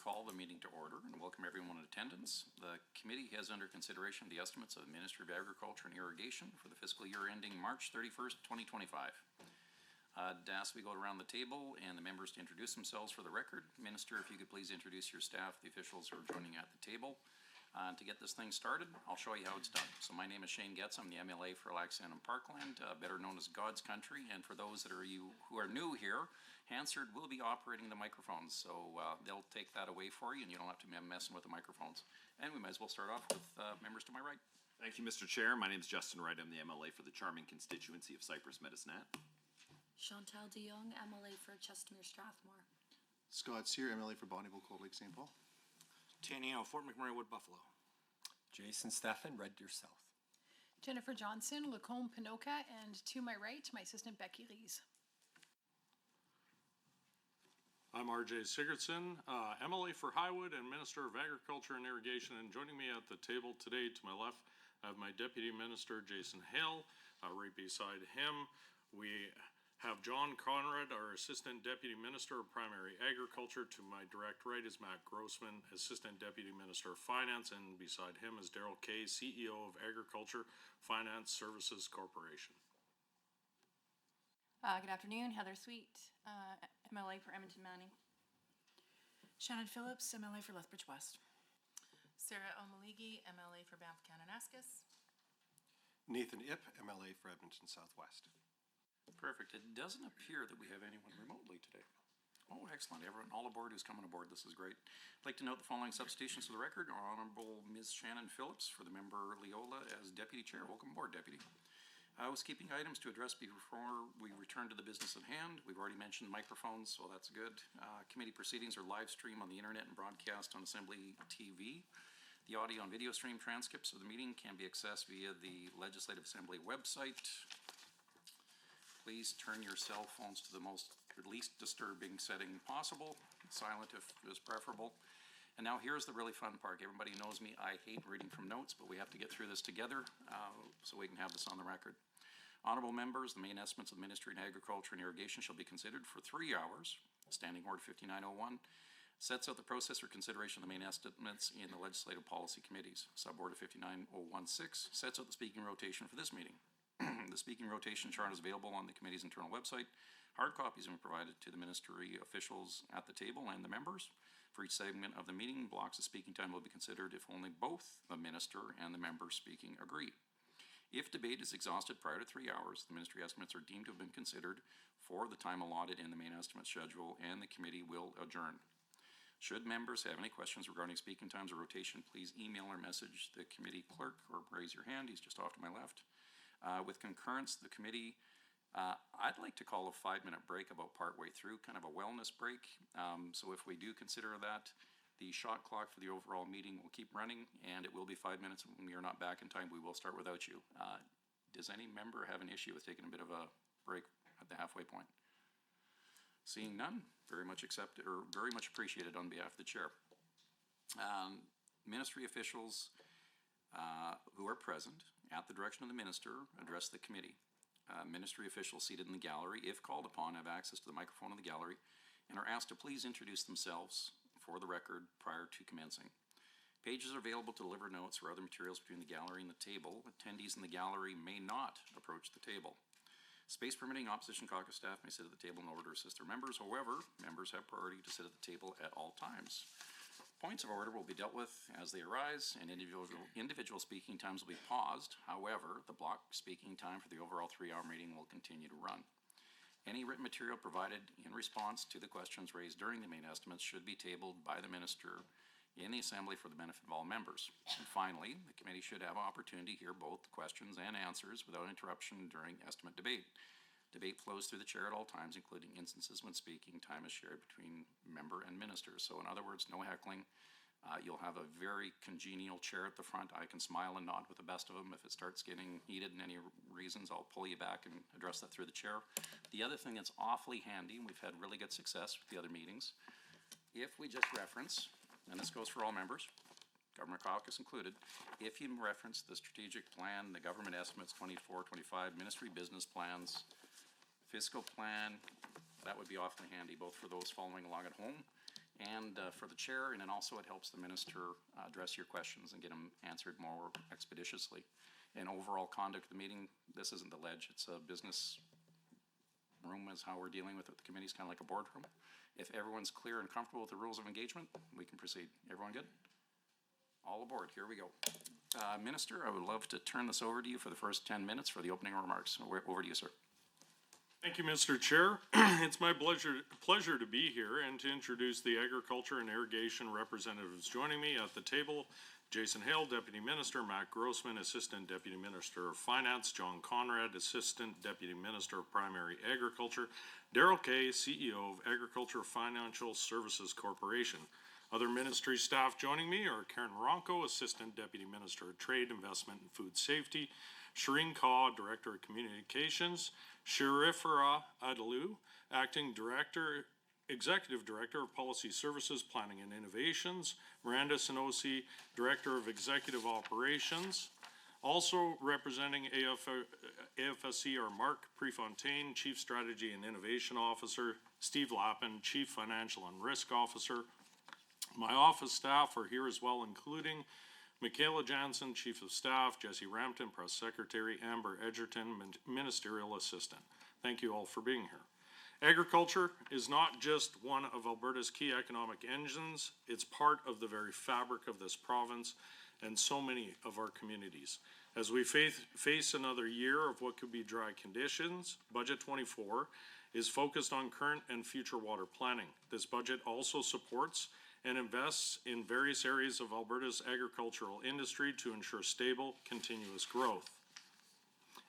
call the meeting to order and welcome everyone in attendance. The committee has under consideration the estimates of the Ministry of Agriculture and Irrigation for the fiscal year ending March 31st, 2025. I'd ask we go around the table and the members to introduce themselves for the record. Minister, if you could please introduce your staff, the officials who are joining at the table. To get this thing started, I'll show you how it's done. So my name is Shane Getz. I'm the MLA for Lac-Saint and Parkland, better known as God's Country. And for those who are new here, Hansard will be operating the microphones. So they'll take that away for you and you don't have to be messing with the microphones. And we might as well start off with members to my right. Thank you, Mr. Chair. My name is Justin Wright. I'm the MLA for the charming constituency of Cypress Medicine. Chantal de Jong, MLA for Chestermere Strathmore. Scott Sear, MLA for Bonnyville, Cold Lake, St. Paul. Tanio, Fort McMurray Wood, Buffalo. Jason Stephan, Red Deer South. Jennifer Johnson, Lacombe, Pinoca, and to my right, my assistant Becky Rees. I'm RJ Sigurdsson, MLA for Highwood and Minister of Agriculture and Irrigation, and joining me at the table today to my left, I have my Deputy Minister Jason Hale. Right beside him, we have John Conrad, our Assistant Deputy Minister of Primary Agriculture. To my direct right is Matt Grossman, Assistant Deputy Minister of Finance, and beside him is Daryl Kay, CEO of Agriculture Finance Services Corporation. Good afternoon, Heather Sweet, MLA for Edmonton Manning. Shannon Phillips, MLA for Lethbridge West. Sarah O'Maligi, MLA for Banff Kananaskis. Nathan Ip, MLA for Edmonton Southwest. Perfect. It doesn't appear that we have anyone remotely today. Oh, excellent. Everyone all aboard who's coming aboard. This is great. I'd like to note the following substitutions for the record. Our Honorable Ms. Shannon Phillips for the member Leola as Deputy Chair. Welcome aboard, Deputy. Housekeeping items to address before we return to the business at hand. We've already mentioned microphones, so that's good. Committee proceedings are live streamed on the internet and broadcast on Assembly TV. The audio and video stream transcripts of the meeting can be accessed via the Legislative Assembly website. Please turn your cell phones to the least disturbing setting possible, silent if is preferable. And now here's the really fun part. Everybody knows me, I hate reading from notes, but we have to get through this together so we can have this on the record. Honorable members, the main estimates of the Ministry of Agriculture and Irrigation shall be considered for 3 hours. Standing Order 5901 sets out the process for consideration of the main estimates in the legislative policy committees. Suborder 59016 sets out the speaking rotation for this meeting. The speaking rotation chart is available on the committee's internal website. Hard copies have been provided to the ministry officials at the table and the members. For each segment of the meeting, blocks of speaking time will be considered if only both the minister and the member speaking agree. If debate is exhausted prior to 3 hours, the ministry estimates are deemed to have been considered for the time allotted in the main estimate schedule, and the committee will adjourn. Should members have any questions regarding speaking times or rotation, please email or message the committee clerk or raise your hand. He's just off to my left. With concurrence, the committee, I'd like to call a 5-minute break about partway through, kind of a wellness break. So if we do consider that, the shot clock for the overall meeting will keep running, and it will be 5 minutes. When we are not back in time, we will start without you. Does any member have an issue with taking a bit of a break at the halfway point? Seeing none, very much accepted or very much appreciated on behalf of the chair. Ministry officials who are present at the direction of the minister address the committee. Ministry officials seated in the gallery, if called upon, have access to the microphone in the gallery and are asked to please introduce themselves for the record prior to commencing. Pages are available to deliver notes or other materials between the gallery and the table. Attendees in the gallery may not approach the table. Space permitting, opposition caucus staff may sit at the table in order to assist their members. However, members have priority to sit at the table at all times. Points of order will be dealt with as they arise, and individual speaking times will be paused. However, the block speaking time for the overall 3-hour meeting will continue to run. Any written material provided in response to the questions raised during the main estimates should be tabled by the minister in the assembly for the benefit of all members. And finally, the committee should have opportunity to hear both questions and answers without interruption during estimate debate. Debate flows through the chair at all times, including instances when speaking time is shared between member and minister. So in other words, no heckling. You'll have a very congenial chair at the front. I can smile and nod with the best of them. If it starts getting heated in any reasons, I'll pull you back and address that through the chair. The other thing that's awfully handy, and we've had really good success with the other meetings, if we just reference, and this goes for all members, government caucus included, if you reference the strategic plan, the government estimates 24, 25, ministry business plans, fiscal plan, that would be awfully handy, both for those following along at home and for the chair, and then also it helps the minister address your questions and get them answered more expeditiously. And overall conduct of the meeting, this isn't the ledge, it's a business room is how we're dealing with it. The committee's kind of like a boardroom. If everyone's clear and comfortable with the rules of engagement, we can proceed. Everyone good? All aboard, here we go. Minister, I would love to turn this over to you for the first 10 minutes for the opening remarks. Over to you, sir. Thank you, Mr. Chair. It's my pleasure to be here and to introduce the agriculture and irrigation representatives joining me at the table. Jason Hale, Deputy Minister; Matt Grossman, Assistant Deputy Minister of Finance; John Conrad, Assistant Deputy Minister of Primary Agriculture; Darrell Kay, CEO of Agriculture Financial Services Corporation. Other ministry staff joining me are Karen Ronco, Assistant Deputy Minister of Trade, Investment and Food Safety; Shireen Kaur, Director of Communications; Sharifara Adalou, Acting Executive Director of Policy Services, Planning and Innovations; Miranda Sanosi, Director of Executive Operations. Also representing AFSC are Mark Prefontaine, Chief Strategy and Innovation Officer; Steve Lappin, Chief Financial and Risk Officer. My office staff are here as well, including Michaela Jansen, Chief of Staff; Jesse Rampton, Press Secretary; Amber Edgerton, Ministerial Assistant. Thank you all for being here. Agriculture is not just one of Alberta's key economic engines, it's part of the very fabric of this province and so many of our communities. As we face another year of what could be dry conditions, Budget 24 is focused on current and future water planning. This budget also supports and invests in various areas of Alberta's agricultural industry to ensure stable, continuous growth.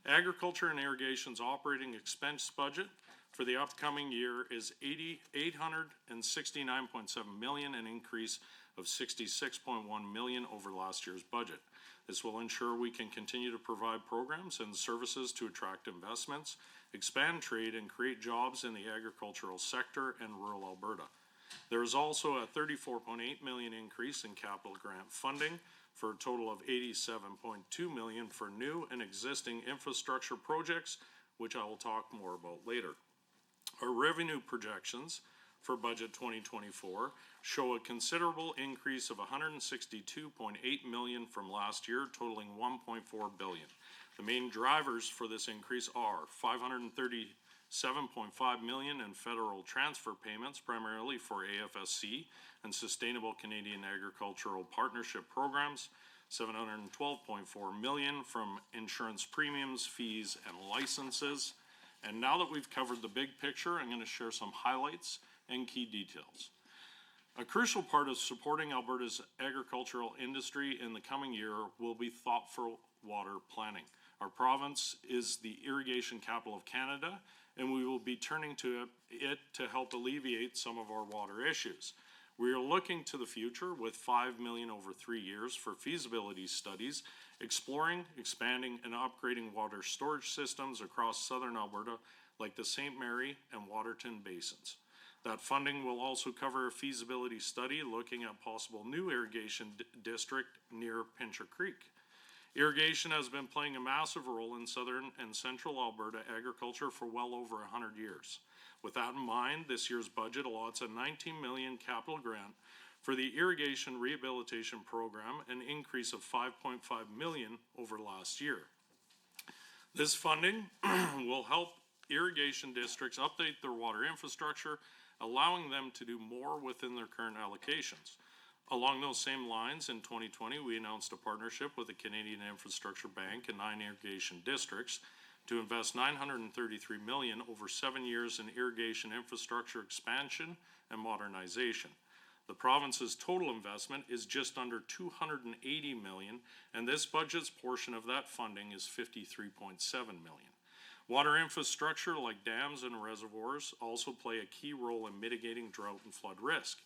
Agriculture and Irrigation's operating expense budget for the upcoming year is $869.7 million, an increase of $66.1 million over last year's budget. This will ensure we can continue to provide programs and services to attract investments, expand trade, and create jobs in the agricultural sector and rural Alberta. There is also a $34.8 million increase in capital grant funding for a total of $87.2 million for new and existing infrastructure projects, which I will talk more about later. Our revenue projections for budget 2024 show a considerable increase of $162.8 million from last year, totaling $1.4 billion. The main drivers for this increase are $537.5 million in federal transfer payments, primarily for AFSC and Sustainable Canadian Agricultural Partnership programs, $712.4 million from insurance premiums, fees, and licenses. And now that we've covered the big picture, I'm going to share some highlights and key details. A crucial part of supporting Alberta's agricultural industry in the coming year will be thoughtful water planning. Our province is the irrigation capital of Canada, and we will be turning to it to help alleviate some of our water issues. We are looking to the future with $5 million over 3 years for feasibility studies, exploring, expanding, and upgrading water storage systems across southern Alberta, like the St. Mary and Waterton basins. That funding will also cover a feasibility study looking at possible new irrigation district near Pincher Creek. Irrigation has been playing a massive role in southern and central Alberta agriculture for well over 100 years. With that in mind, this year's budget allots a $19 million capital grant for the Irrigation Rehabilitation Program, an increase of $5.5 million over last year. This funding will help irrigation districts update their water infrastructure, allowing them to do more within their current allocations. Along those same lines, in 2020, we announced a partnership with the Canadian Infrastructure Bank and 9 irrigation districts to invest $933 million over 7 years in irrigation infrastructure expansion and modernization. The province's total investment is just under $280 million, and this budget's portion of that funding is $53.7 million. Water infrastructure like dams and reservoirs also play a key role in mitigating drought and flood risk.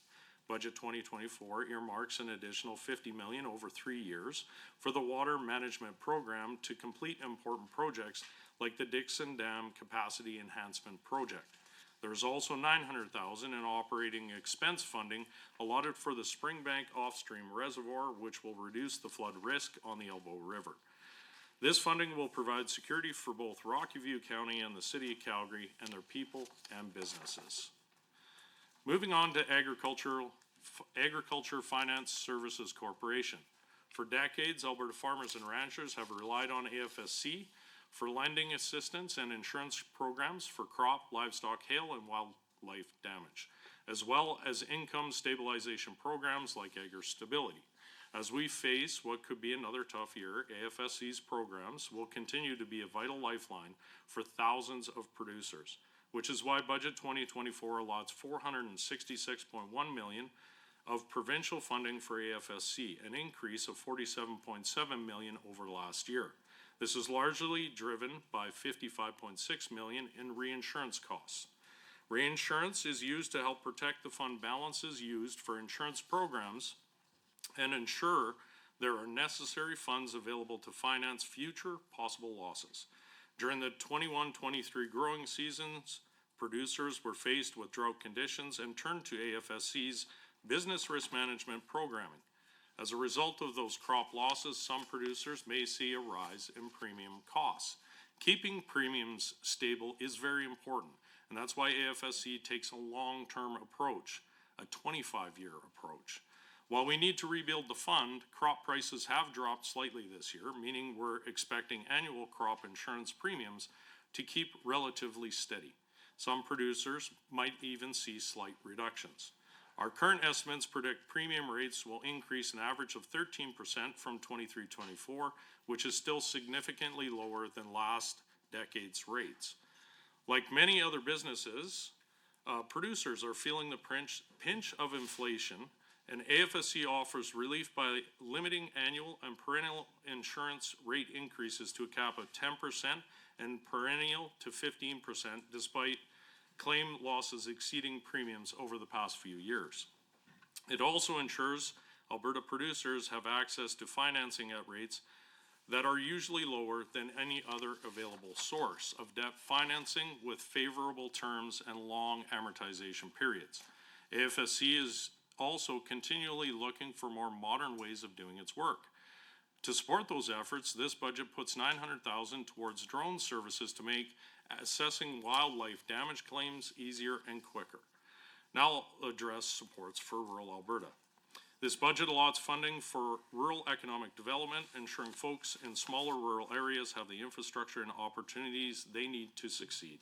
Budget 2024 earmarks an additional $50 million over 3 years for the water management program to complete important projects like the Dixon Dam Capacity Enhancement Project. There is also $900,000 in operating expense funding allotted for the Springbank Off-Stream Reservoir, which will reduce the flood risk on the Elbow River. This funding will provide security for both Rocky View County and the City of Calgary and their people and businesses. Moving on to Agriculture Finance Services Corporation. For decades, Alberta farmers and ranchers have relied on AFSC for lending assistance and insurance programs for crop, livestock, hail, and wildlife damage, as well as income stabilization programs like Agri Stability. As we face what could be another tough year, AFSC's programs will continue to be a vital lifeline for thousands of producers, which is why Budget 2024 allots $466.1 million of provincial funding for AFSC, an increase of $47.7 million over last year. This is largely driven by $55.6 million in reinsurance costs. Reinsurance is used to help protect the fund balances used for insurance programs and ensure there are necessary funds available to finance future possible losses. During the 21-23 growing seasons, producers were faced with drought conditions and turned to AFSC's business risk management programming. As a result of those crop losses, some producers may see a rise in premium costs. Keeping premiums stable is very important, and that's why AFSC takes a long-term approach, a 25-year approach. While we need to rebuild the fund, crop prices have dropped slightly this year, meaning we're expecting annual crop insurance premiums to keep relatively steady. Some producers might even see slight reductions. Our current estimates predict premium rates will increase an average of 13% from 23-24, which is still significantly lower than last decade's rates. Like many other businesses, producers are feeling the pinch of inflation, and AFSC offers relief by limiting annual and perennial insurance rate increases to a cap of 10% and perennial to 15%, despite claim losses exceeding premiums over the past few years. It also ensures Alberta producers have access to financing at rates that are usually lower than any other available source of debt financing with favorable terms and long amortization periods. AFSC is also continually looking for more modern ways of doing its work. To support those efforts, this budget puts $900,000 towards drone services to make assessing wildlife damage claims easier and quicker. Now I'll address supports for rural Alberta. This budget allots funding for rural economic development, ensuring folks in smaller rural areas have the infrastructure and opportunities they need to succeed.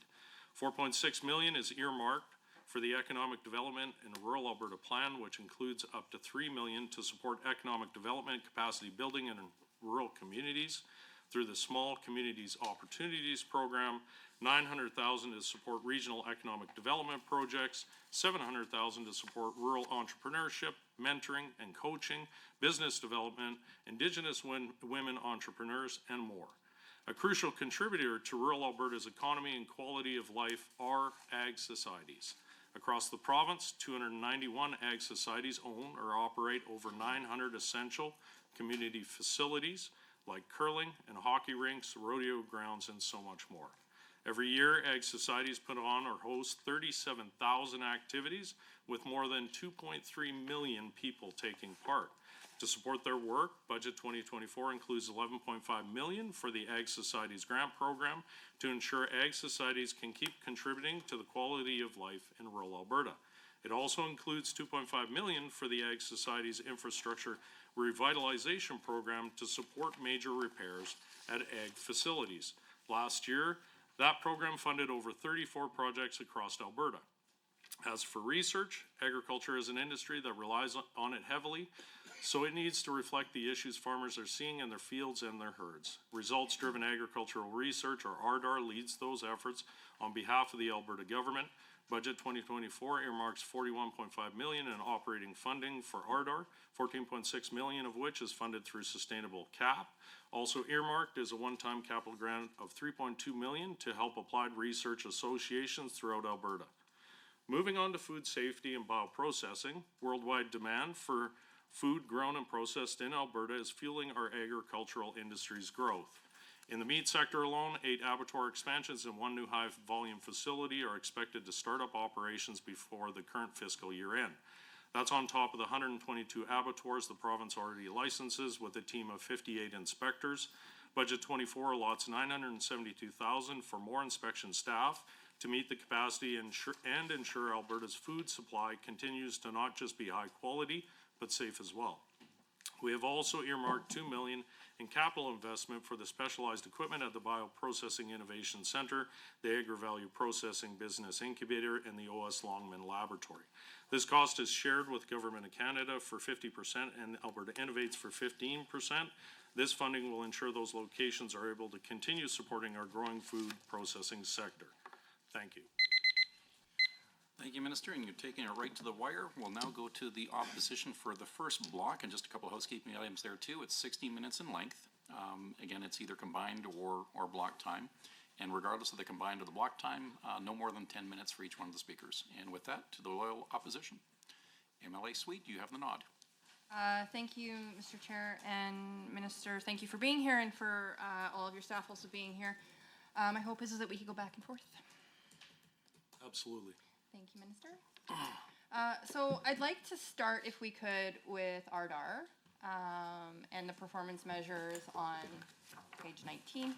$4.6 million is earmarked for the Economic Development in Rural Alberta Plan, which includes up to $3 million to support economic development, capacity building in rural communities through the Small Communities Opportunities Program. $900,000 to support regional economic development projects, $700,000 to support rural entrepreneurship, mentoring and coaching, business development, Indigenous women entrepreneurs, and more. A crucial contributor to rural Alberta's economy and quality of life are ag societies. Across the province, 291 ag societies own or operate over 900 essential community facilities like curling and hockey rinks, rodeo grounds, and so much more. Every year, ag societies put on or host 37,000 activities with more than 2.3 million people taking part. To support their work, Budget 2024 includes $11.5 million for the Ag Societies Grant Program to ensure ag societies can keep contributing to the quality of life in rural Alberta. It also includes $2.5 million for the Ag Societies Infrastructure Revitalization Program to support major repairs at ag facilities. Last year, that program funded over 34 projects across Alberta. As for research, agriculture is an industry that relies on it heavily, so it needs to reflect the issues farmers are seeing in their fields and their herds. Results-driven agricultural research, or RDAR, leads those efforts on behalf of the Alberta government. Budget 2024 earmarks $41.5 million in operating funding for RDAR, $14.6 million of which is funded through Sustainable CAP. Also earmarked is a one-time capital grant of $3.2 million to help applied research associations throughout Alberta. Moving on to food safety and bioprocessing, worldwide demand for food grown and processed in Alberta is fueling our agricultural industry's growth. In the meat sector alone, 8 abattoir expansions and 1 new high-volume facility are expected to start up operations before the current fiscal year end. That's on top of the 122 abattoirs the province already licenses with a team of 58 inspectors. Budget 24 allots $972,000 for more inspection staff to meet the capacity and ensure Alberta's food supply continues to not just be high quality, but safe as well. We have also earmarked $2 million in capital investment for the specialized equipment at the Bioprocessing Innovation Center, the AgriValue Processing Business Incubator, and the OS Longman Laboratory. This cost is shared with Government of Canada for 50% and Alberta Innovates for 15%. This funding will ensure those locations are able to continue supporting our growing food processing sector. Thank you. Thank you, Minister, and you're taking it right to the wire. We'll now go to the opposition for the first block, and just a couple of housekeeping items there too. It's 60 minutes in length. Again, it's either combined or block time. And regardless of the combined or the block time, no more than 10 minutes for each one of the speakers. And with that, to the loyal opposition. MLA Sweet, you have the nod. Thank you, Mr. Chair and Minister. Thank you for being here and for all of your staff also being here. My hope is that we can go back and forth. Absolutely. Thank you, Minister. So I'd like to start, if we could, with RDAR and the performance measures on page 19.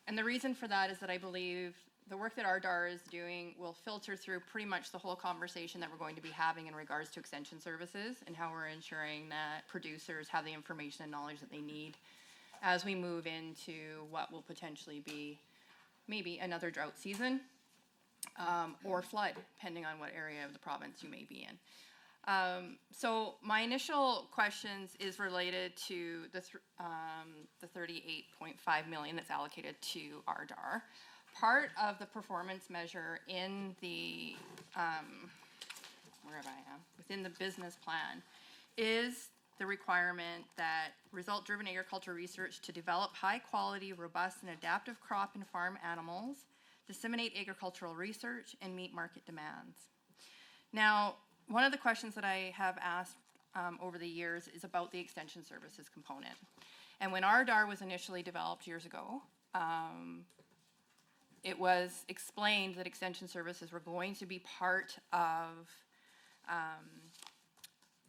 And the reason for that is that I believe the work that RDAR is doing will filter through pretty much the whole conversation that we're going to be having in regards to extension services and how we're ensuring that producers have the information and knowledge that they need as we move into what will potentially be maybe another drought season. Or flood, depending on what area of the province you may be in. So my initial questions is related to the 38.5 million that's allocated to RDAR. Part of the performance measure in the within the business plan is the requirement that result-driven agriculture research to develop high-quality, robust, and adaptive crop and farm animals, disseminate agricultural research, and meet market demands. Now, one of the questions that I have asked over the years is about the extension services component. And when RDAR was initially developed years ago, it was explained that extension services were going to be part of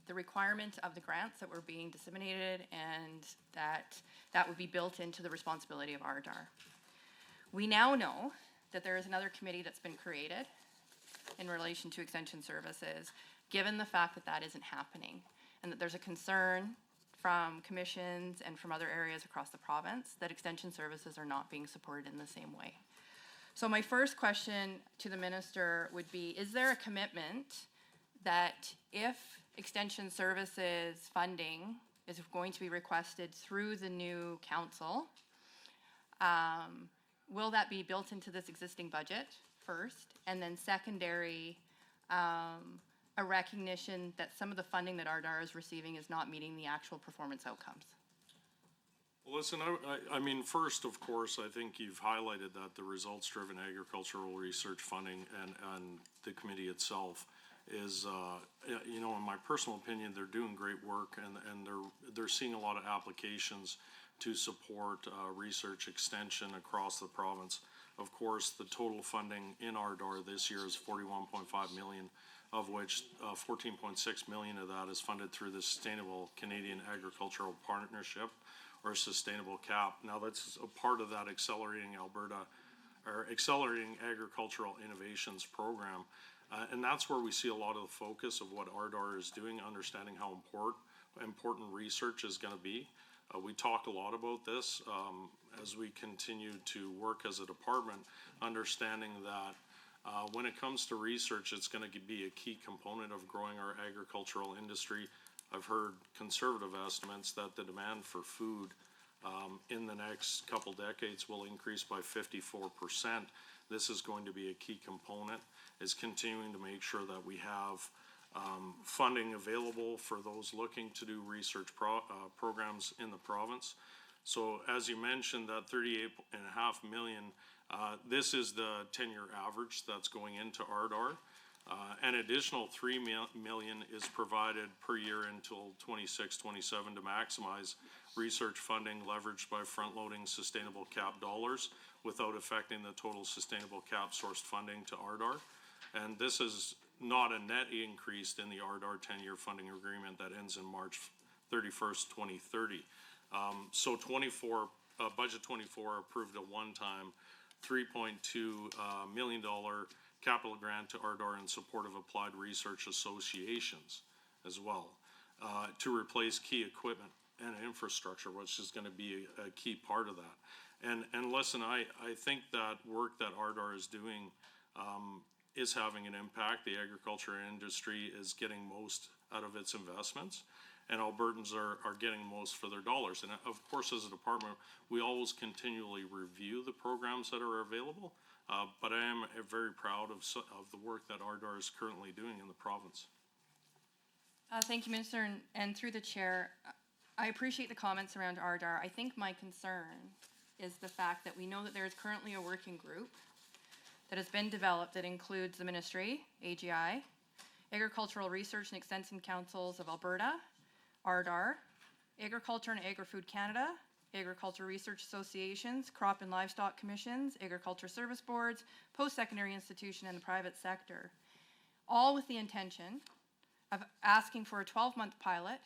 the requirement of the grants that were being disseminated, and that would be built into the responsibility of RDAR. We now know that there is another committee that's been created in relation to extension services, given the fact that that isn't happening, and that there's a concern from commissions and from other areas across the province that extension services are not being supported in the same way. So my first question to the minister would be, is there a commitment that if extension services funding is going to be requested through the new council, will that be built into this existing budget first? And then secondary, a recognition that some of the funding that RDAR is receiving is not meeting the actual performance outcomes? Well, listen, I mean, first, of course, I think you've highlighted that the results-driven agricultural research funding and the committee itself is, in my personal opinion, they're doing great work, and they're seeing a lot of applications to support research extension across the province. Of course, the total funding in RDAR this year is $41.5 million, of which 14.6 million of that is funded through the Sustainable Canadian Agricultural Partnership, or Sustainable CAP. Now, that's a part of that Accelerating Agricultural Innovations program. And that's where we see a lot of the focus of what RDAR is doing, understanding how important research is going to be. We talk a lot about this as we continue to work as a department, understanding that when it comes to research, it's going to be a key component of growing our agricultural industry. I've heard conservative estimates that the demand for food in the next couple decades will increase by 54%. This is going to be a key component, is continuing to make sure that we have funding available for those looking to do research programs in the province. So as you mentioned, that 38.5 million, this is the 10-year average that's going into RDAR. An additional $3 million is provided per year until 26-27 to maximize research funding leveraged by front-loading sustainable cap dollars without affecting the total sustainable cap sourced funding to RDAR. And this is not a net increase in the RDAR 10-year funding agreement that ends in March 31st, 2030. So budget 24 approved a one-time $3.2 million capital grant to Ardar in support of applied research associations as well, to replace key equipment and infrastructure, which is going to be a key part of that. And listen, I think that work that Ardar is doing is having an impact. The agriculture industry is getting most out of its investments, and Albertans are getting most for their dollars. And of course, as a department, we always continually review the programs that are available, but I am very proud of the work that Ardar is currently doing in the province. Thank you, Minister, and through the chair, I appreciate the comments around Ardar. I think my concern is the fact that we know that there is currently a working group that has been developed that includes the Ministry, AGI, Agricultural Research and Extension Councils of Alberta, Ardar, Agriculture and Agri-Food Canada, Agriculture Research Associations, Crop and Livestock Commissions, Agriculture Service Boards, post-secondary institution, and the private sector, all with the intention of asking for a 12-month pilot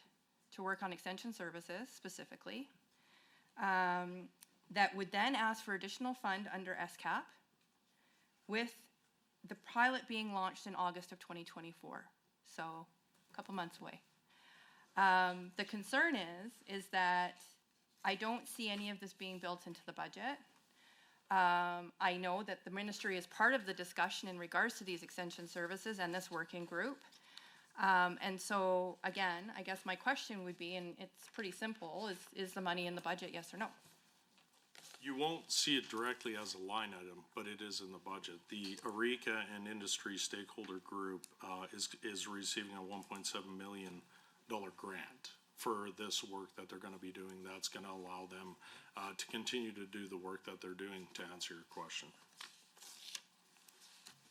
to work on extension services specifically, that would then ask for additional fund under SCAP, with the pilot being launched in August of 2024, so a couple months away. The concern is that I don't see any of this being built into the budget. I know that the ministry is part of the discussion in regards to these extension services and this working group. And so, again, I guess my question would be, and it's pretty simple, is the money in the budget, yes or no? You won't see it directly as a line item, but it is in the budget. The Eureka and Industry Stakeholder Group is receiving a $1.7 million grant for this work that they're going to be doing. That's going to allow them to continue to do the work that they're doing, to answer your question.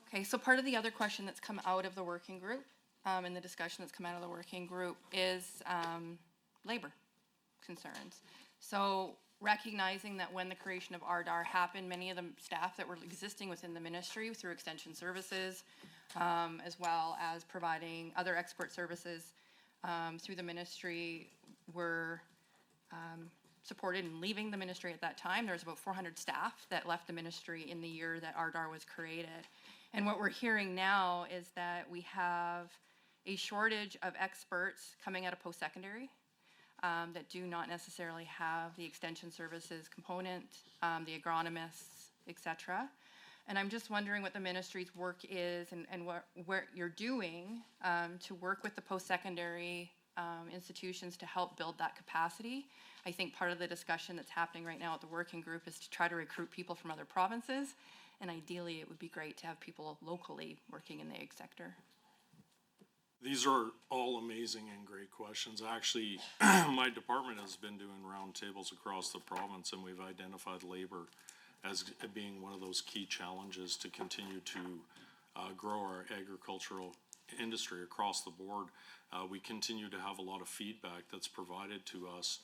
Okay, so part of the other question that's come out of the working group, and the discussion that's come out of the working group, is labor concerns. So recognizing that when the creation of Ardar happened, many of the staff that were existing within the ministry through extension services, as well as providing other expert services through the ministry, were supported in leaving the ministry at that time. There was about 400 staff that left the ministry in the year that Ardar was created. And what we're hearing now is that we have a shortage of experts coming out of post-secondary that do not necessarily have the extension services component, the agronomists, etc. And I'm just wondering what the ministry's work is and what you're doing to work with the post-secondary institutions to help build that capacity. I think part of the discussion that's happening right now at the working group is to try to recruit people from other provinces, and ideally it would be great to have people locally working in the ag sector. These are all amazing and great questions. Actually, my department has been doing roundtables across the province, and we've identified labor as being one of those key challenges to continue to grow our agricultural industry across the board. We continue to have a lot of feedback that's provided to us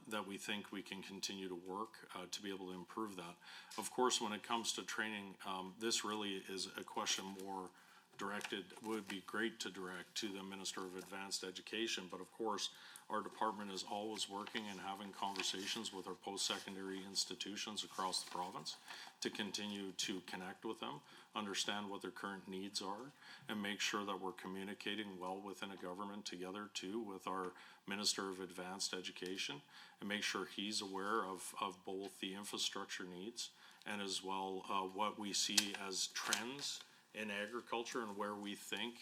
that we think we can continue to work to be able to improve that. Of course, when it comes to training, this really is a question more directed, would be great to direct to the Minister of Advanced Education, but of course our department is always working and having conversations with our post-secondary institutions across the province to continue to connect with them, understand what their current needs are, and make sure that we're communicating well within a government together too with our Minister of Advanced Education, and make sure he's aware of both the infrastructure needs and as well what we see as trends in agriculture and where we think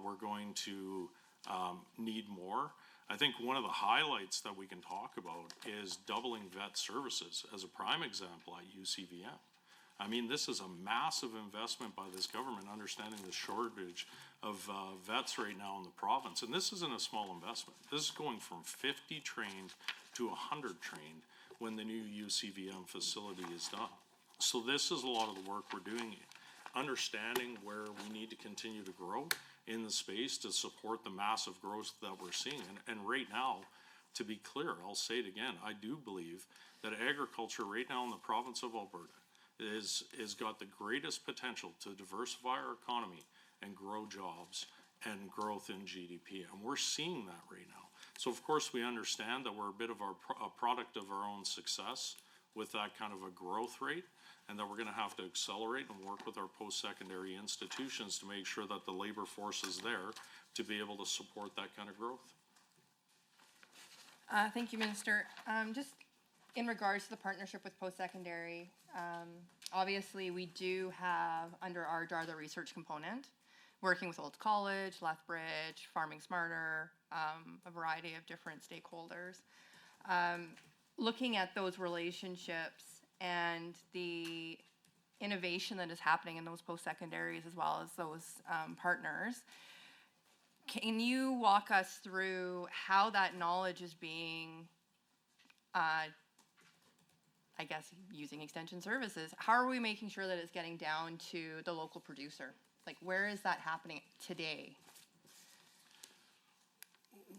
we're going to need more. I think one of the highlights that we can talk about is doubling vet services as a prime example at UCVM. I mean, this is a massive investment by this government, understanding the shortage of vets right now in the province. And this isn't a small investment. This is going from 50 trained to 100 trained when the new UCVM facility is done. So this is a lot of the work we're doing, understanding where we need to continue to grow in the space to support the massive growth that we're seeing. And right now, to be clear, I'll say it again, I do believe that agriculture right now in the province of Alberta is got the greatest potential to diversify our economy and grow jobs and growth in GDP. And we're seeing that right now. So of course we understand that we're a bit of a product of our own success with that kind of a growth rate, and that we're gonna have to accelerate and work with our post-secondary institutions to make sure that the labor force is there to be able to support that kind of growth. Thank you, Minister. Just in regards to the partnership with post-secondary, obviously we do have under RDAR the research component, working with Old College, Lethbridge, Farming Smarter, a variety of different stakeholders. Looking at those relationships and the innovation that is happening in those post-secondaries as well as those partners, can you walk us through how that knowledge is being, I guess, using extension services? How are we making sure that it's getting down to the local producer? Like, where is that happening today?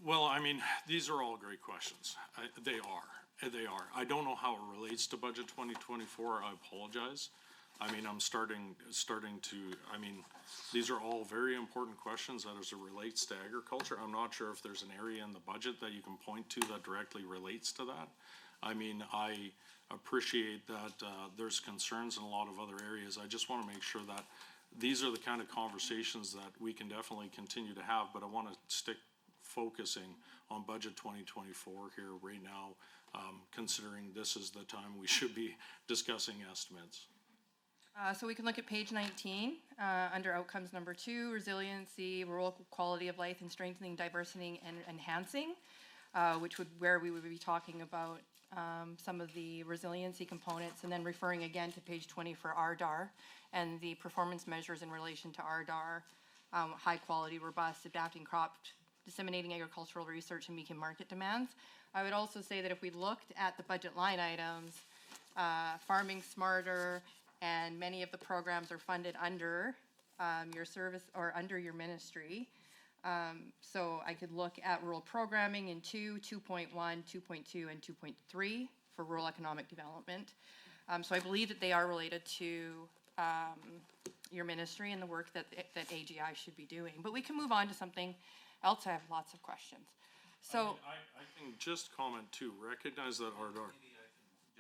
Well, I mean, these are all great questions. They are. I don't know how it relates to budget 2024. I apologize. I mean, I'm starting to, I mean, these are all very important questions as it relates to agriculture. I'm not sure if there's an area in the budget that you can point to that directly relates to that. I mean, I appreciate that there's concerns in a lot of other areas. I just want to make sure that these are the kind of conversations that we can definitely continue to have, but I want to stick focusing on budget 2024 here right now, considering this is the time we should be discussing estimates. So we can look at page 19, under outcomes number 2, resiliency, rural quality of life, and strengthening, diversity, and enhancing, where we would be talking about some of the resiliency components, and then referring again to page 20 for RDAR and the performance measures in relation to RDAR, high quality, robust, adapting crop, disseminating agricultural research, and meeting market demands. I would also say that if we looked at the budget line items, Farming Smarter, and many of the programs are funded under your service or under your ministry. So I could look at rural programming in 2.1, 2.2, and 2.3 for rural economic development. So I believe that they are related to your ministry and the work that AGI should be doing. But we can move on to something else. I have lots of questions. So I can just comment too, recognize that RDAR.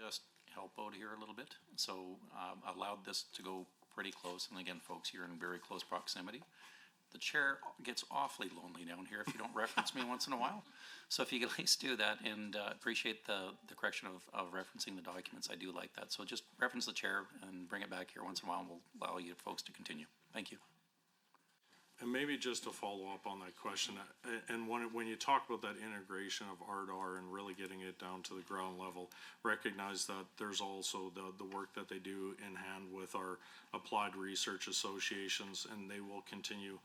Just help out here a little bit. So allowed this to go pretty close, and again, folks, you're in very close proximity. The chair gets awfully lonely down here if you don't reference me once in a while. So if you could at least do that, and appreciate the correction of referencing the documents. I do like that. So just reference the chair and bring it back here once in a while, and we'll allow you folks to continue. Thank you. And maybe just to follow up on that question, and when you talk about that integration of RDAR and really getting it down to the ground level, recognize that there's also the work that they do in hand with our applied research associations, and they will continue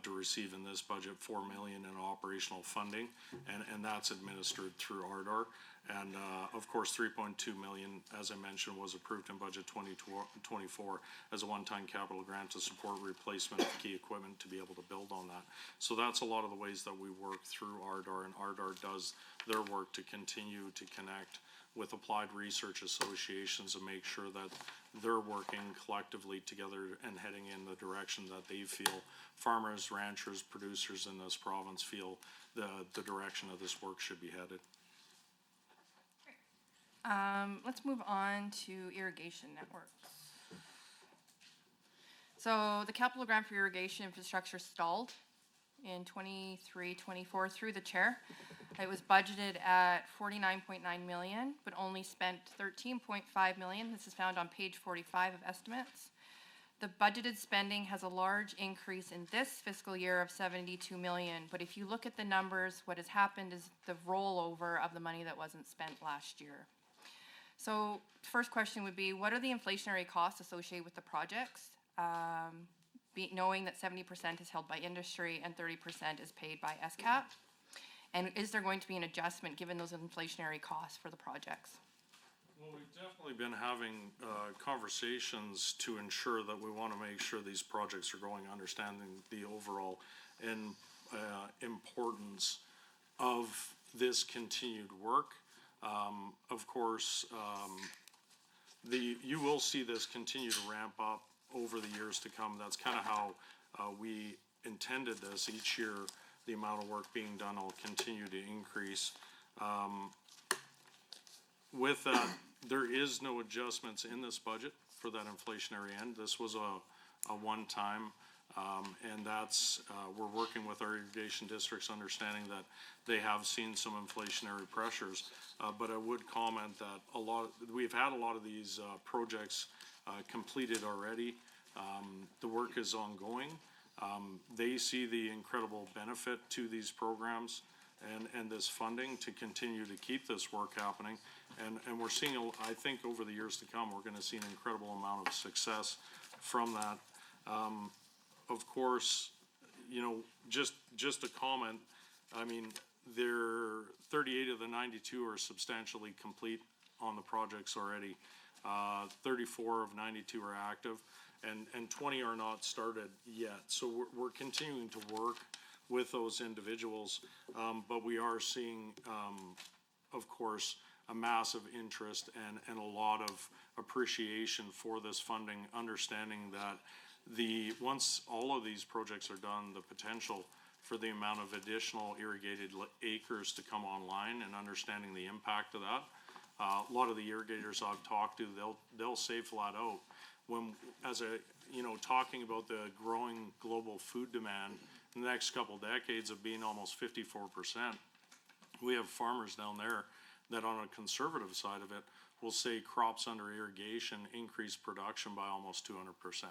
to receive in this budget $4 million in operational funding, and that's administered through RDAR. And of course, $3.2 million, as I mentioned, was approved in budget 2024 as a one-time capital grant to support replacement of key equipment to be able to build on that. So that's a lot of the ways that we work through RDAR, and RDAR does their work to continue to connect with applied research associations and make sure that they're working collectively together and heading in the direction that they feel farmers, ranchers, producers in this province feel the direction of this work should be headed. let's move on to irrigation networks. So the capital grant for irrigation infrastructure stalled in 23-24 through the chair. It was budgeted at 49.9 million, but only spent 13.5 million. This is found on page 45 of estimates. The budgeted spending has a large increase in this fiscal year of 72 million, but if you look at the numbers, what has happened is the rollover of the money that wasn't spent last year. So first question would be, what are the inflationary costs associated with the projects? Knowing that 70% is held by industry and 30% is paid by SCAP? And is there going to be an adjustment given those inflationary costs for the projects? Well, we've definitely been having conversations to ensure that we want to make sure these projects are going, understanding the overall importance of this continued work. Of course, you will see this continue to ramp up over the years to come. That's kind of how we intended this. Each year, the amount of work being done will continue to increase. With that, There is no adjustments in this budget for that inflationary end. This was a one-time, and that's, we're working with our irrigation districts, understanding that they have seen some inflationary pressures. But I would comment that we've had a lot of these projects completed already. The work is ongoing. They see the incredible benefit to these programs and this funding to continue to keep this work happening. And we're seeing, I think over the years to come, we're gonna see an incredible amount of success from that. Of course, you know, just a comment, I mean, 38 of the 92 are substantially complete on the projects already. 34 of 92 are active, and 20 are not started yet. So we're continuing to work with those individuals, but we are seeing, of course, a massive interest and a lot of appreciation for this funding, understanding that once all of these projects are done, the potential for the amount of additional irrigated acres to come online and understanding the impact of that. A lot of the irrigators I've talked to, they'll say flat out, talking about the growing global food demand in the next couple decades of being almost 54%. We have farmers down there that on a conservative side of it will say crops under irrigation increase production by almost 200%.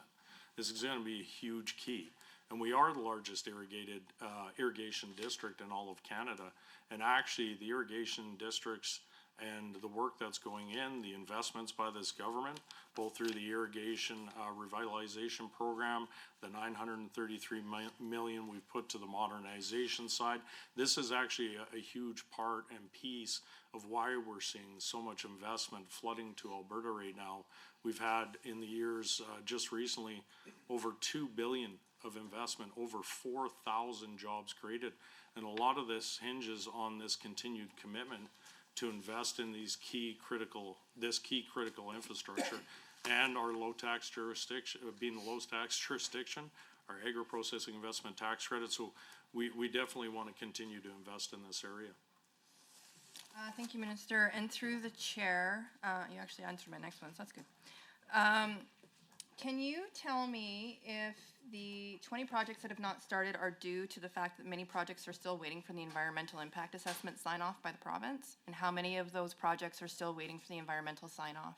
This is going to be a huge key. And we are the largest irrigation district in all of Canada. And actually the irrigation districts and the work that's going in, the investments by this government, both through the irrigation revitalization program, the $933 million we've put to the modernization side. This is actually a huge part and piece of why we're seeing so much investment flooding to Alberta right now. We've had in the years just recently over $2 billion of investment, over 4,000 jobs created. And a lot of this hinges on this continued commitment to invest in this key critical infrastructure and our low tax jurisdiction, being a low tax jurisdiction, our agro-processing investment tax credit. So we definitely want to continue to invest in this area. Thank you, Minister. And through the chair, you actually answered my next one, so that's good. Can you tell me if the 20 projects that have not started are due to the fact that many projects are still waiting for the environmental impact assessment sign off by the province? And how many of those projects are still waiting for the environmental sign off?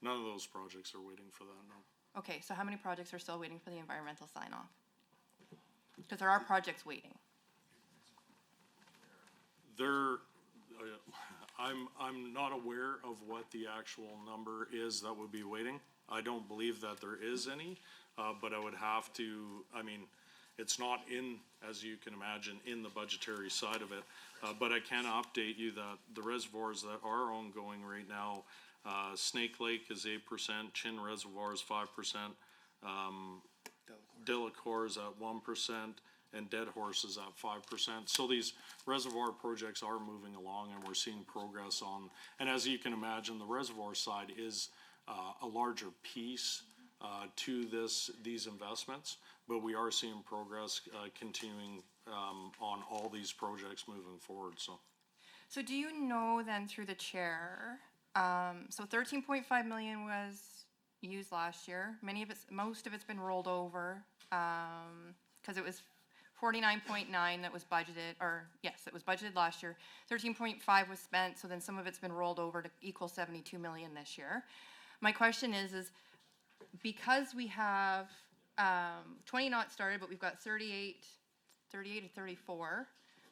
None of those projects are waiting for that, no. Okay, so how many projects are still waiting for the environmental sign off? Because there are projects waiting. I'm not aware of what the actual number is that would be waiting. I don't believe that there is any, but I would have to, it's not in, as you can imagine, in the budgetary side of it. But I can update you that the reservoirs that are ongoing right now, Snake Lake is 8%, Chin Reservoir is 5%, Delacour is at 1%, and Dead Horse is at 5%. So these reservoir projects are moving along and we're seeing progress on, and as you can imagine, the reservoir side is a larger piece to these investments, but we are seeing progress continuing on all these projects moving forward. So do you know then through the chair, so 13.5 million was used last year. Most of it's been rolled over because it was 49.9 that was budgeted, or yes, it was budgeted last year. 13.5 was spent, so then some of it's been rolled over to equal 72 million this year. My question is because we have 20 not started, but we've got 38 or 34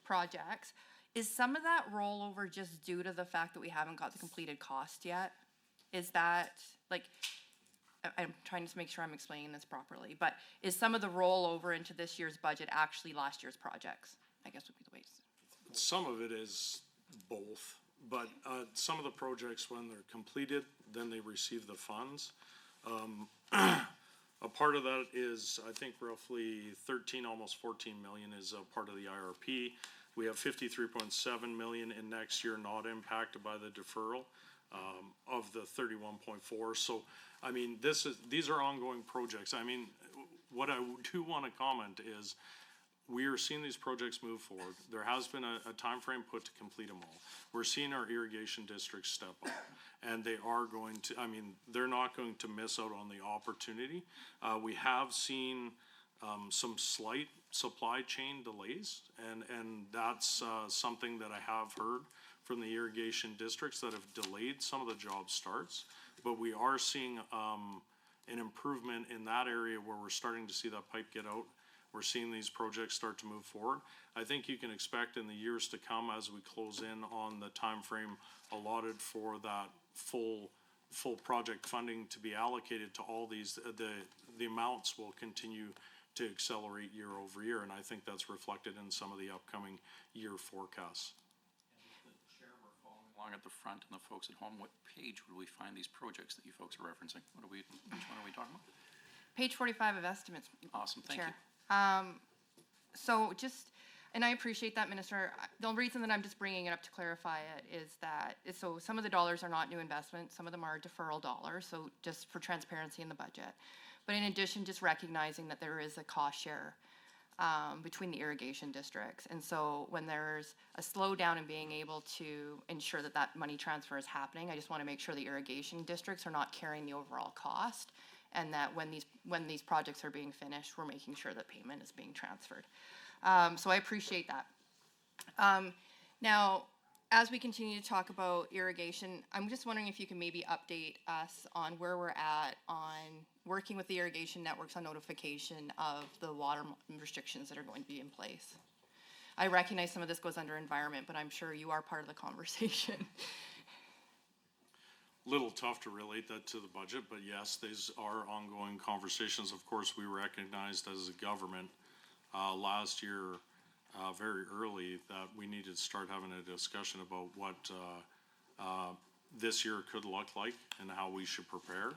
projects, is some of that rollover just due to the fact that we haven't got the completed cost yet? Is that, like, I'm trying to make sure I'm explaining this properly, but is some of the rollover into this year's budget actually last year's projects? I guess would be the way to. Some of it is both, but some of the projects, when they're completed, then they receive the funds. A part of that is, I think, roughly 13, almost 14 million is a part of the IRP. We have 53.7 million in next year not impacted by the deferral of the 31.4. So, these are ongoing projects. What I do want to comment is we are seeing these projects move forward. There has been a timeframe put to complete them all. We're seeing our irrigation districts step up, and they are going to, I mean, they're not going to miss out on the opportunity. We have seen some slight supply chain delays, and that's something that I have heard from the irrigation districts that have delayed some of the job starts. But we are seeing an improvement in that area where we're starting to see that pipe get out. We're seeing these projects start to move forward. I think you can expect in the years to come, as we close in on the time frame allotted for that full project funding to be allocated to all these, the amounts will continue to accelerate year over year, and I think that's reflected in some of the upcoming year forecasts. Chair, we're following along at the front, and the folks at home, what page would we find these projects that you folks are referencing? Which one are we talking about? Page 45 of estimates. Awesome, thank you. Chair. So just, and I appreciate that, Minister. The reason that I'm just bringing it up to clarify it is that, so some of the dollars are not new investments, some of them are deferral dollars, so just for transparency in the budget. But in addition, just recognizing that there is a cost share between the irrigation districts. And so when there's a slowdown in being able to ensure that that money transfer is happening, I just want to make sure the irrigation districts are not carrying the overall cost, and that when these projects are being finished, we're making sure that payment is being transferred. So I appreciate that. Now, as we continue to talk about irrigation, I'm just wondering if you can maybe update us on where we're at on working with the irrigation networks on notification of the water restrictions that are going to be in place. I recognize some of this goes under environment, but I'm sure you are part of the conversation. Little tough to relate that to the budget, but yes, these are ongoing conversations. Of course, we recognized as a government last year, very early, that we needed to start having a discussion about what this year could look like and how we should prepare.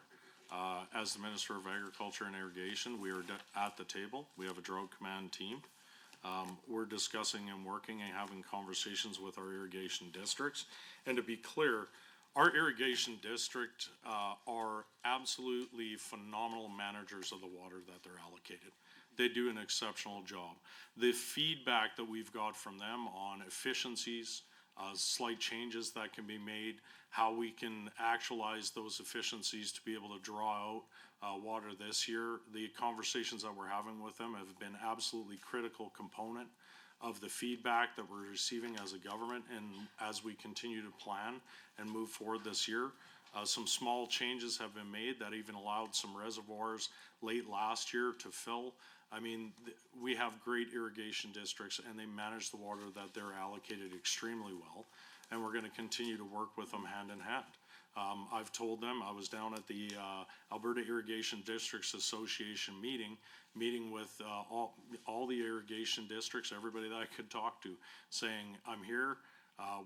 As the Minister of Agriculture and Irrigation, we are at the table. We have a drought command team. We're discussing and working and having conversations with our irrigation districts. And to be clear, our irrigation district are absolutely phenomenal managers of the water that they're allocated. They do an exceptional job. The feedback that we've got from them on efficiencies, slight changes that can be made, how we can actualize those efficiencies to be able to draw out water this year, the conversations that we're having with them have been absolutely critical component of the feedback that we're receiving as a government, and as we continue to plan and move forward this year. Some small changes have been made that even allowed some reservoirs late last year to fill. I mean, we have great irrigation districts, and they manage the water that they're allocated extremely well, and we're going to continue to work with them hand in hand. I've told them, I was down at the Alberta Irrigation Districts Association meeting with all the irrigation districts, everybody that I could talk to, saying, I'm here,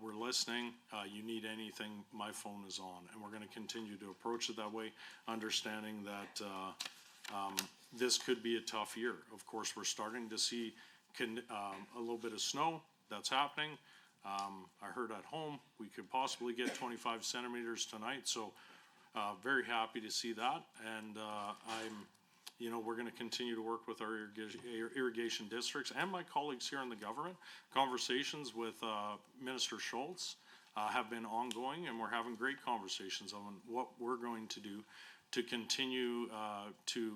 we're listening, you need anything, my phone is on. And we're going to continue to approach it that way, understanding that this could be a tough year. Of course, we're starting to see a little bit of snow that's happening. I heard at home we could possibly get 25 centimeters tonight, so very happy to see that. And we're going to continue to work with our irrigation districts and my colleagues here in the government. Conversations with Minister Schultz have been ongoing, and we're having great conversations on what we're going to do to continue to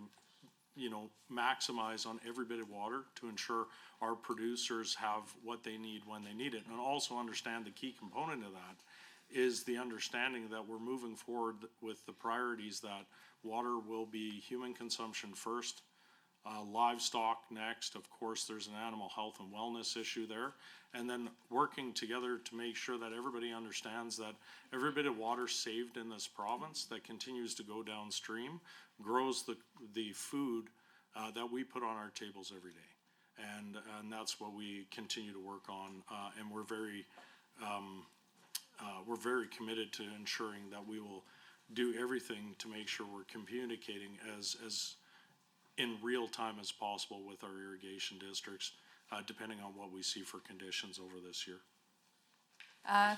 maximize on every bit of water to ensure our producers have what they need when they need it. And also understand the key component of that is the understanding that we're moving forward with the priorities that water will be human consumption first, livestock next. Of course, there's an animal health and wellness issue there. And then working together to make sure that everybody understands that every bit of water saved in this province that continues to go downstream grows the food that we put on our tables every day. And that's what we continue to work on. And we're very committed to ensuring that we will do everything to make sure we're communicating as in real time as possible with our irrigation districts, depending on what we see for conditions over this year.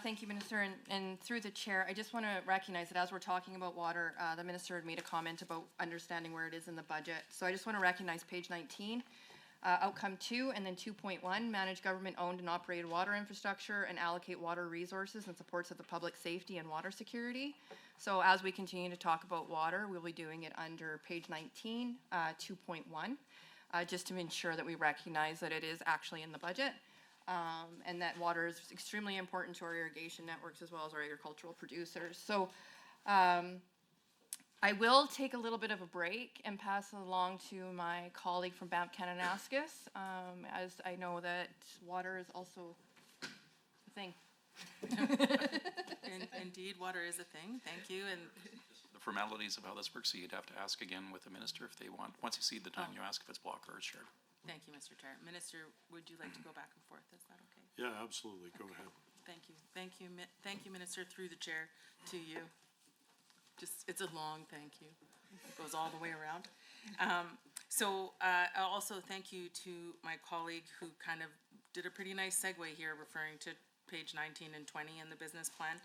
Thank you, Minister. And through the chair, I just want to recognize that as we're talking about water, the Minister had made a comment about understanding where it is in the budget. So I just want to recognize page 19. Outcome 2 and then 2.1, manage government-owned and operated water infrastructure and allocate water resources in supports of the public safety and water security. So as we continue to talk about water, we'll be doing it under page 19, 2.1, just to ensure that we recognize that it is actually in the budget, and that water is extremely important to our irrigation networks as well as our agricultural producers. So I will take a little bit of a break and pass it along to my colleague from Banff Kananaskis, as I know that water is also a thing. Indeed, water is a thing. Thank you. And The formalities of how this works, so you'd have to ask again with the minister if they want. Once you see the time, you ask if it's block or it's shared. thank you, Mr. Chair. Minister, would you like to go back and forth? Is that okay? Yeah, absolutely. Go ahead. Thank you. Thank you, thank you, Minister, through the chair to you. It's a long thank you. It goes all the way around. I'll also thank you to my colleague who kind of did a pretty nice segue here, referring to page 19 and 20 in the business plan.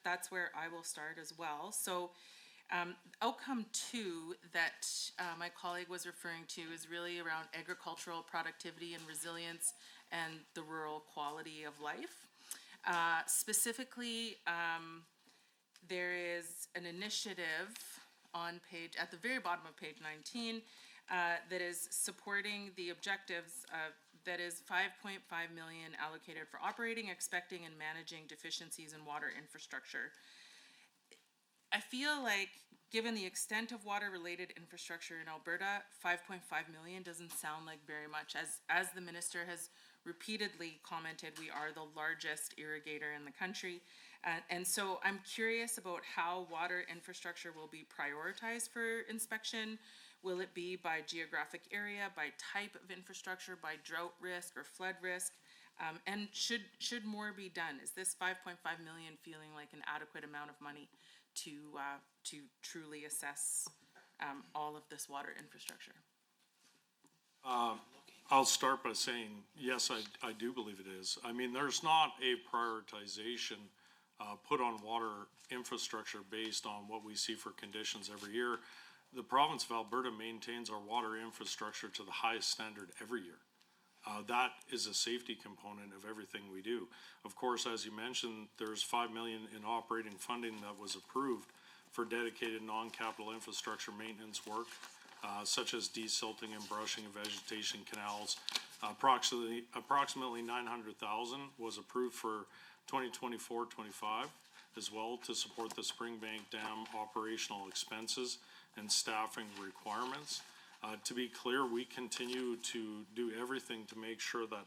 That's where I will start as well. So outcome 2 that my colleague was referring to is really around agricultural productivity and resilience and the rural quality of life. Specifically, there is an initiative at the very bottom of page 19 that is supporting the objectives that is 5.5 million allocated for operating, expecting, and managing deficiencies in water infrastructure. I feel like, given the extent of water-related infrastructure in Alberta, 5.5 million doesn't sound like very much. As the minister has repeatedly commented, we are the largest irrigator in the country. And so I'm curious about how water infrastructure will be prioritized for inspection. Will it be by geographic area, by type of infrastructure, by drought risk or flood risk? And should more be done? Is this 5.5 million feeling like an adequate amount of money to truly assess all of this water infrastructure? I'll start by saying, yes, I do believe it is. I mean, there's not a prioritization put on water infrastructure based on what we see for conditions every year. The province of Alberta maintains our water infrastructure to the highest standard every year. That is a safety component of everything we do. Of course, as you mentioned, there's 5 million in operating funding that was approved for dedicated non-capital infrastructure maintenance work, such as desilting and brushing of vegetation canals. Approximately 900,000 was approved for 2024-25 as well to support the Springbank Dam operational expenses and staffing requirements. To be clear, we continue to do everything to make sure that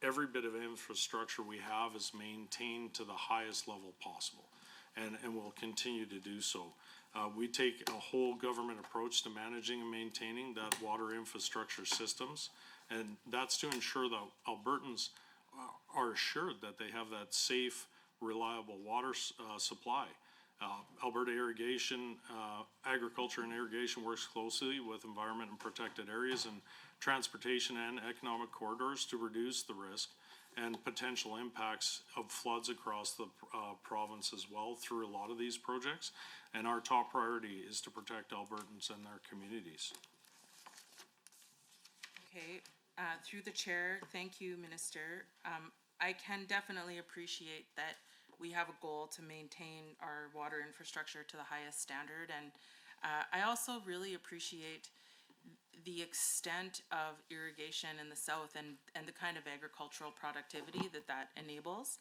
every bit of infrastructure we have is maintained to the highest level possible, and we'll continue to do so. We take a whole government approach to managing and maintaining that water infrastructure systems, and that's to ensure that Albertans are assured that they have that safe, reliable water supply. Alberta Irrigation, Agriculture and Irrigation works closely with environment and protected areas and transportation and economic corridors to reduce the risk and potential impacts of floods across the province as well through a lot of these projects. And our top priority is to protect Albertans and their communities. Okay, through the chair, thank you, Minister. I can definitely appreciate that we have a goal to maintain our water infrastructure to the highest standard. And I also really appreciate the extent of irrigation in the south and the kind of agricultural productivity that enables.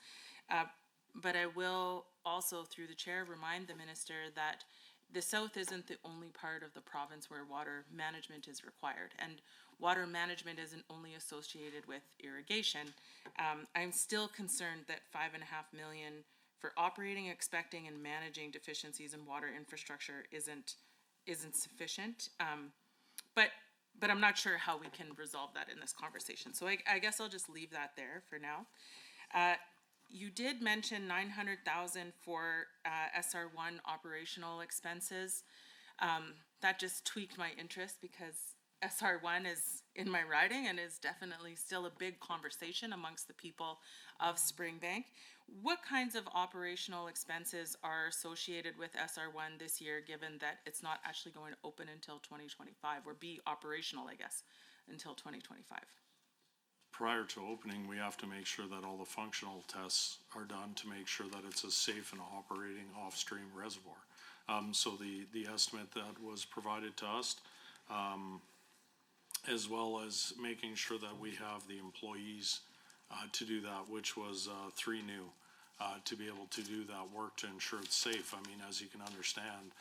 But I will also, through the chair, remind the minister that the south isn't the only part of the province where water management is required. And water management isn't only associated with irrigation. I'm still concerned that 5.5 million for operating, expecting, and managing deficiencies in water infrastructure isn't sufficient. But I'm not sure how we can resolve that in this conversation. So I guess I'll just leave that there for now. You did mention 900,000 for SR1 operational expenses. That just tweaked my interest because SR1 is in my riding and is definitely still a big conversation amongst the people of Springbank. What kinds of operational expenses are associated with SR1 this year, given that it's not actually going to open until 2025, or be operational, I guess, until 2025. Prior to opening, we have to make sure that all the functional tests are done to make sure that it's a safe and operating off-stream reservoir. So the estimate that was provided to us, as well as making sure that we have the employees to do that, which was 3 new, to be able to do that work to ensure it's safe. I mean, as you can understand,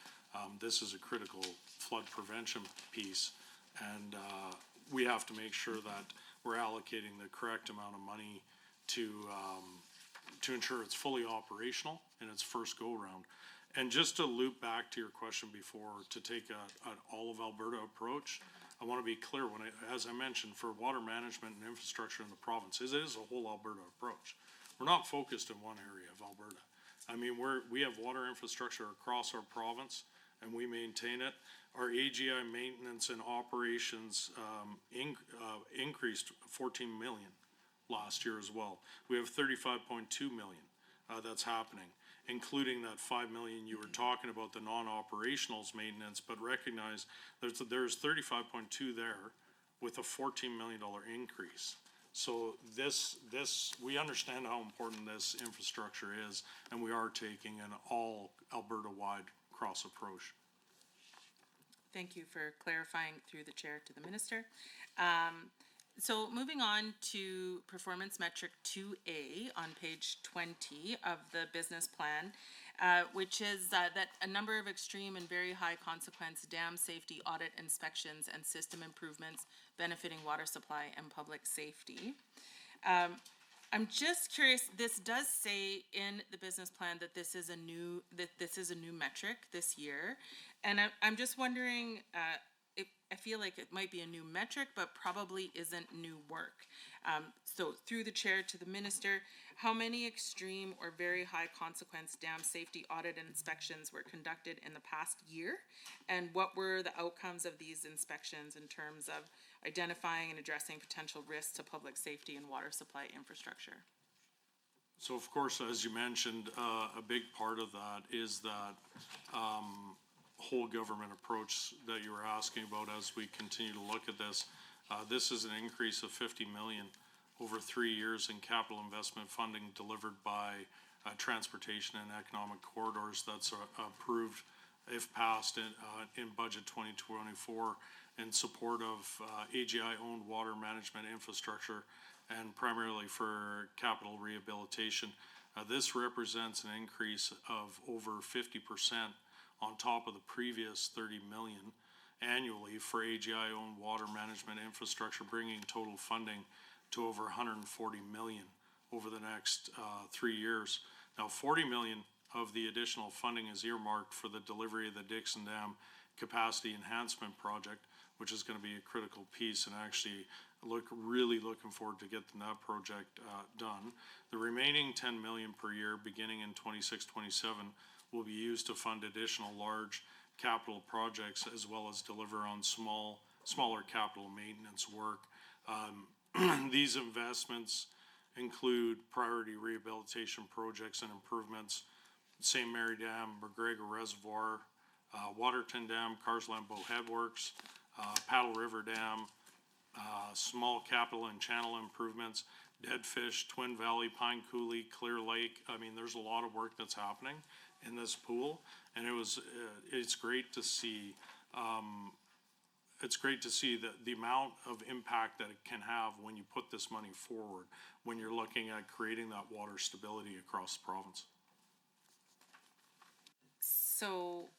this is a critical flood prevention piece, and we have to make sure that we're allocating the correct amount of money to ensure it's fully operational in its first go-round. And just to loop back to your question before, to take an all of Alberta approach, I want to be clear as I mentioned, for water management and infrastructure in the province, it is a whole Alberta approach. We're not focused in one area of Alberta. I mean, we have water infrastructure across our province, and we maintain it. Our AGI maintenance and operations increased 14 million last year as well. We have 35.2 million that's happening, including that 5 million you were talking about, the non-operationals maintenance, but recognize there's 35.2 there with a $14 million increase. So we understand how important this infrastructure is, and we are taking an all Alberta-wide cross approach. Thank you for clarifying through the chair to the minister. So moving on to performance metric 2A on page 20 of the business plan, which is that a number of extreme and very high consequence dam safety audit inspections and system improvements benefiting water supply and public safety. I'm just curious, this does say in the business plan that this is a new metric this year. And I'm just wondering, I feel like it might be a new metric, but probably isn't new work. So through the chair to the minister, how many extreme or very high consequence dam safety audit inspections were conducted in the past year? And what were the outcomes of these inspections in terms of identifying and addressing potential risks to public safety and water supply infrastructure? So of course, as you mentioned, a big part of that is that whole government approach that you were asking about as we continue to look at this. This is an increase of 50 million over 3 years in capital investment funding delivered by Transportation and Economic Corridors that's approved, if passed, in budget 2024 in support of AGI-owned water management infrastructure and primarily for capital rehabilitation. This represents an increase of over 50% on top of the previous 30 million annually for AGI-owned water management infrastructure, bringing total funding to over 140 million over the next 3 years. Now, 40 million of the additional funding is earmarked for the delivery of the Dixon Dam Capacity Enhancement Project, which is going to be a critical piece, and actually really looking forward to getting that project done. The remaining 10 million per year beginning in 26-27 will be used to fund additional large capital projects as well as deliver on smaller capital maintenance work. These investments include priority rehabilitation projects and improvements, St. Mary Dam, McGregor Reservoir, Waterton Dam, Carsland-Bow Headworks, Paddle River Dam, small capital and channel improvements, Deadfish, Twin Valley, Pine Coulee, Clear Lake. I mean, there's a lot of work that's happening in this pool, and it's great to see. It's great to see the amount of impact that it can have when you put this money forward, when you're looking at creating that water stability across the province. So,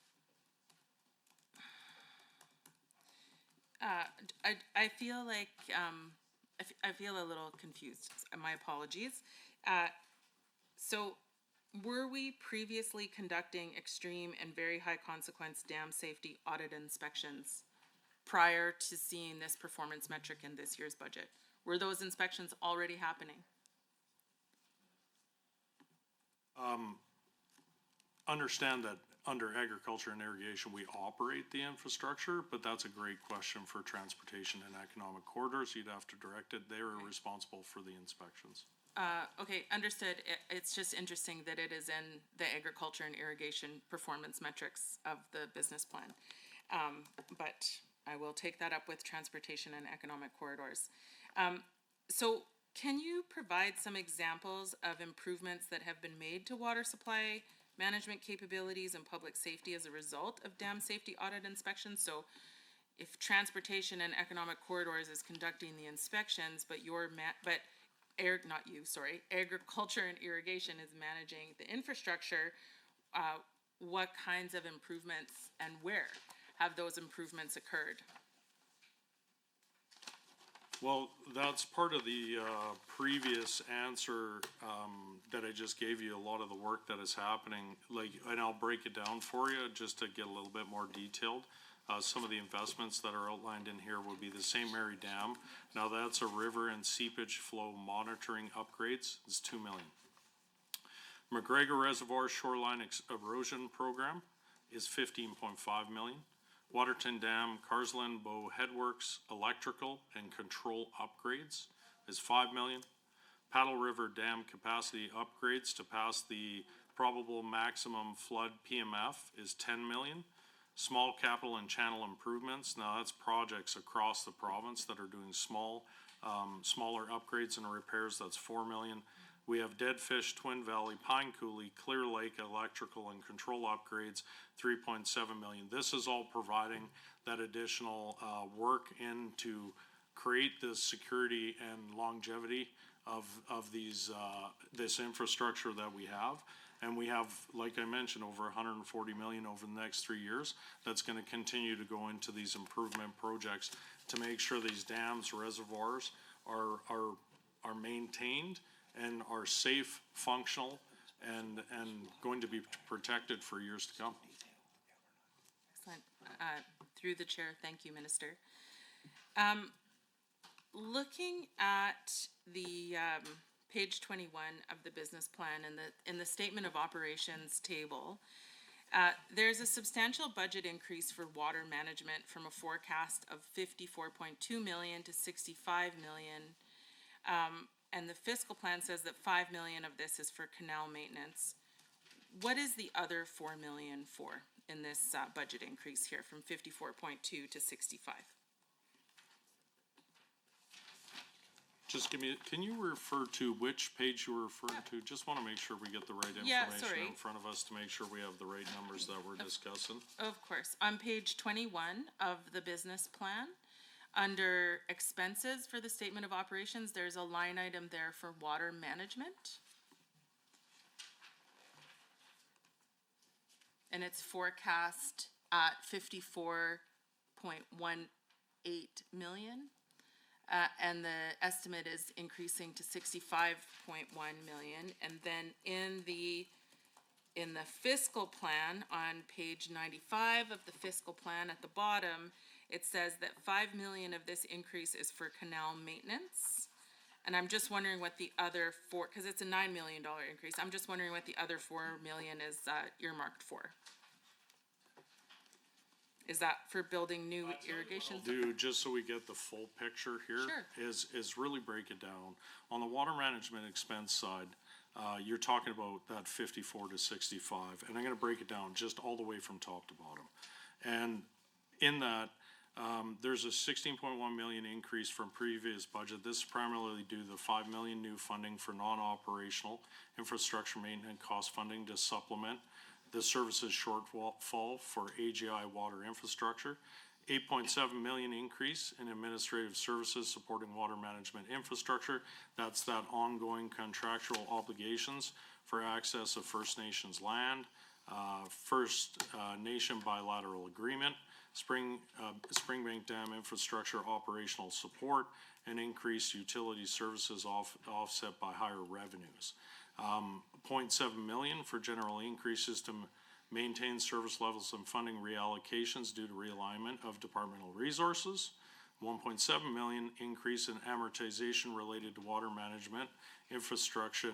I feel like, I feel a little confused. My apologies. So, were we previously conducting extreme and very high consequence dam safety audit inspections prior to seeing this performance metric in this year's budget? Were those inspections already happening? Understand that under agriculture and irrigation, we operate the infrastructure, but that's a great question for Transportation and Economic Corridors. You'd have to direct it. They're responsible for the inspections. Okay, understood. It's just interesting that it is in the agriculture and irrigation performance metrics of the business plan. But I will take that up with transportation and economic corridors. So can you provide some examples of improvements that have been made to water supply management capabilities and public safety as a result of dam safety audit inspections? So if transportation and economic corridors is conducting the inspections, but agriculture and irrigation is managing the infrastructure, what kinds of improvements and where have those improvements occurred? Well, that's part of the previous answer that I just gave you, a lot of the work that is happening, and I'll break it down for you just to get a little bit more detailed. Some of the investments that are outlined in here would be the St. Mary Dam. Now that's a river and seepage flow monitoring upgrades, it's $2 million. McGregor Reservoir Shoreline Erosion Program is $15.5 million. Waterton Dam, Carsland Bow Headworks Electrical and Control Upgrades is $5 million. Paddle River Dam Capacity Upgrades to pass the probable maximum flood PMF is $10 million. Small capital and channel improvements, now that's projects across the province that are doing smaller upgrades and repairs, that's $4 million. We have Dead Fish, Twin Valley, Pine Coulee, Clear Lake electrical and control upgrades, $3.7 million. This is all providing that additional work in to create the security and longevity of this infrastructure that we have. And we have, like I mentioned, over $140 million over the next 3 years. That's going to continue to go into these improvement projects to make sure these dams, reservoirs are maintained and are safe, functional, and going to be protected for years to come. Excellent. Through the chair, thank you, Minister. Looking at the page 21 of the business plan and in the statement of operations table, there's a substantial budget increase for water management from a forecast of $54.2 million to $65 million. And the fiscal plan says that $5 million of this is for canal maintenance. What is the other $4 million for in this budget increase here from 54.2 to 65? Just give me, can you refer to which page you were referring to? Just want to make sure we get the right information in front of us to make sure we have the right numbers that we're discussing. Of course. On page 21 of the business plan, under expenses for the statement of operations, there's a line item there for water management. And it's forecast at $54.18 million. And the estimate is increasing to $65.1 million. And then in the fiscal plan on page 95 of the fiscal plan at the bottom, it says that $5 million of this increase is for canal maintenance. And I'm just wondering what the other because it's a $9 million increase, I'm just wondering what the other $4 million is earmarked for. Is that for building new irrigation? Do just so we get the full picture here, Sure. is really break it down. On the water management expense side, you're talking about that 54 to 65, and I'm going to break it down just all the way from top to bottom. And in that, there's a $16.1 million increase from previous budget. This is primarily due to the $5 million new funding for non-operational infrastructure maintenance cost funding to supplement the services shortfall for AGI water infrastructure. $8.7 million increase in administrative services supporting water management infrastructure. That's that ongoing contractual obligations for access of First Nations land, First Nation bilateral agreement, Springbank Dam infrastructure operational support, and increased utility services offset by higher revenues. $0.7 million for general increases to maintain service levels and funding reallocations due to realignment of departmental resources. $1.7 million increase in amortization related to water management infrastructure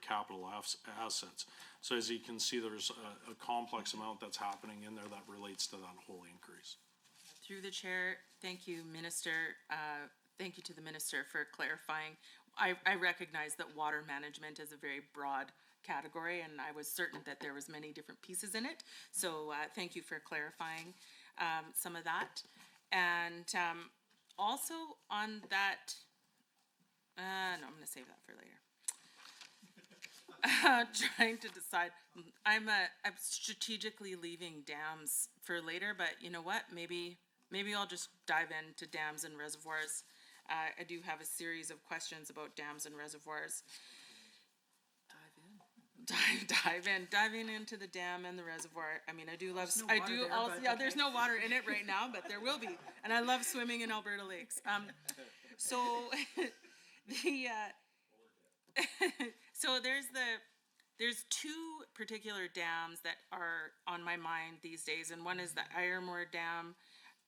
capital assets. So as you can see, there's a complex amount that's happening in there that relates to that whole increase. Through the chair, thank you, Minister. Thank you to the Minister for clarifying. I recognize that water management is a very broad category, and I was certain that there was many different pieces in it. So thank you for clarifying. some of that. And also on that, no, I'm gonna save that for later. Trying to decide, I'm strategically leaving dams for later, but you know what, maybe I'll just dive into dams and reservoirs. I do have a series of questions about dams and reservoirs. Diving into the dam and the reservoir. I mean, I do love, there's no water in it right now, but there will be. And I love swimming in Alberta lakes. So so there's two particular dams that are on my mind these days, and one is the Irrigation Dam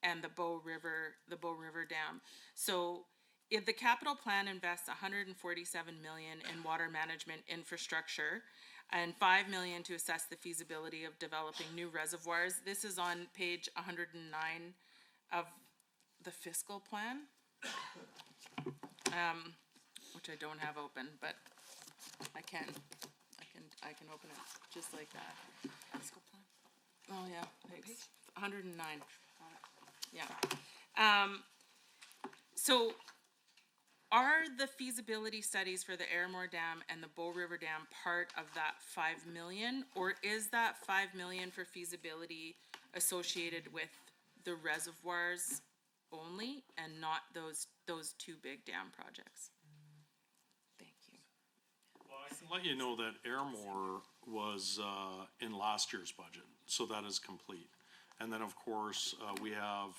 and the Bow River Dam. So if the capital plan invests 147 million in water management infrastructure and 5 million to assess the feasibility of developing new reservoirs, this is on page 109 of the fiscal plan, which I don't have open, but I can open it just like that. Fiscal plan. Oh, yeah, thanks. 109. Yeah. So are the feasibility studies for the Irrigation Dam and the Bow River Dam part of that 5 million? Or is that 5 million for feasibility associated with the reservoirs only and not those two big dam projects? Thank you. Well, I can let you know that Airmore was in last year's budget, so that is complete. And then, of course, we have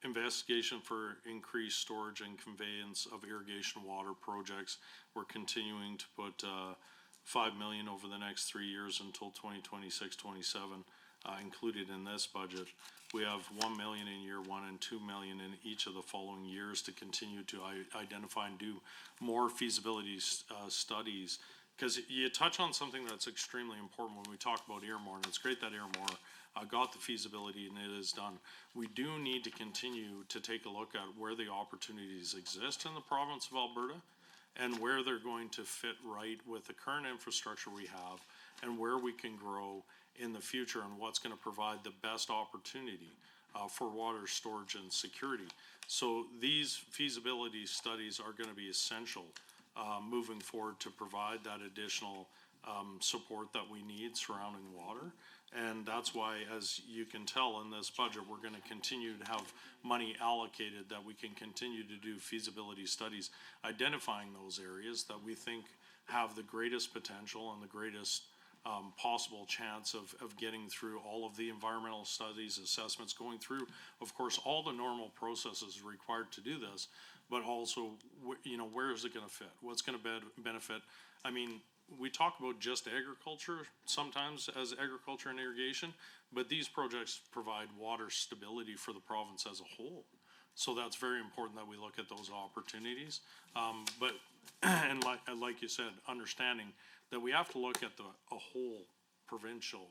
investigation for increased storage and conveyance of irrigation water projects. We're continuing to put 5 million over the next 3 years until 2026-27 included in this budget. We have 1 million in year one and 2 million in each of the following years to continue to identify and do more feasibility studies. Because you touch on something that's extremely important when we talk about Irrigation, and it's great that Irrigation got the feasibility and it is done. We do need to continue to take a look at where the opportunities exist in the province of Alberta and where they're going to fit right with the current infrastructure we have and where we can grow in the future and what's going to provide the best opportunity for water storage and security. So these feasibility studies are going to be essential moving forward to provide that additional support that we need surrounding water. And that's why, as you can tell in this budget, we're going to continue to have money allocated that we can continue to do feasibility studies, identifying those areas that we think have the greatest potential and the greatest possible chance of getting through all of the environmental studies, assessments, going through, of course, all the normal processes required to do this, but also, where is it going to fit? What's going to benefit? I mean, we talk about just agriculture sometimes as agriculture and irrigation, but these projects provide water stability for the province as a whole. So that's very important that we look at those opportunities. But like you said, understanding that we have to look at a whole provincial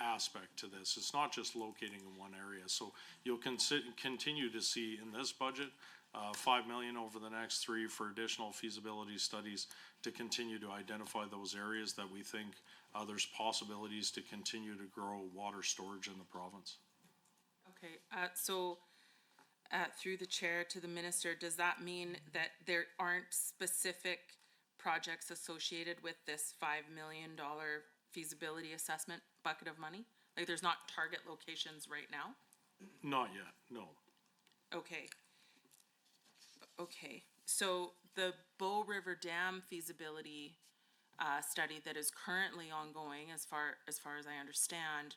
aspect to this. It's not just locating in one area. So you'll continue to see in this budget 5 million over the next 3 for additional feasibility studies to continue to identify those areas that we think there's possibilities to continue to grow water storage in the province. Okay, so through the chair to the minister, does that mean that there aren't specific projects associated with this $5 million feasibility assessment bucket of money? Like there's not target locations right now? Not yet, no. Okay, so the Bow River Dam feasibility study that is currently ongoing, as far as I understand,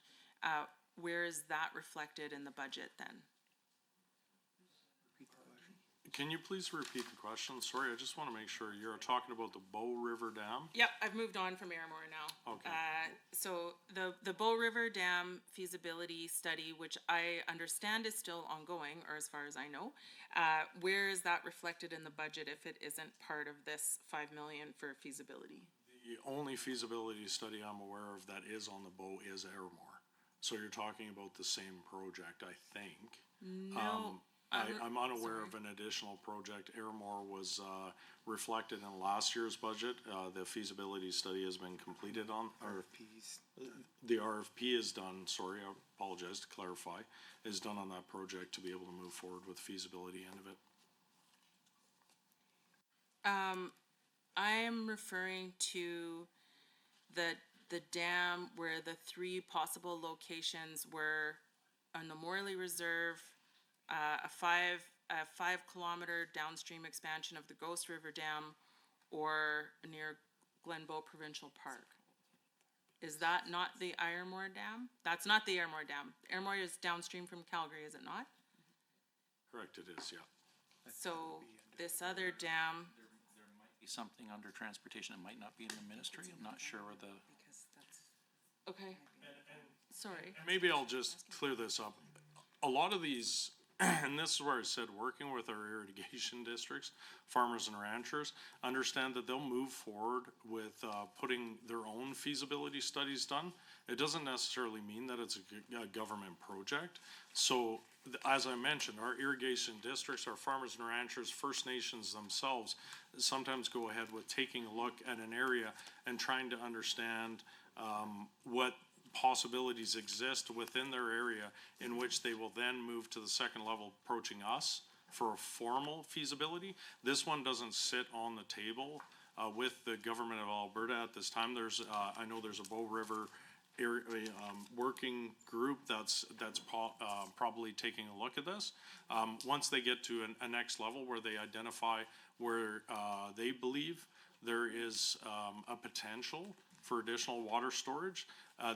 where is that reflected in the budget then? Can you please repeat the question? Sorry, I just want to make sure you're talking about the Bow River Dam? Yep, I've moved on from Irrigation now. Okay. So the Bow River Dam feasibility study, which I understand is still ongoing, or as far as I know, where is that reflected in the budget if it isn't part of this 5 million for feasibility? The only feasibility study I'm aware of that is on the Bow is Irrigation. So you're talking about the same project, I think. No, I'm unaware of an additional project. Airmore was reflected in last year's budget. The feasibility study has been completed on, or RFPs. the RFP is done, sorry, I apologize to clarify, is done on that project to be able to move forward with feasibility end of it. I am referring to the dam where the three possible locations were on the Morley Reserve, a 5 kilometer downstream expansion of the Ghost River Dam, or near Glenbow Provincial Park. Is that not the Irrigation Dam? That's not the Irrigation Dam. Irrigation is downstream from Calgary, is it not? Correct, it is, yeah. So this other dam, Be something under transportation, it might not be in the ministry, I'm not sure where the, okay, sorry. And maybe I'll just clear this up. A lot of these, and this is where I said, working with our irrigation districts, farmers and ranchers, understand that they'll move forward with putting their own feasibility studies done. It doesn't necessarily mean that it's a government project. So, as I mentioned, our irrigation districts, our farmers and ranchers, First Nations themselves, sometimes go ahead with taking a look at an area and trying to understand what possibilities exist within their area, in which they will then move to the second level, approaching us for a formal feasibility. This one doesn't sit on the table with the government of Alberta at this time. There's, I know there's a Bow River working group that's probably taking a look at this. Once they get to a next level where they identify where they believe there is a potential for additional water storage,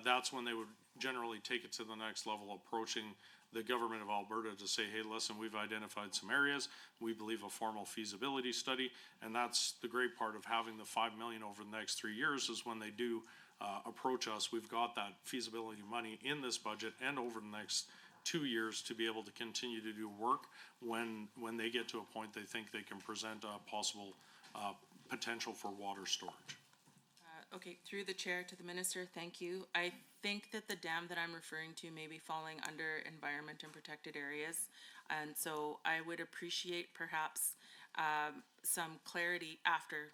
that's when they would generally take it to the next level, approaching the government of Alberta to say, hey, listen, we've identified some areas, we believe a formal feasibility study, and that's the great part of having the 5 million over the next 3 years, is when they do approach us, we've got that feasibility money in this budget and over the next 2 years to be able to continue to do work when they get to a point they think they can present a possible potential for water storage. Okay, through the chair to the minister, thank you. I think that the dam that I'm referring to may be falling under environment and protected areas. And so I would appreciate perhaps some clarity after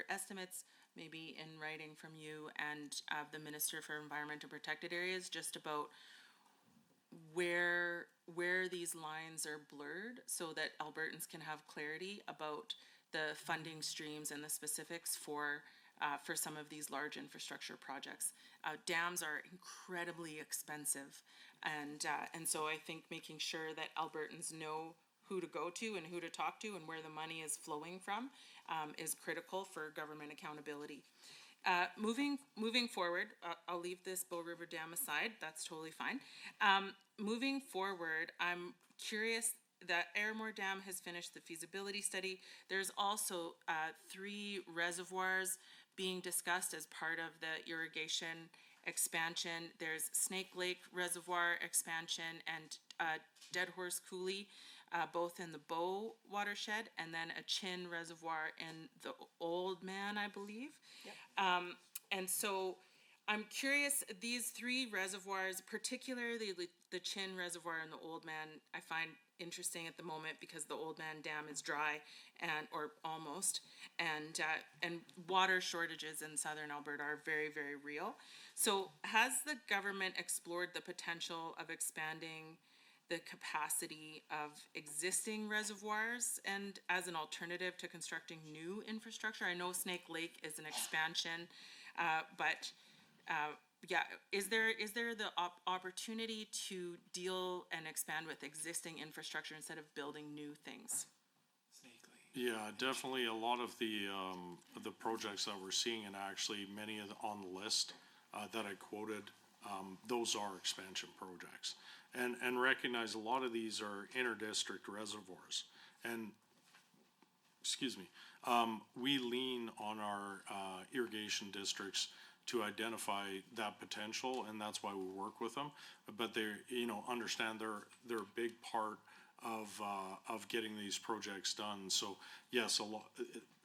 estimates, maybe in writing from you and the Minister for Environment and Protected Areas, just about where these lines are blurred, so that Albertans can have clarity about the funding streams and the specifics for some of these large infrastructure projects. Dams are incredibly expensive, and so I think making sure that Albertans know who to go to and who to talk to and where the money is flowing from is critical for government accountability. Moving forward, I'll leave this Bow River Dam aside, that's totally fine. Moving forward, I'm curious, that Irrigation Dam has finished the feasibility study. There's also 3 reservoirs being discussed as part of the irrigation expansion. There's Snake Lake Reservoir expansion and Dead Horse Coulee, both in the Bow watershed, and then a Chin Reservoir in the Old Man, I believe. Yep. And so I'm curious, these 3 reservoirs, particularly the Chin Reservoir and the Old Man, I find interesting at the moment because the Old Man Dam is dry, or almost, and water shortages in southern Alberta are very, very real. So has the government explored the potential of expanding the capacity of existing reservoirs and as an alternative to constructing new infrastructure? I know Snake Lake is an expansion, but yeah, is there the opportunity to deal and expand with existing infrastructure instead of building new things? Yeah, definitely. A lot of the projects that we're seeing, and actually many of on the list that I quoted, those are expansion projects. And recognize a lot of these are inter-district reservoirs. And, excuse me, we lean on our irrigation districts to identify that potential, and that's why we work with them. But they, understand they're a big part of getting these projects done. So yes,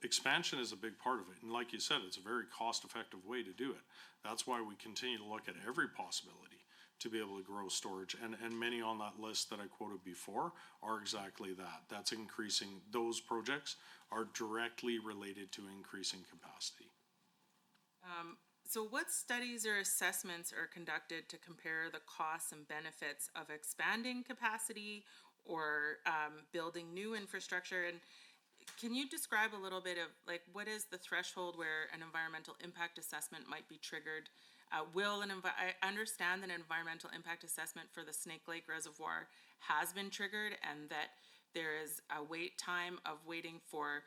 expansion is a big part of it. And like you said, it's a very cost-effective way to do it. That's why we continue to look at every possibility to be able to grow storage. And many on that list that I quoted before are exactly that. That's increasing, those projects are directly related to increasing capacity. So what studies or assessments are conducted to compare the costs and benefits of expanding capacity or building new infrastructure? And can you describe a little bit of like what is the threshold where an environmental impact assessment might be triggered? I understand that an environmental impact assessment for the Snake Lake Reservoir has been triggered and that there is a wait time of waiting for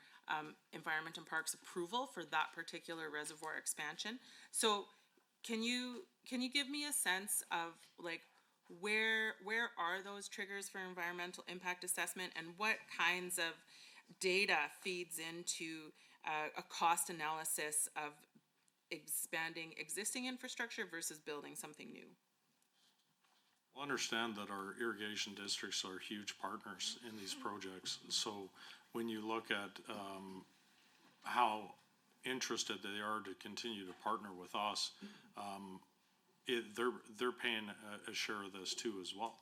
Environment and Parks approval for that particular reservoir expansion. So can you give me a sense of like where are those triggers for environmental impact assessment and what kinds of data feeds into a cost analysis of expanding existing infrastructure versus building something new? Well, understand that our irrigation districts are huge partners in these projects. So when you look at how interested they are to continue to partner with us, they're paying a share of this too as well.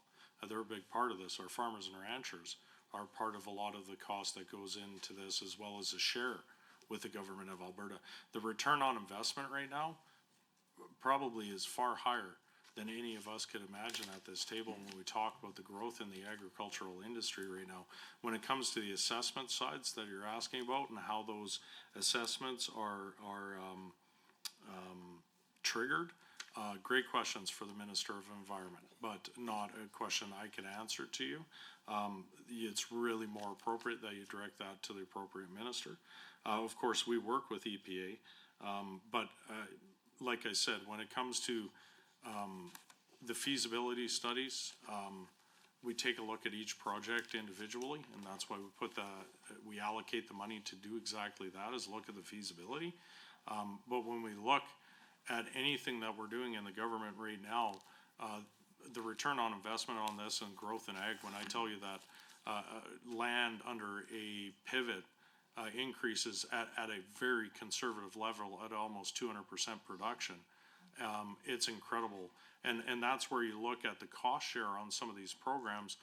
They're a big part of this. Our farmers and ranchers are part of a lot of the cost that goes into this, as well as a share with the government of Alberta. The return on investment right now probably is far higher than any of us could imagine at this table when we talk about the growth in the agricultural industry right now. When it comes to the assessment sides that you're asking about and how those assessments are triggered, great questions for the Minister of Environment, but not a question I can answer to you. It's really more appropriate that you direct that to the appropriate minister. Of course, we work with EPA, but like I said, when it comes to the feasibility studies, we take a look at each project individually, and that's why we allocate the money to do exactly that, is look at the feasibility. But when we look at anything that we're doing in the government right now, the return on investment on this and growth in ag, when I tell you that land under a pivot increases at a very conservative level at almost 200% production, it's incredible. And that's where you look at the cost share on some of these programs.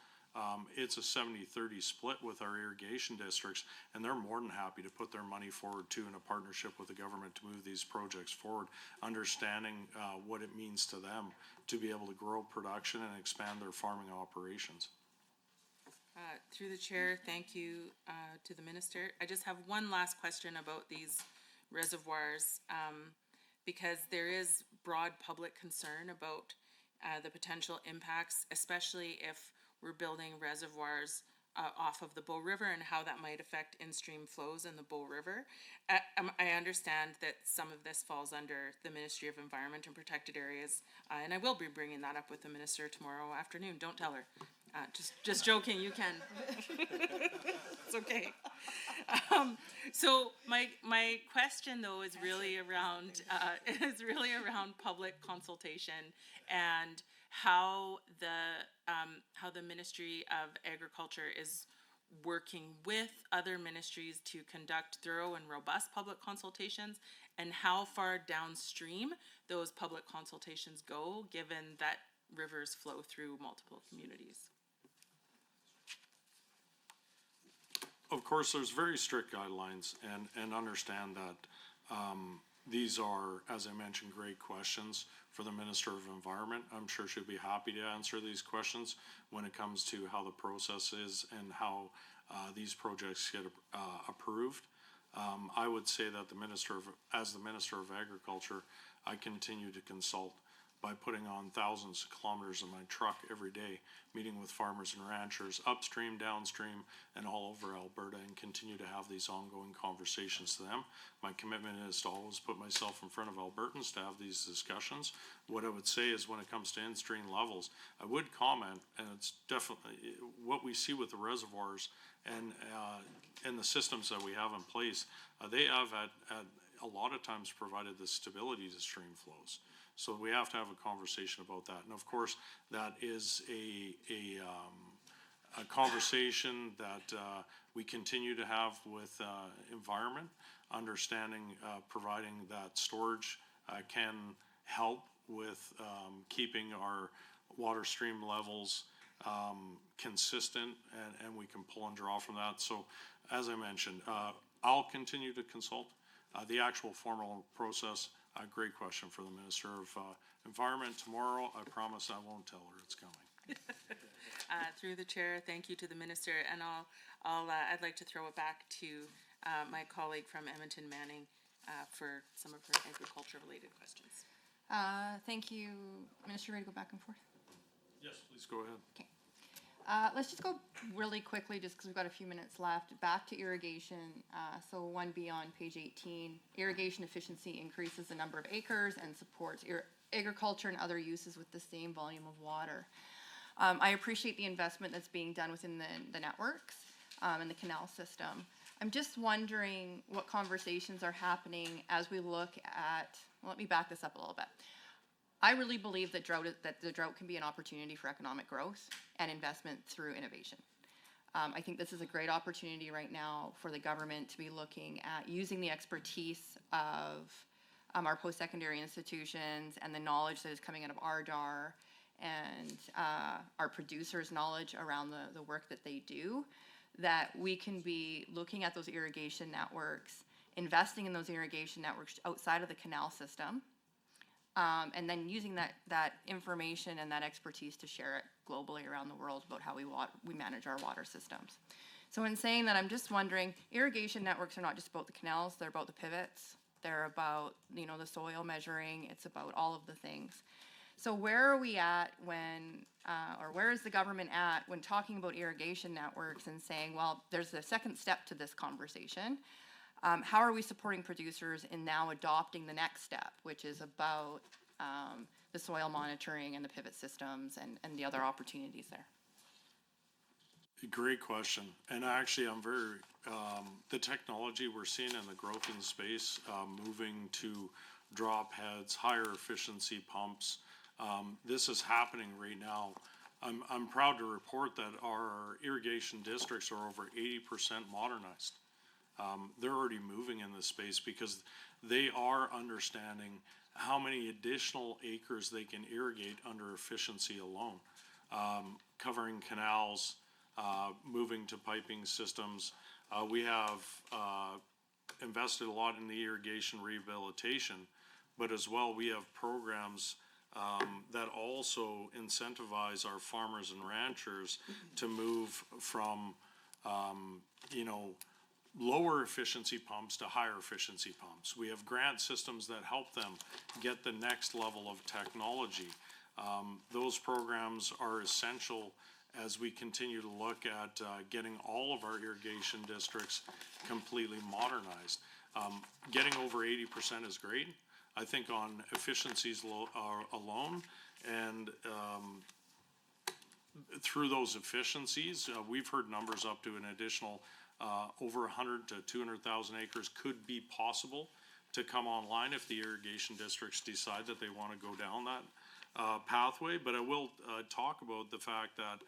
It's a 70-30 split with our irrigation districts, and they're more than happy to put their money forward too in a partnership with the government to move these projects forward, understanding what it means to them to be able to grow production and expand their farming operations. Through the chair, thank you to the minister. I just have one last question about these reservoirs, because there is broad public concern about the potential impacts, especially if we're building reservoirs off of the Bow River and how that might affect in-stream flows in the Bow River. I understand that some of this falls under the Ministry of Environment and Protected Areas, and I will be bringing that up with the minister tomorrow afternoon. Don't tell her. Just joking, you can. It's okay. So my question though is really around public consultation and how the Ministry of Agriculture is working with other ministries to conduct thorough and robust public consultations, and how far downstream those public consultations go, given that rivers flow through multiple communities. Of course, there's very strict guidelines, and understand that these are, as I mentioned, great questions for the Minister of Environment. I'm sure she'll be happy to answer these questions when it comes to how the process is and how these projects get approved. I would say that as the Minister of Agriculture, I continue to consult by putting on thousands of kilometers in my truck every day, meeting with farmers and ranchers upstream, downstream, and all over Alberta, and continue to have these ongoing conversations to them. My commitment is to always put myself in front of Albertans to have these discussions. What I would say is when it comes to in-stream levels, I would comment, and it's definitely what we see with the reservoirs and the systems that we have in place, they have at a lot of times provided the stability to stream flows. So we have to have a conversation about that. And of course, that is a conversation that we continue to have with environment, understanding providing that storage can help with keeping our water stream levels consistent, and we can pull and draw from that. So, as I mentioned, I'll continue to consult. The actual formal process, a great question for the Minister of Environment tomorrow. I promise I won't tell her it's coming. Through the chair, thank you to the minister, and I'd like to throw it back to my colleague from Edmonton, Manning, for some of her agriculture-related questions. Thank you. Minister, ready to go back and forth? Yes, please go ahead. Okay. Let's just go really quickly, just because we've got a few minutes left, back to irrigation. So 1B on page 18, irrigation efficiency increases the number of acres and supports agriculture and other uses with the same volume of water. I appreciate the investment that's being done within the networks and the canal system. I'm just wondering what conversations are happening as we look at, well, let me back this up a little bit. I really believe that the drought can be an opportunity for economic growth and investment through innovation. I think this is a great opportunity right now for the government to be looking at using the expertise of our post-secondary institutions and the knowledge that is coming out of RDAR and our producers' knowledge around the work that they do, that we can be looking at those irrigation networks, investing in those irrigation networks outside of the canal system, and then using that information and that expertise to share it globally around the world about how we manage our water systems. So in saying that, I'm just wondering, irrigation networks are not just about the canals, they're about the pivots, they're about, the soil measuring, it's about all of the things. So where are we at when, or where is the government at when talking about irrigation networks and saying, well, there's a second step to this conversation? How are we supporting producers in now adopting the next step, which is about the soil monitoring and the pivot systems and the other opportunities there? Great question. And actually, I'm very, the technology we're seeing and the growth in the space, moving to drop heads, higher efficiency pumps, this is happening right now. I'm proud to report that our irrigation districts are over 80% modernized. They're already moving in this space because they are understanding how many additional acres they can irrigate under efficiency alone. Covering canals, moving to piping systems. We have invested a lot in the irrigation rehabilitation, but as well we have programs that also incentivize our farmers and ranchers to move from, lower efficiency pumps to higher efficiency pumps. We have grant systems that help them get the next level of technology. Those programs are essential as we continue to look at getting all of our irrigation districts completely modernized. Getting over 80% is great. I think on efficiencies alone, and through those efficiencies, we've heard numbers up to an additional over 100 to 200,000 acres could be possible to come online if the irrigation districts decide that they want to go down that pathway. But I will talk about the fact that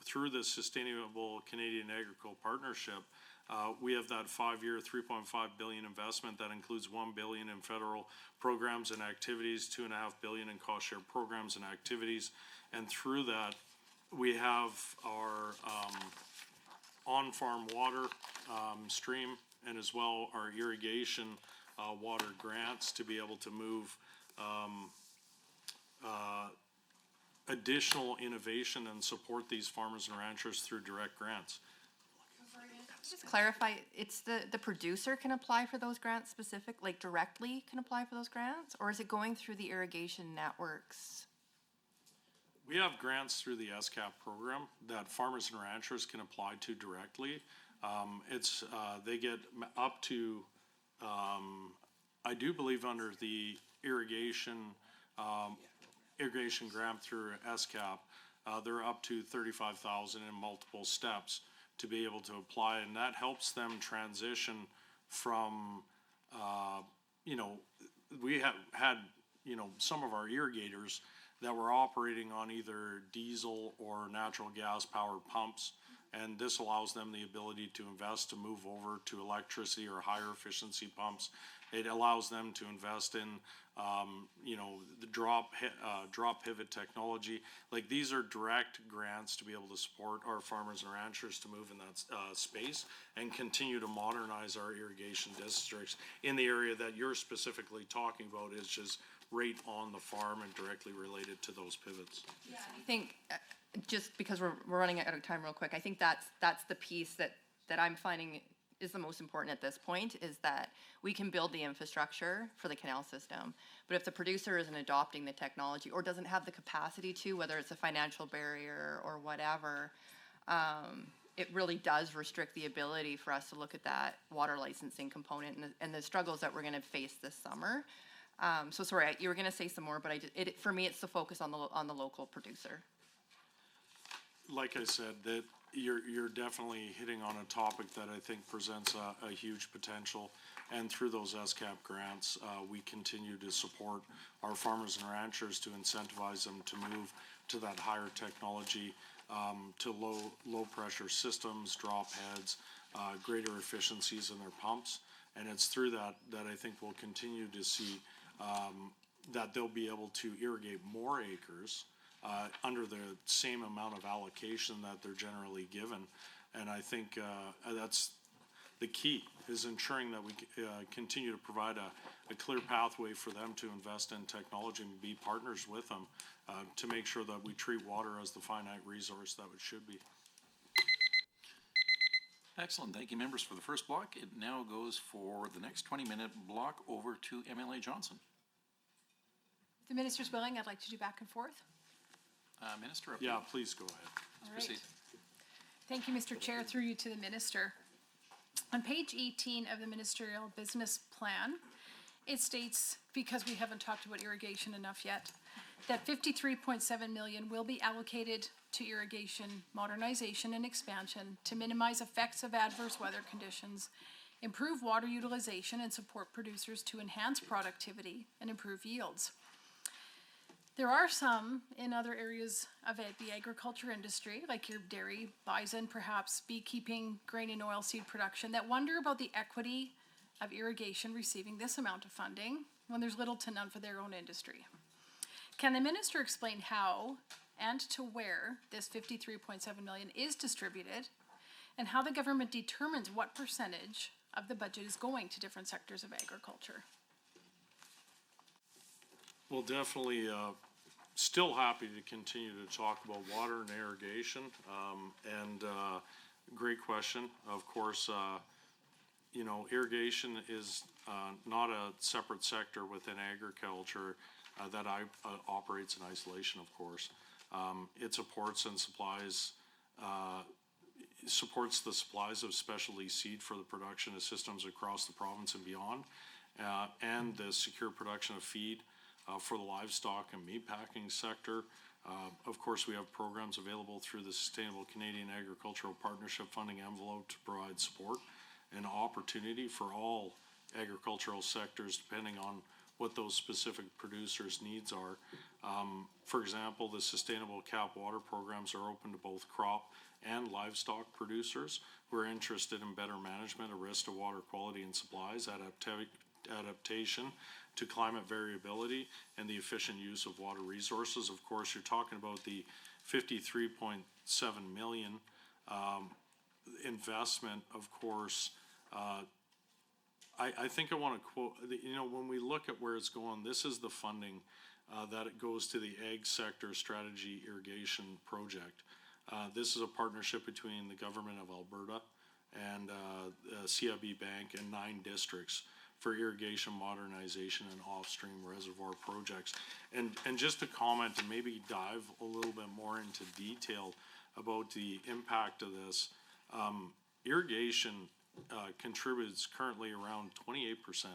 through the Sustainable Canadian Agricultural Partnership, we have that 5-year, $3.5 billion investment that includes $1 billion in federal programs and activities, $2.5 billion in cost share programs and activities, and through that, we have our on-farm water stream, and as well our irrigation water grants to be able to move additional innovation and support these farmers and ranchers through direct grants. Just clarify, it's the producer can apply for those grants directly can apply for those grants, or is it going through the irrigation networks? We have grants through the SCAP program that farmers and ranchers can apply to directly. They get up to, I do believe under the irrigation grant through SCAP, they're up to 35,000 in multiple steps to be able to apply, and that helps them transition from, we have had, some of our irrigators that were operating on either diesel or natural gas powered pumps, and this allows them the ability to invest to move over to electricity or higher efficiency pumps. It allows them to invest in, the drop pivot technology. Like, these are direct grants to be able to support our farmers and ranchers to move in that space and continue to modernize our irrigation districts in the area that you're specifically talking about, is just right on the farm and directly related to those pivots. I think, just because we're running out of time real quick, I think that's the piece that I'm finding is the most important at this point, is that we can build the infrastructure for the canal system, but if the producer isn't adopting the technology or doesn't have the capacity to, whether it's a financial barrier or whatever, it really does restrict the ability for us to look at that water licensing component and the struggles that we're gonna face this summer. So sorry, you were gonna say some more, but for me, it's the focus on the local producer. Like I said, that you're definitely hitting on a topic that I think presents a huge potential. And through those SCAP grants, we continue to support our farmers and ranchers to incentivize them to move to that higher technology, to low pressure systems, drop heads, greater efficiencies in their pumps. And it's through that I think we'll continue to see that they'll be able to irrigate more acres under the same amount of allocation that they're generally given. And I think that's the key, is ensuring that we continue to provide a clear pathway for them to invest in technology and be partners with them to make sure that we treat water as the finite resource that it should be. Excellent. Thank you, members, for the first block. It now goes for the next 20-minute block over to MLA Johnson. If the minister's willing, I'd like to do back and forth. Minister, up Yeah, please go ahead. All right. proceed. Thank you, Mr. Chair. Through you to the minister. On page 18 of the ministerial business plan, it states, because we haven't talked about irrigation enough yet, that 53.7 million will be allocated to irrigation modernization and expansion to minimize effects of adverse weather conditions, improve water utilization, and support producers to enhance productivity and improve yields. There are some in other areas of the agriculture industry, like your dairy, bison, perhaps beekeeping, grain and oilseed production, that wonder about the equity of irrigation receiving this amount of funding when there's little to none for their own industry. Can the minister explain how and to where this 53.7 million is distributed, and how the government determines what percentage of the budget is going to different sectors of agriculture? Well, definitely, still happy to continue to talk about water and irrigation. Great question. Of course, irrigation is not a separate sector within agriculture that operates in isolation, of course. It supports and supports the supplies of specialty seed for the production of systems across the province and beyond, and the secure production of feed for the livestock and meat packing sector. Of course, we have programs available through the Sustainable Canadian Agricultural Partnership funding envelope to provide support and opportunity for all agricultural sectors, depending on what those specific producers' needs are. For example, the Sustainable Cap Water programs are open to both crop and livestock producers who are interested in better management of risk to water quality and supplies, adaptation to climate variability, and the efficient use of water resources. Of course, you're talking about the 53.7 million investment. Of course, I think I want to quote, when we look at where it's going, this is the funding that it goes to the Ag Sector Strategy Irrigation Project. This is a partnership between the Government of Alberta and CIB Bank and 9 districts for irrigation modernization and off-stream reservoir projects. And just to comment and maybe dive a little bit more into detail about the impact of this, irrigation contributes currently around 28%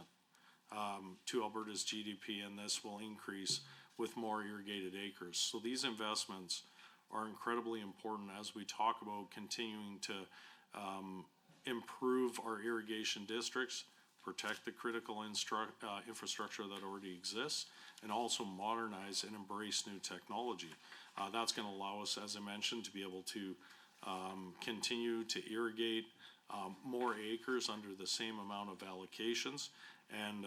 to Alberta's GDP, and this will increase with more irrigated acres. So these investments are incredibly important as we talk about continuing to improve our irrigation districts, protect the critical infrastructure that already exists, and also modernize and embrace new technology. That's going to allow us, as I mentioned, to be able to continue to irrigate more acres under the same amount of allocations. And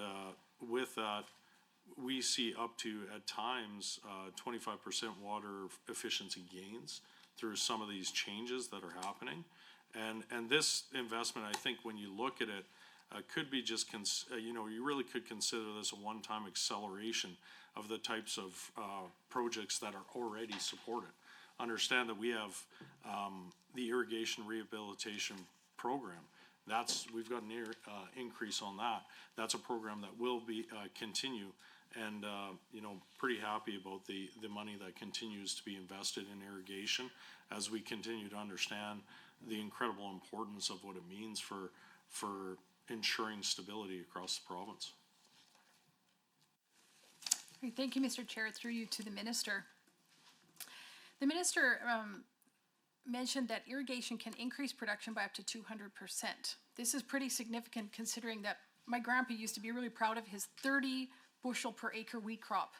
with that, we see up to, at times, 25% water efficiency gains through some of these changes that are happening. And this investment, I think, when you look at it, could be just, you really could consider this a one-time acceleration of the types of projects that are already supported. Understand that we have the irrigation rehabilitation program. We've got an increase on that. That's a program that will be continue, and pretty happy about the money that continues to be invested in irrigation as we continue to understand the incredible importance of what it means for ensuring stability across the province. Great. Thank you, Mr. Chair. Through you to the minister. The minister mentioned that irrigation can increase production by up to 200%. This is pretty significant considering that my grandpa used to be really proud of his 30 bushel per acre wheat crop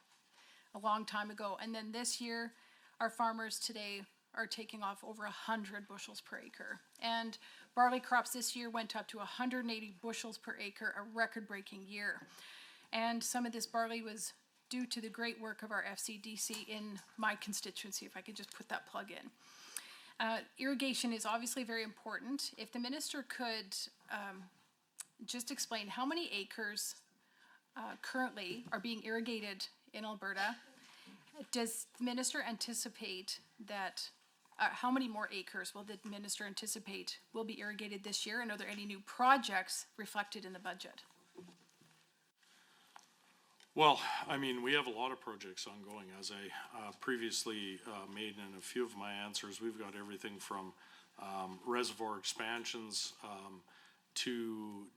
a long time ago. And then this year, our farmers today are taking off over 100 bushels per acre. And barley crops this year went up to 180 bushels per acre, a record-breaking year. And some of this barley was due to the great work of our FCDC in my constituency, if I could just put that plug in. Irrigation is obviously very important. If the minister could just explain how many acres currently are being irrigated in Alberta, does the minister anticipate that, how many more acres will the minister anticipate will be irrigated this year, and are there any new projects reflected in the budget? Well, I mean, we have a lot of projects ongoing. As I previously made in a few of my answers, we've got everything from reservoir expansions to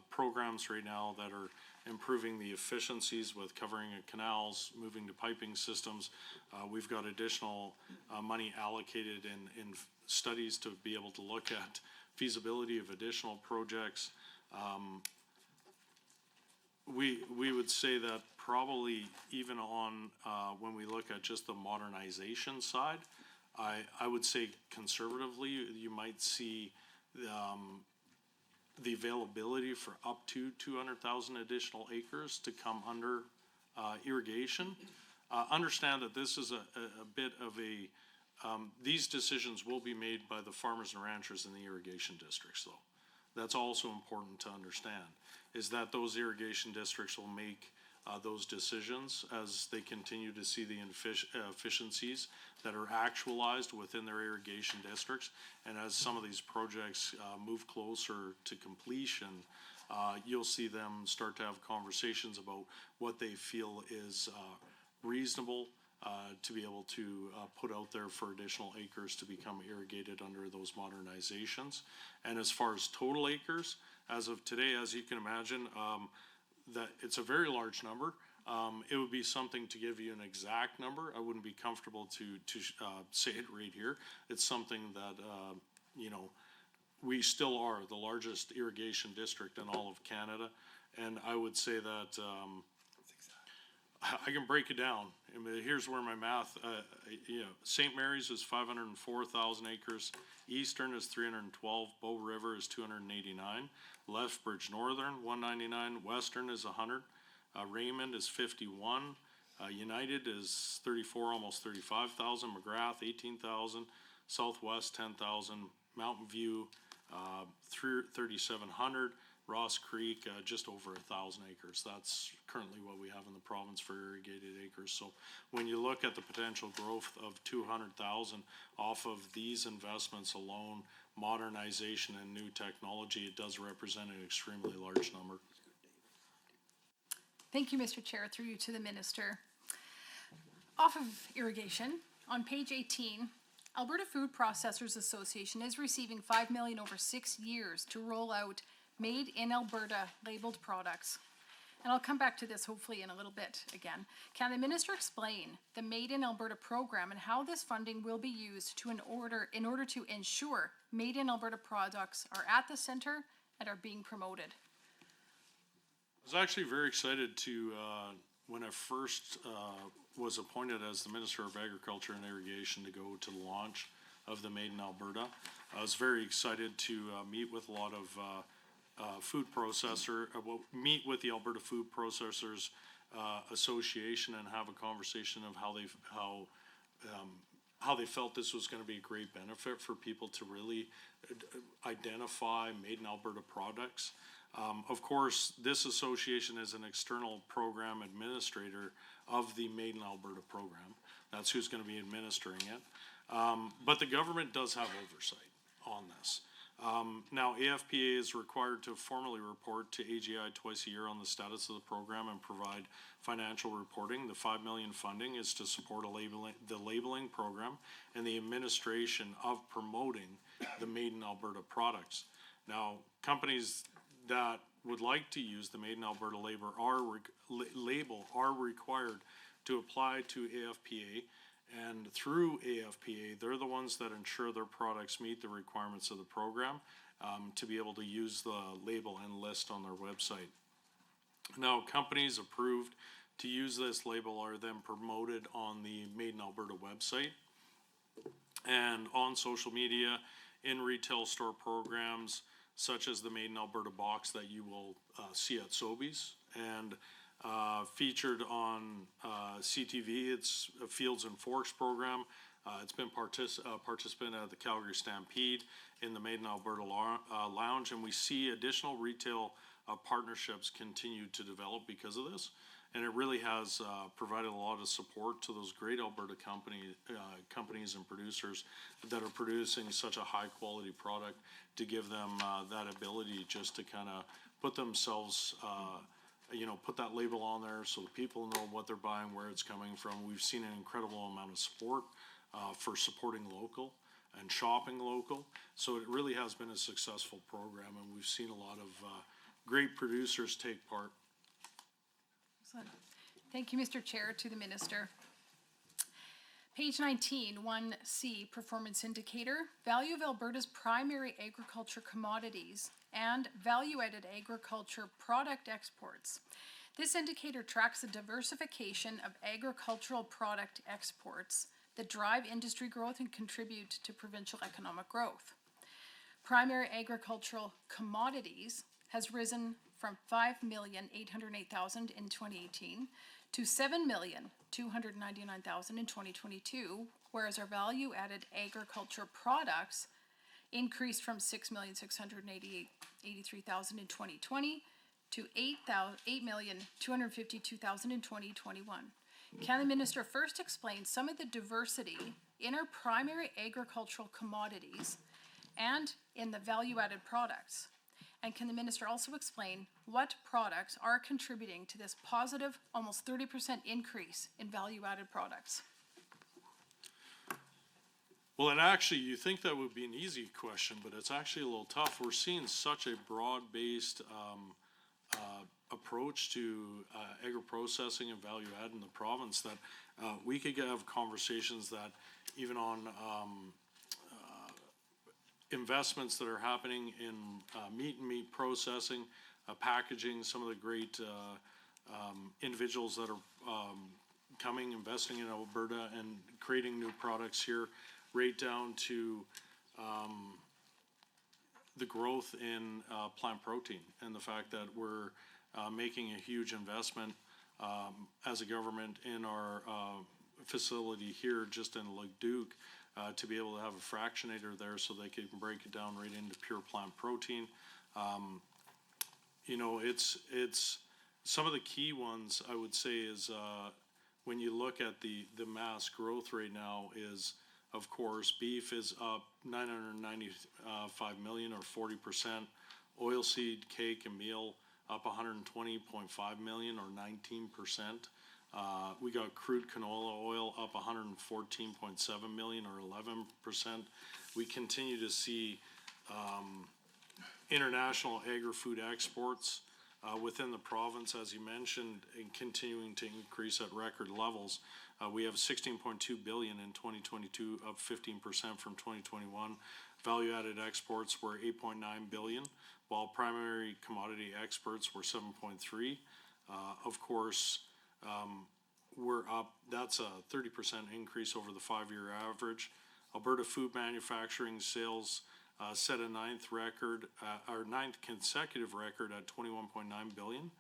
programs right now that are improving the efficiencies with covering canals, moving to piping systems. We've got additional money allocated in studies to be able to look at feasibility of additional projects. We would say that probably even on when we look at just the modernization side, I would say conservatively you might see the availability for up to 200,000 additional acres to come under irrigation. Understand that this is a bit of these decisions will be made by the farmers and ranchers in the irrigation districts, though. That's also important to understand, is that those irrigation districts will make those decisions as they continue to see the efficiencies that are actualized within their irrigation districts. And as some of these projects move closer to completion, you'll see them start to have conversations about what they feel is reasonable to be able to put out there for additional acres to become irrigated under those modernizations. And as far as total acres, as of today, as you can imagine, that it's a very large number. It would be something to give you an exact number. I wouldn't be comfortable to say it right here. It's something that, we still are the largest irrigation district in all of Canada. And I would say that, I can break it down. I mean, here's where my math, St. Mary's is 504,000 acres. Eastern is 312. Bow River is 289. Lethbridge Northern, 199. Western is 100. Raymond is 51. United is 34, almost 35,000. McGrath, 18,000. Southwest, 10,000. Mountain View, 3,700. Ross Creek, just over 1,000 acres. That's currently what we have in the province for irrigated acres. So when you look at the potential growth of 200,000 off of these investments alone, modernization and new technology, it does represent an extremely large number. Thank you, Mr. Chair. Through you to the minister. Off of irrigation, on page 18, Alberta Food Processors Association is receiving $5 million over 6 years to roll out Made in Alberta labeled products. And I'll come back to this hopefully in a little bit again. Can the minister explain the Made in Alberta program and how this funding will be used in order to ensure Made in Alberta products are at the center and are being promoted? I was actually very excited to, when I first was appointed as the Minister of Agriculture and Irrigation, to go to the launch of the Made in Alberta. I was very excited to meet with a lot of meet with the Alberta food processors association and have a conversation of how they felt this was gonna be a great benefit for people to really identify made in Alberta products. Of course, this association is an external program administrator of the Made in Alberta program. That's who's gonna be administering it. But the government does have oversight on this. Now, AFPA is required to formally report to AGI twice a year on the status of the program and provide financial reporting. The 5 million funding is to support the labeling program and the administration of promoting the Made in Alberta products. Now, companies that would like to use the Made in Alberta label are required to apply to AFPA. And through AFPA, they're the ones that ensure their products meet the requirements of the program to be able to use the label and list on their website. Now, companies approved to use this label are then promoted on the Made in Alberta website and on social media, in retail store programs, such as the Made in Alberta box that you will see at Sobeys, and featured on CTV. It's a Fields and Forks program. It's been participant at the Calgary Stampede in the Made in Alberta Lounge, and we see additional retail partnerships continue to develop because of this. And it really has provided a lot of support to those great Alberta companies and producers that are producing such a high quality product, to give them that ability just to kind of put themselves put that label on there so that people know what they're buying, where it's coming from. We've seen an incredible amount of support for supporting local and shopping local. So it really has been a successful program, and we've seen a lot of great producers take part. Excellent. Thank you, Mr. Chair, to the Minister. Page 19, 1C, Performance Indicator, Value of Alberta's Primary Agriculture Commodities and Value-Added Agriculture Product Exports. This indicator tracks the diversification of agricultural product exports that drive industry growth and contribute to provincial economic growth. Primary agricultural commodities has risen from 5,808,000 in 2018 to 7,299,000 in 2022, whereas our value-added agriculture products increased from 6,683,000 in 2020 to 8,252,000 in 2021. Can the Minister first explain some of the diversity in our primary agricultural commodities and in the value-added products? And can the Minister also explain what products are contributing to this positive, almost 30% increase in value-added products? Well, and actually, you think that would be an easy question, but it's actually a little tough. We're seeing such a broad-based approach to agro-processing and value-add in the province that we could have conversations that even on investments that are happening in meat and meat processing, packaging, some of the great individuals that are investing in Alberta and creating new products here, right down to the growth in plant protein, and the fact that we're making a huge investment as a government in our facility here just in Leduc to be able to have a fractionator there so they can break it down right into pure plant protein. It's some of the key ones I would say is when you look at the mass growth right now is, of course, beef is up 995 million or 40%. Oilseed, cake, and meal up 120.5 million or 19%. We got crude canola oil up 114.7 million or 11%. We continue to see international agri-food exports within the province, as you mentioned, and continuing to increase at record levels. We have 16.2 billion in 2022, up 15% from 2021. Value-added exports were 8.9 billion, while primary commodity exports were 7.3. Of course, we're up. That's a 30% increase over the 5-year average. Alberta food manufacturing sales set a ninth consecutive record at 21.9 billion.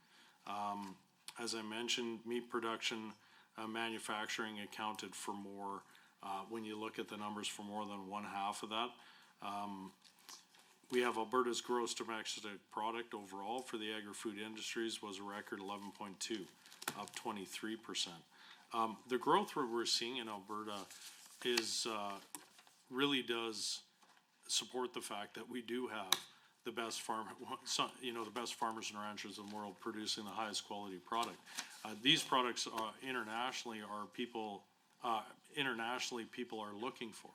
As I mentioned, meat production, manufacturing accounted for more, when you look at the numbers, for more than one half of that. We have Alberta's gross domestic product overall for the agri-food industries was a record 11.2, up 23%. The growth that we're seeing in Alberta is, really does support the fact that we do have the best the best farmers and ranchers in the world producing the highest quality product. These products, internationally people are looking for.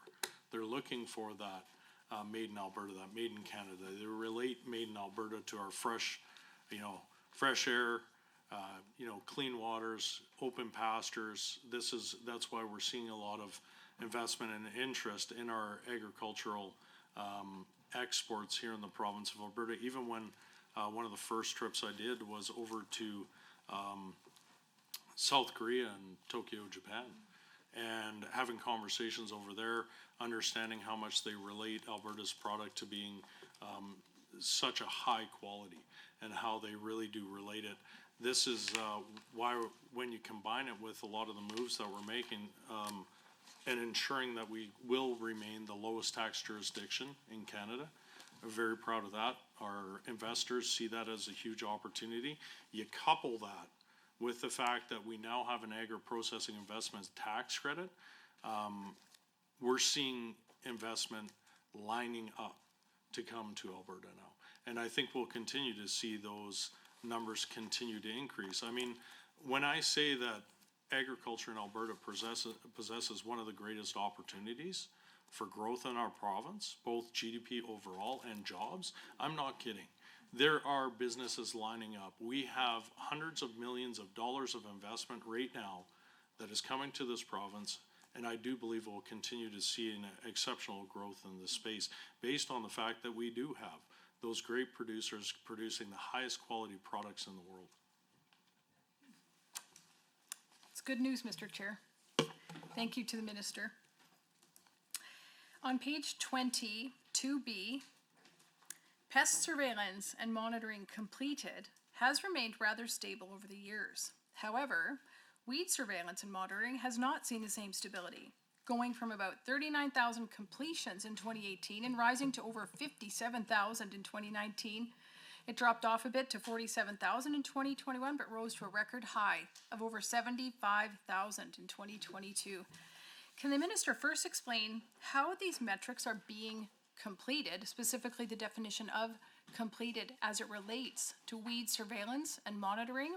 They're looking for that, made in Alberta, that made in Canada. They relate made in Alberta to our fresh air, clean waters, open pastures. That's why we're seeing a lot of investment and interest in our agricultural, exports here in the province of Alberta. Even when, one of the first trips I did was over to, South Korea and Tokyo, Japan, and having conversations over there, understanding how much they relate Alberta's product to being, such a high quality, and how they really do relate it. This is, why, when you combine it with a lot of the moves that we're making, and ensuring that we will remain the lowest tax jurisdiction in Canada. I'm very proud of that. Our investors see that as a huge opportunity. You couple that with the fact that we now have an agri-processing investments tax credit. We're seeing investment lining up to come to Alberta now. And I think we'll continue to see those numbers continue to increase. I mean, when I say that agriculture in Alberta possesses one of the greatest opportunities for growth in our province, both GDP overall and jobs, I'm not kidding. There are businesses lining up. We have hundreds of millions of dollars of investment right now that is coming to this province, and I do believe we'll continue to see an exceptional growth in this space based on the fact that we do have those great producers producing the highest quality products in the world. It's good news, Mr. Chair. Thank you to the minister. On page 20, 2B, pest surveillance and monitoring completed has remained rather stable over the years. However, weed surveillance and monitoring has not seen the same stability, going from about 39,000 completions in 2018 and rising to over 57,000 in 2019. It dropped off a bit to 47,000 in 2021, but rose to a record high of over 75,000 in 2022. Can the minister first explain how these metrics are being completed, specifically the definition of completed as it relates to weed surveillance and monitoring,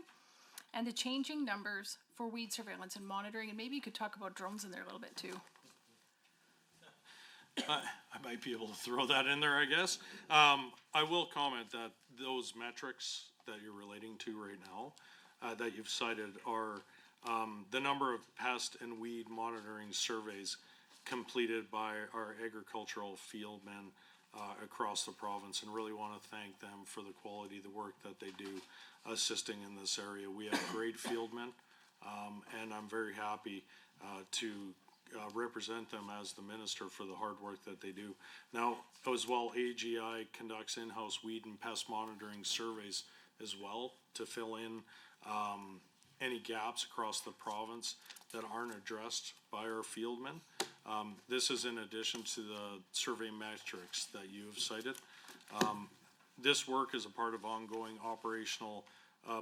and the changing numbers for weed surveillance and monitoring? And maybe you could talk about drones in there a little bit too. I might be able to throw that in there, I guess. I will comment that those metrics that you're relating to right now, that you've cited, are the number of pest and weed monitoring surveys completed by our agricultural fieldmen across the province, and really want to thank them for the quality of the work that they do assisting in this area. We have great fieldmen, and I'm very happy to represent them as the minister for the hard work that they do. Now, as well, AGI conducts in-house weed and pest monitoring surveys as well to fill in any gaps across the province that aren't addressed by our fieldmen. This is in addition to the survey metrics that you have cited. This work is a part of ongoing operational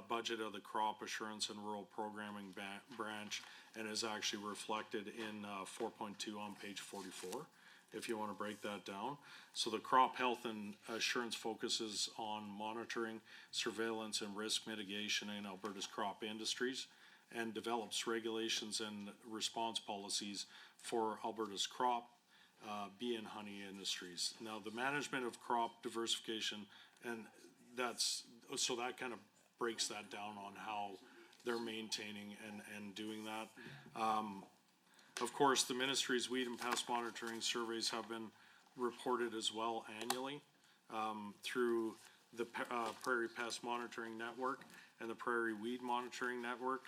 budget of the Crop Assurance and Rural Programming Branch, and is actually reflected in 4.2 on page 44, if you want to break that down. So the crop health and assurance focuses on monitoring, surveillance, and risk mitigation in Alberta's crop industries, and develops regulations and response policies for Alberta's crop, bee and honey industries. Now, the management of crop diversification, and that kind of breaks that down on how they're maintaining and doing that. Of course, the ministry's weed and pest monitoring surveys have been reported as well annually through the Prairie Pest Monitoring Network and the Prairie Weed Monitoring Network.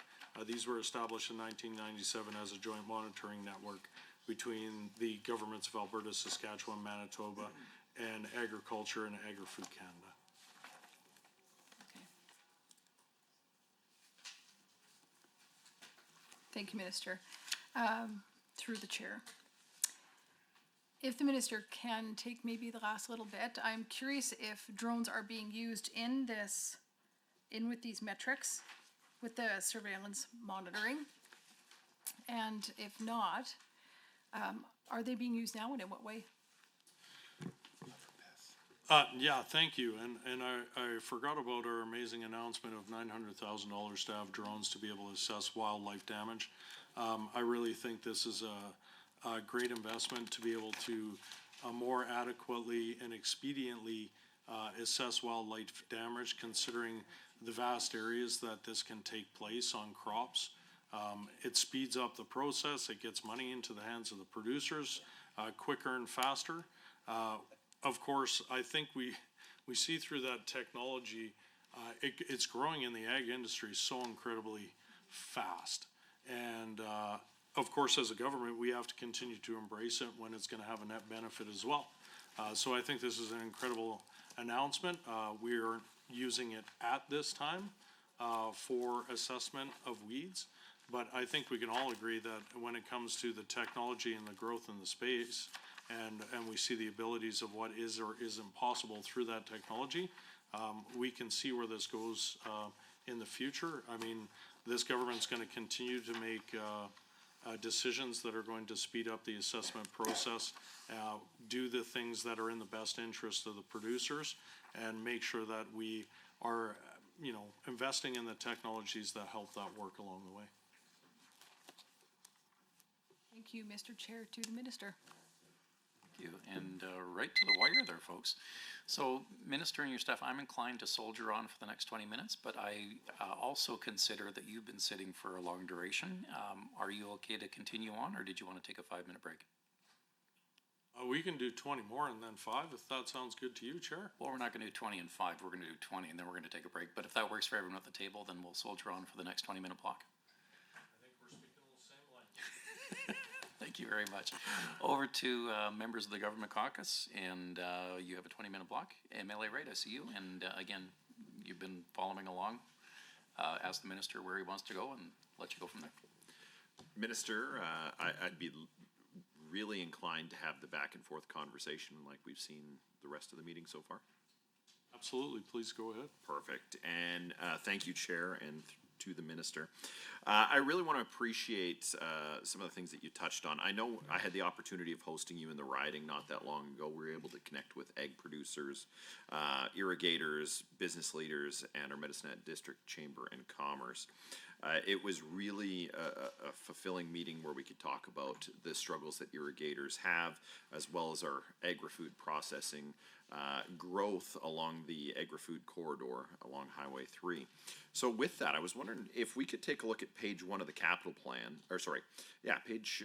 These were established in 1997 as a joint monitoring network between the governments of Alberta, Saskatchewan, Manitoba, and Agriculture and Agri-Food Canada. Thank you, Minister. Through the chair. If the minister can take maybe the last little bit, I'm curious if drones are being used in with these metrics, with the surveillance monitoring. And if not, are they being used now and in what way? Yeah, thank you. And I forgot about our amazing announcement of $900,000 to have drones to be able to assess wildlife damage. I really think this is a great investment to be able to more adequately and expediently assess wildlife damage, considering the vast areas that this can take place on crops. It speeds up the process. It gets money into the hands of the producers quicker and faster. Of course, I think we see through that technology, it's growing in the ag industry so incredibly fast. And of course, as a government, we have to continue to embrace it when it's going to have a net benefit as well. So I think this is an incredible announcement. We are using it at this time for assessment of weeds. But I think we can all agree that when it comes to the technology and the growth in the space, and we see the abilities of what is or isn't possible through that technology, we can see where this goes in the future. I mean, this government's going to continue to make decisions that are going to speed up the assessment process, do the things that are in the best interest of the producers, and make sure that we are, investing in the technologies that help that work along the way. Thank you, Mr. Chair, to the minister. Thank you. And right to the wire there, folks. So, Minister and your staff, I'm inclined to soldier on for the next 20 minutes, but I also consider that you've been sitting for a long duration. Are you okay to continue on, or did you want to take a 5-minute break? We can do 20 more and then 5, if that sounds good to you, Chair. Well, we're not going to do 20 and 5. We're going to do 20, and then we're going to take a break. But if that works for everyone at the table, then we'll soldier on for the next 20-minute block. I think we're speaking the same language. Thank you very much. Over to members of the government caucus, and you have a 20-minute block. MLA Wright, I see you, and again, you've been following along. Ask the minister where he wants to go, and let you go from there. Minister, I'd be really inclined to have the back and forth conversation like we've seen the rest of the meeting so far. Absolutely, please go ahead. Perfect. And thank you, Chair, and to the minister. I really want to appreciate some of the things that you touched on. I know I had the opportunity of hosting you in the riding not that long ago. We were able to connect with egg producers, irrigators, business leaders, and our Medicine Hat District Chamber and Commerce. It was really a fulfilling meeting where we could talk about the struggles that irrigators have, as well as our agri-food processing growth along the agri-food corridor along Highway 3. So with that, I was wondering if we could take a look at page 1 of the capital plan, page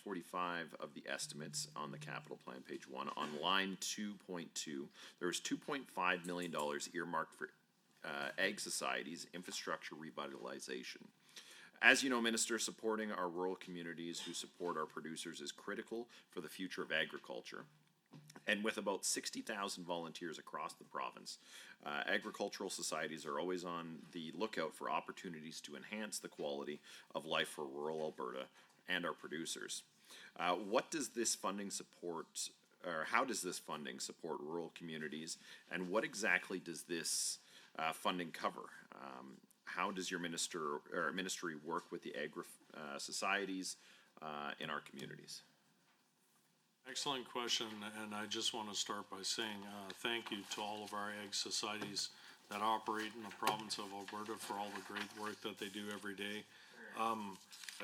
45 of the estimates on the capital plan, page 1, on line 2.2. There was $2.5 million earmarked for ag societies, infrastructure revitalization. As you know, Minister, supporting our rural communities who support our producers is critical for the future of agriculture. And with about 60,000 volunteers across the province, agricultural societies are always on the lookout for opportunities to enhance the quality of life for rural Alberta and our producers. What does this funding support, or how does this funding support rural communities, and what exactly does this funding cover? How does your ministry work with the agri societies in our communities? Excellent question, and I just want to start by saying thank you to all of our ag societies that operate in the province of Alberta for all the great work that they do every day.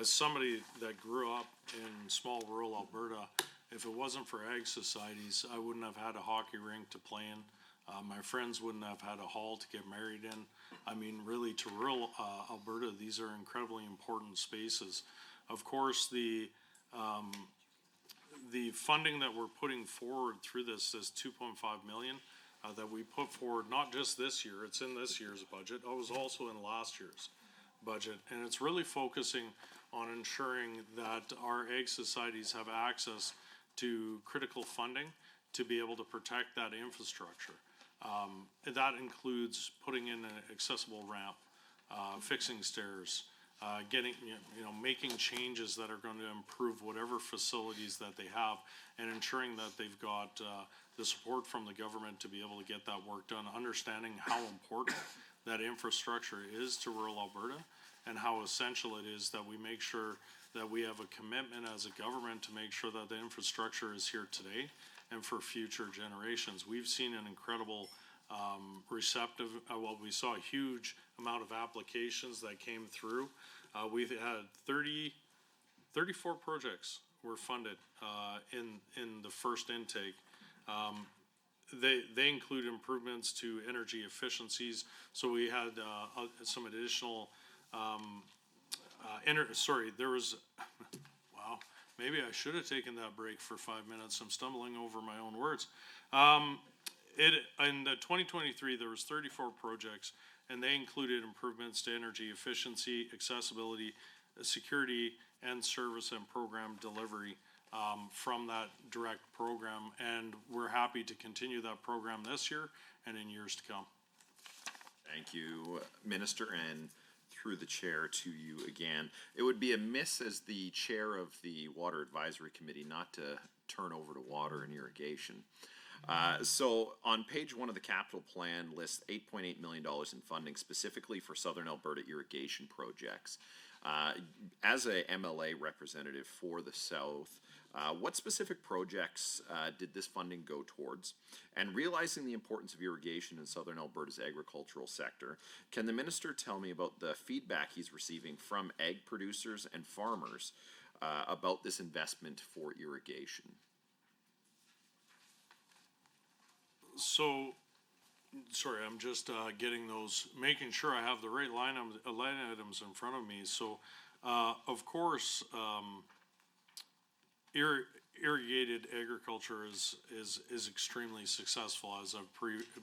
As somebody that grew up in small rural Alberta, if it wasn't for ag societies, I wouldn't have had a hockey rink to play in. My friends wouldn't have had a hall to get married in. I mean, really, to rural Alberta, these are incredibly important spaces. Of course, the funding that we're putting forward through this 2.5 million that we put forward, not just this year, it's in this year's budget, it was also in last year's budget, and it's really focusing on ensuring that our ag societies have access to critical funding to be able to protect that infrastructure. That includes putting in an accessible ramp, fixing stairs, making changes that are going to improve whatever facilities that they have, and ensuring that they've got the support from the government to be able to get that work done, understanding how important that infrastructure is to rural Alberta, and how essential it is that we make sure that we have a commitment as a government to make sure that the infrastructure is here today and for future generations. We've seen an incredible we saw a huge amount of applications that came through. We've had 34 projects were funded in the first intake. They include improvements to energy efficiencies. So we had some additional, there was, wow, maybe I should have taken that break for 5 minutes. I'm stumbling over my own words. In the 2023, there was 34 projects, and they included improvements to energy efficiency, accessibility, security, and service and program delivery from that direct program. And we're happy to continue that program this year and in years to come. Thank you, Minister, and through the chair to you again. It would be amiss as the chair of the Water Advisory Committee not to turn over to water and irrigation. So on page 1 of the capital plan lists $8.8 million in funding specifically for Southern Alberta irrigation projects. As a MLA representative for the South, what specific projects did this funding go towards? And realizing the importance of irrigation in Southern Alberta's agricultural sector, can the minister tell me about the feedback he's receiving from ag producers and farmers about this investment for irrigation? So, sorry, I'm just getting those, making sure I have the right line items in front of me. So, of course, irrigated agriculture is extremely successful, as I've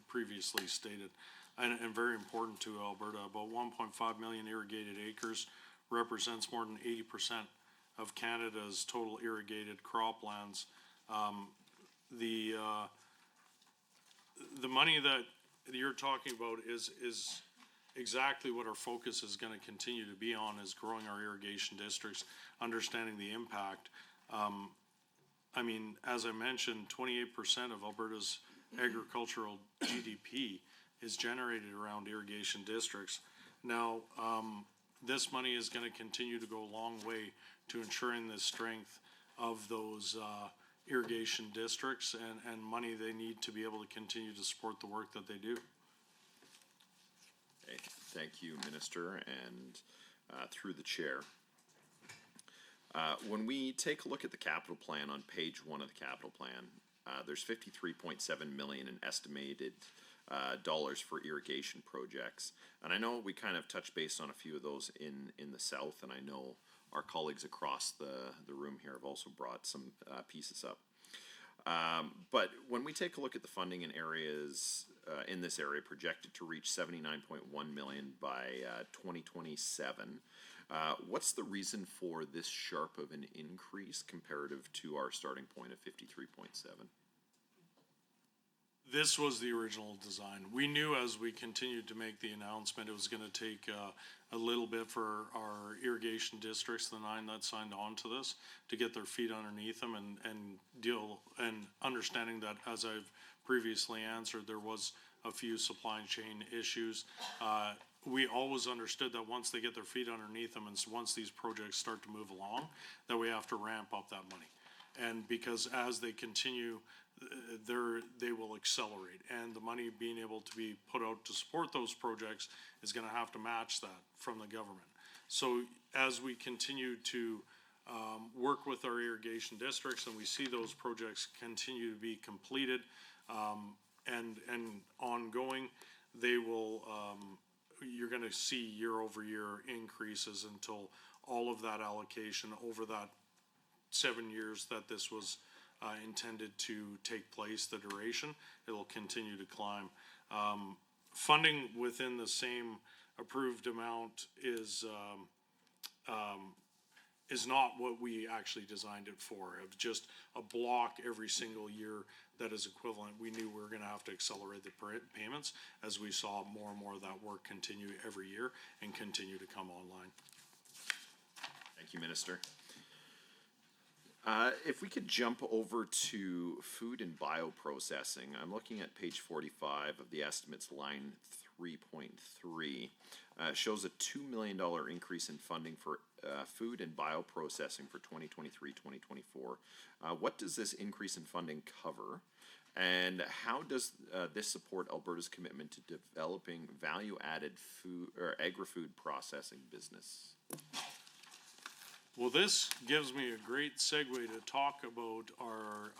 previously stated, and very important to Alberta. About 1.5 million irrigated acres represents more than 80% of Canada's total irrigated croplands. The money that you're talking about is exactly what our focus is going to continue to be on, is growing our irrigation districts, understanding the impact. I mean, as I mentioned, 28% of Alberta's agricultural GDP is generated around irrigation districts. Now, this money is going to continue to go a long way to ensuring the strength of those irrigation districts and money they need to be able to continue to support the work that they do. Okay, thank you, Minister, and through the chair. When we take a look at the capital plan on page 1 of the capital plan, there's $53.7 million in estimated dollars for irrigation projects. And I know we kind of touched base on a few of those in the South, and I know our colleagues across the room here have also brought some pieces up. But when we take a look at the funding in areas in this area projected to reach $79.1 million by 2027, what's the reason for this sharp of an increase comparative to our starting point of 53.7? This was the original design. We knew as we continued to make the announcement, it was going to take a little bit for our irrigation districts, the 9 that signed on to this, to get their feet underneath them and understanding that, as I've previously answered, there was a few supply chain issues. We always understood that once they get their feet underneath them and once these projects start to move along, that we have to ramp up that money. And because as they continue, they will accelerate, and the money being able to be put out to support those projects is going to have to match that from the government. So as we continue to work with our irrigation districts and we see those projects continue to be completed and ongoing, they will you're going to see year over year increases until all of that allocation over that 7 years that this was intended to take place, the duration, it will continue to climb. Funding within the same approved amount is not what we actually designed it for. It was just a block every single year that is equivalent. We knew we were going to have to accelerate the payments as we saw more and more of that work continue every year and continue to come online. Thank you, Minister. If we could jump over to food and bioprocessing, I'm looking at page 45 of the estimates, line 3.3. It shows a $2 million increase in funding for food and bioprocessing for 2023-2024. What does this increase in funding cover? And how does this support Alberta's commitment to developing value-added food or agri-food processing business? Well, this gives me a great segue to talk about our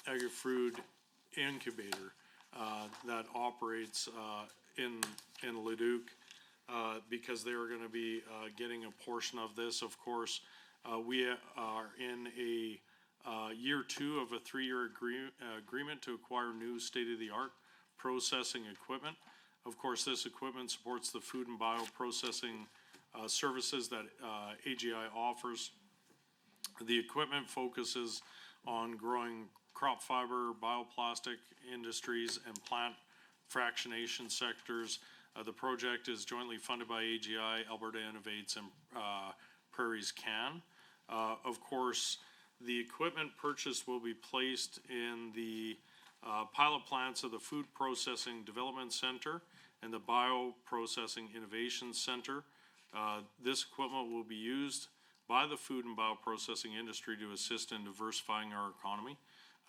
agri-food incubator that operates in Leduc, because they are going to be getting a portion of this. Of course, we are in a year 2 of a 3-year agreement to acquire new state-of-the-art processing equipment. Of course, this equipment supports the food and bioprocessing services that AGI offers. The equipment focuses on growing crop fiber, bioplastic industries, and plant fractionation sectors. The project is jointly funded by AGI, Alberta Innovates, and Prairies Can. Of course, the equipment purchased will be placed in the pilot plants of the Food Processing Development Center and the Bioprocessing Innovation Center. This equipment will be used by the food and bioprocessing industry to assist in diversifying our economy.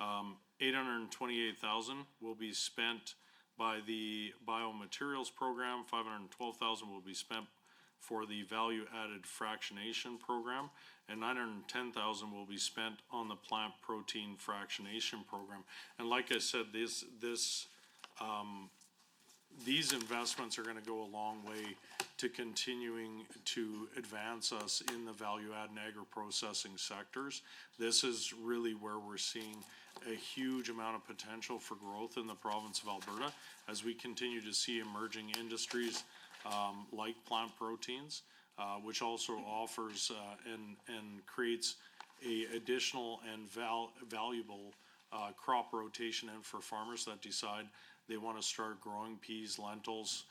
$828,000 will be spent by the biomaterials program. $512,000 will be spent for the value-added fractionation program, and $910,000 will be spent on the plant protein fractionation program. And like I said, these investments are going to go a long way to continuing to advance us in the value-add and agri-processing sectors. This is really where we're seeing a huge amount of potential for growth in the province of Alberta as we continue to see emerging industries like plant proteins, which also offers and creates a additional and valuable crop rotation and for farmers that decide they want to start growing peas, lentils,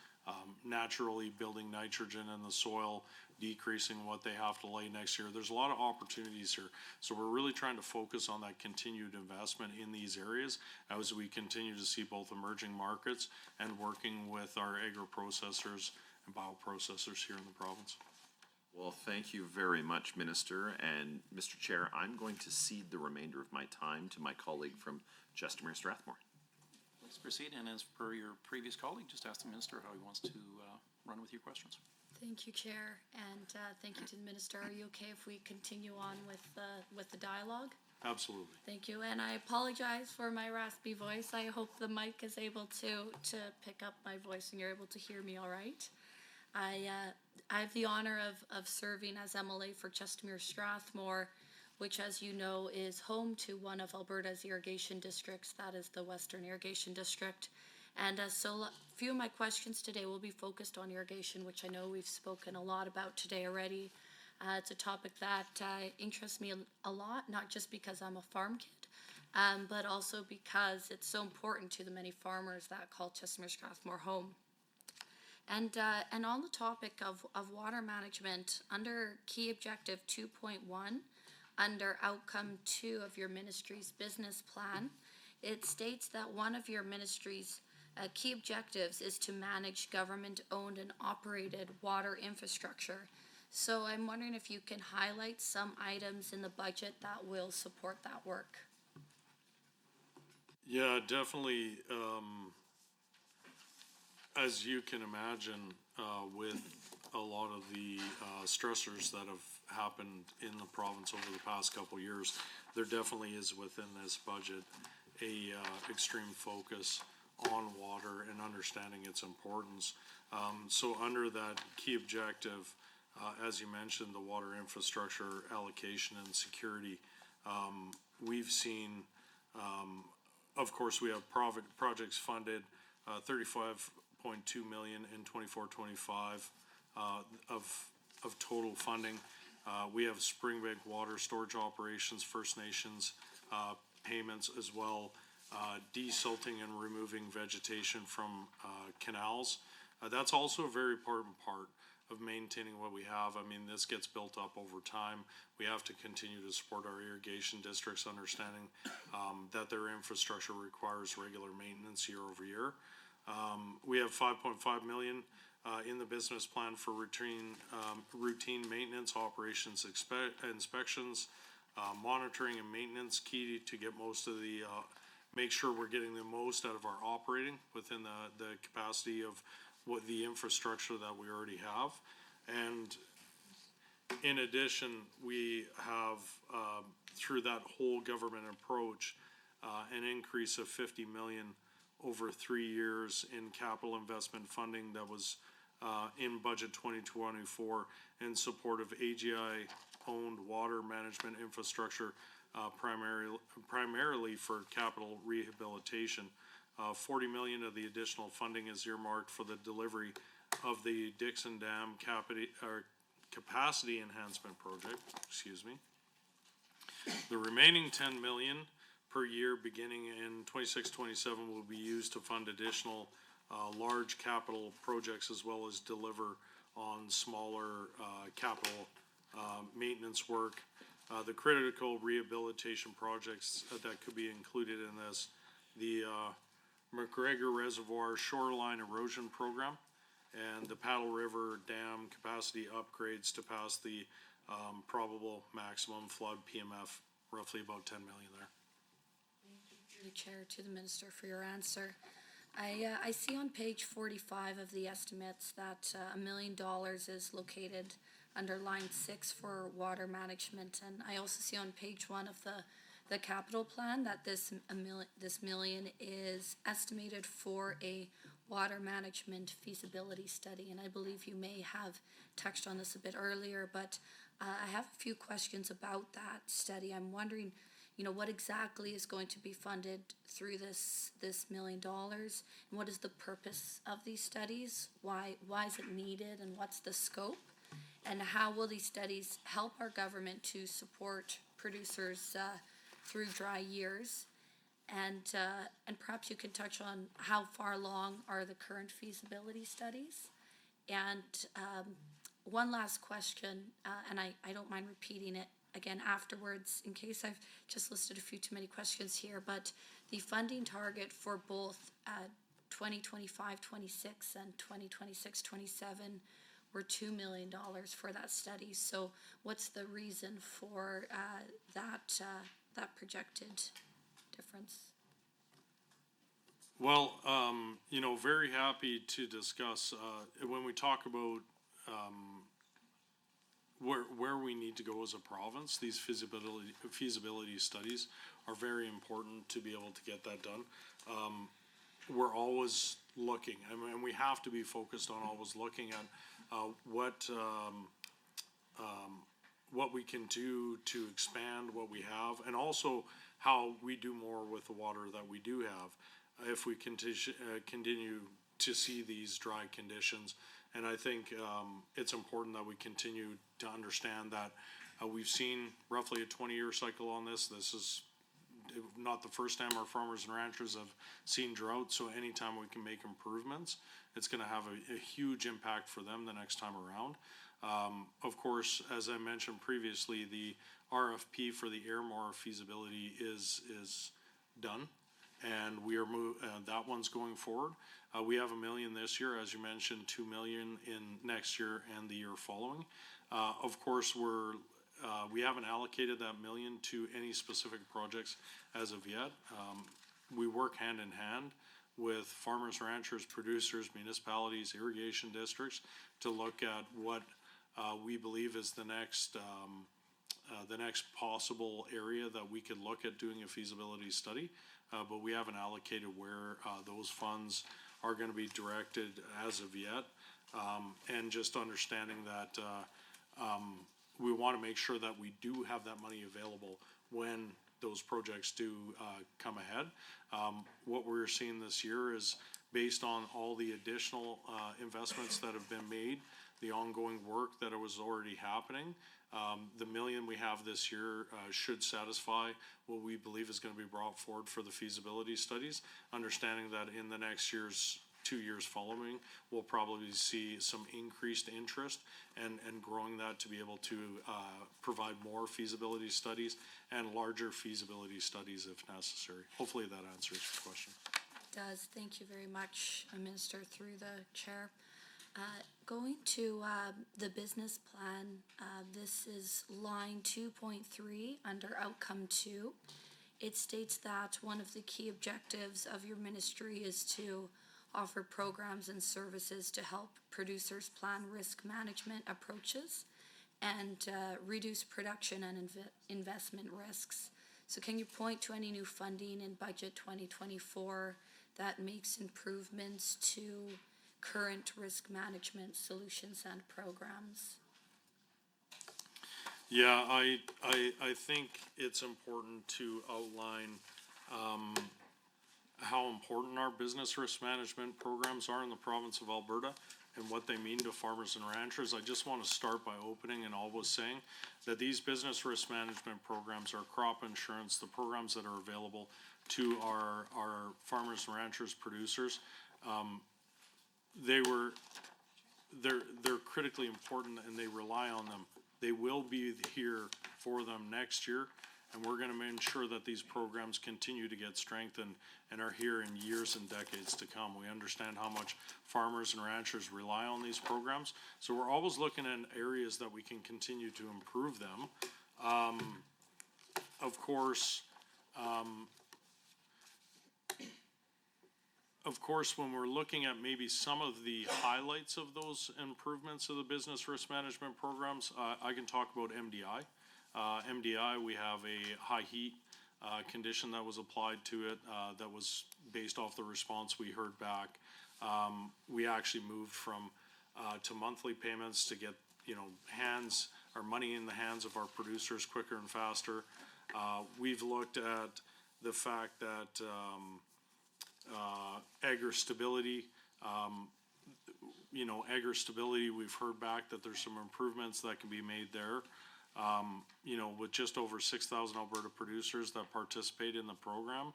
naturally building nitrogen in the soil, decreasing what they have to lay next year. There's a lot of opportunities here. So we're really trying to focus on that continued investment in these areas as we continue to see both emerging markets and working with our agri-processors and bioprocessors here in the province. Well, thank you very much, Minister. And Mr. Chair, I'm going to cede the remainder of my time to my colleague from Chestermere Strathmore. Let's proceed, and as per your previous colleague, just ask the minister how he wants to run with your questions. Thank you, Chair, and thank you to the Minister. Are you okay if we continue on with the dialogue? Absolutely. Thank you, and I apologize for my raspy voice. I hope the mic is able to pick up my voice and you're able to hear me all right. I have the honor of serving as MLA for Chestermere Strathmore, which, as you know, is home to one of Alberta's irrigation districts, that is the Western Irrigation District. And so a few of my questions today will be focused on irrigation, which I know we've spoken a lot about today already. It's a topic that interests me a lot, not just because I'm a farm kid, but also because it's so important to the many farmers that call Chestermere Strathmore home. And on the topic of water management, under Key Objective 2.1, under Outcome 2 of your ministry's business plan, it states that one of your ministry's key objectives is to manage government-owned and operated water infrastructure. So I'm wondering if you can highlight some items in the budget that will support that work. Yeah, definitely. As you can imagine, with a lot of the stressors that have happened in the province over the past couple of years, there definitely is within this budget a extreme focus on water and understanding its importance. So under that key objective, as you mentioned, the water infrastructure allocation and security, we've seen, of course, we have projects funded, 35.2 million in 24-25 of total funding. We have Springbank water storage operations, First Nations payments as well, desilting and removing vegetation from canals. That's also a very important part. of maintaining what we have. I mean, this gets built up over time. We have to continue to support our irrigation districts, understanding that their infrastructure requires regular maintenance year over year. We have 5.5 million in the business plan for routine maintenance, operations, inspections, monitoring and maintenance, key to get most of the, make sure we're getting the most out of our operating within the capacity of what the infrastructure that we already have. And in addition, we have, through that whole government approach, an increase of 50 million over 3 years in capital investment funding that was in budget 2024 in support of AGI-owned water management infrastructure, primarily for capital rehabilitation. 40 million of the additional funding is earmarked for the delivery of the Dixon Dam capacity enhancement project, excuse me. The remaining 10 million per year beginning in 26-27 will be used to fund additional large capital projects as well as deliver on smaller capital maintenance work. The critical rehabilitation projects that could be included in this, the McGregor Reservoir Shoreline Erosion Program and the Paddle River Dam capacity upgrades to pass the probable maximum flood PMF, roughly about 10 million there. Through the chair to the minister for your answer. I see on page 45 of the estimates that $1 million is located under line 6 for water management, and I also see on page 1 of the capital plan that this million is estimated for a water management feasibility study, and I believe you may have touched on this a bit earlier, but I have a few questions about that study. I'm wondering, what exactly is going to be funded through this $1 million, and what is the purpose of these studies? Why is it needed, and what's the scope? And how will these studies help our government to support producers through dry years? And perhaps you can touch on how far along are the current feasibility studies? And one last question, and I don't mind repeating it again afterwards in case I've just listed a few too many questions here, but the funding target for both 2025-26 and 2026-27 were $2 million for that study. So what's the reason for that projected difference? Well, very happy to discuss, when we talk about where we need to go as a province, these feasibility studies are very important to be able to get that done. We're always looking, and we have to be focused on always looking at what we can do to expand what we have, and also how we do more with the water that we do have if we continue to see these dry conditions. And I think it's important that we continue to understand that we've seen roughly a 20-year cycle on this. This is not the first time our farmers and ranchers have seen drought, so anytime we can make improvements, it's going to have a huge impact for them the next time around. Of course, as I mentioned previously, the RFP for the Airmore feasibility is done, and we are that one's going forward. We have $1 million this year, as you mentioned, $2 million in next year and the year following. Of course, we haven't allocated that $1 million to any specific projects as of yet. We work hand in hand with farmers, ranchers, producers, municipalities, irrigation districts to look at what we believe is the next possible area that we could look at doing a feasibility study. But we haven't allocated where those funds are going to be directed as of yet. And just understanding that we want to make sure that we do have that money available when those projects do come ahead. What we're seeing this year is based on all the additional investments that have been made, the ongoing work that was already happening. The $1 million we have this year should satisfy what we believe is going to be brought forward for the feasibility studies, understanding that in the next year's 2 years following, we'll probably see some increased interest and growing that to be able to provide more feasibility studies and larger feasibility studies if necessary. Hopefully that answers your question. Does. Thank you very much, Minister, through the chair. Going to the business plan, this is line 2.3 under outcome 2. It states that one of the key objectives of your ministry is to offer programs and services to help producers plan risk management approaches and reduce production and investment risks. So can you point to any new funding in budget 2024 that makes improvements to current risk management solutions and programs? Yeah, I think it's important to outline how important our business risk management programs are in the province of Alberta and what they mean to farmers and ranchers. I just want to start by opening and always saying that these business risk management programs, our crop insurance, the programs that are available to our farmers and ranchers, producers, they're critically important and they rely on them. They will be here for them next year, and we're going to ensure that these programs continue to get strengthened and are here in years and decades to come. We understand how much farmers and ranchers rely on these programs, so we're always looking at areas that we can continue to improve them. Of course, when we're looking at maybe some of the highlights of those improvements of the business risk management programs, I can talk about MDI. MDI, we have a high heat condition that was applied to it that was based off the response we heard back. We actually moved from to monthly payments to get our money in the hands of our producers quicker and faster. We've looked at the fact that agri stability, agri stability, we've heard back that there's some improvements that can be made there. With just over 6,000 Alberta producers that participate in the program,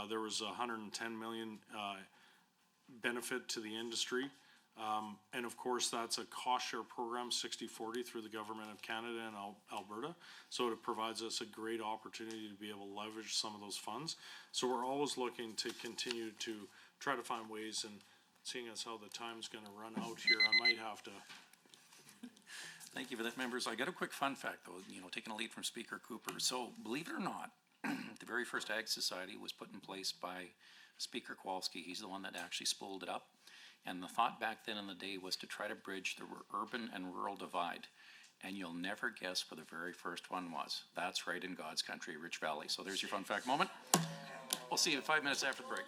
there was 110 million benefit to the industry. And of course, that's a cost share program, 60/40 through the Government of Canada and Alberta. So it provides us a great opportunity to be able to leverage some of those funds. So we're always looking to continue to try to find ways, and seeing as how the time's going to run out here, I might have to. Thank you for that, members. I got a quick fun fact, though, taking a lead from Speaker Cooper. So, believe it or not, the very first Ag Society was put in place by Speaker Kowalski. He's the one that actually spooled it up. And the thought back then in the day was to try to bridge the urban and rural divide. And you'll never guess where the very first one was. That's right in God's country, Rich Valley. So there's your fun fact moment. We'll see you in 5 minutes after the break.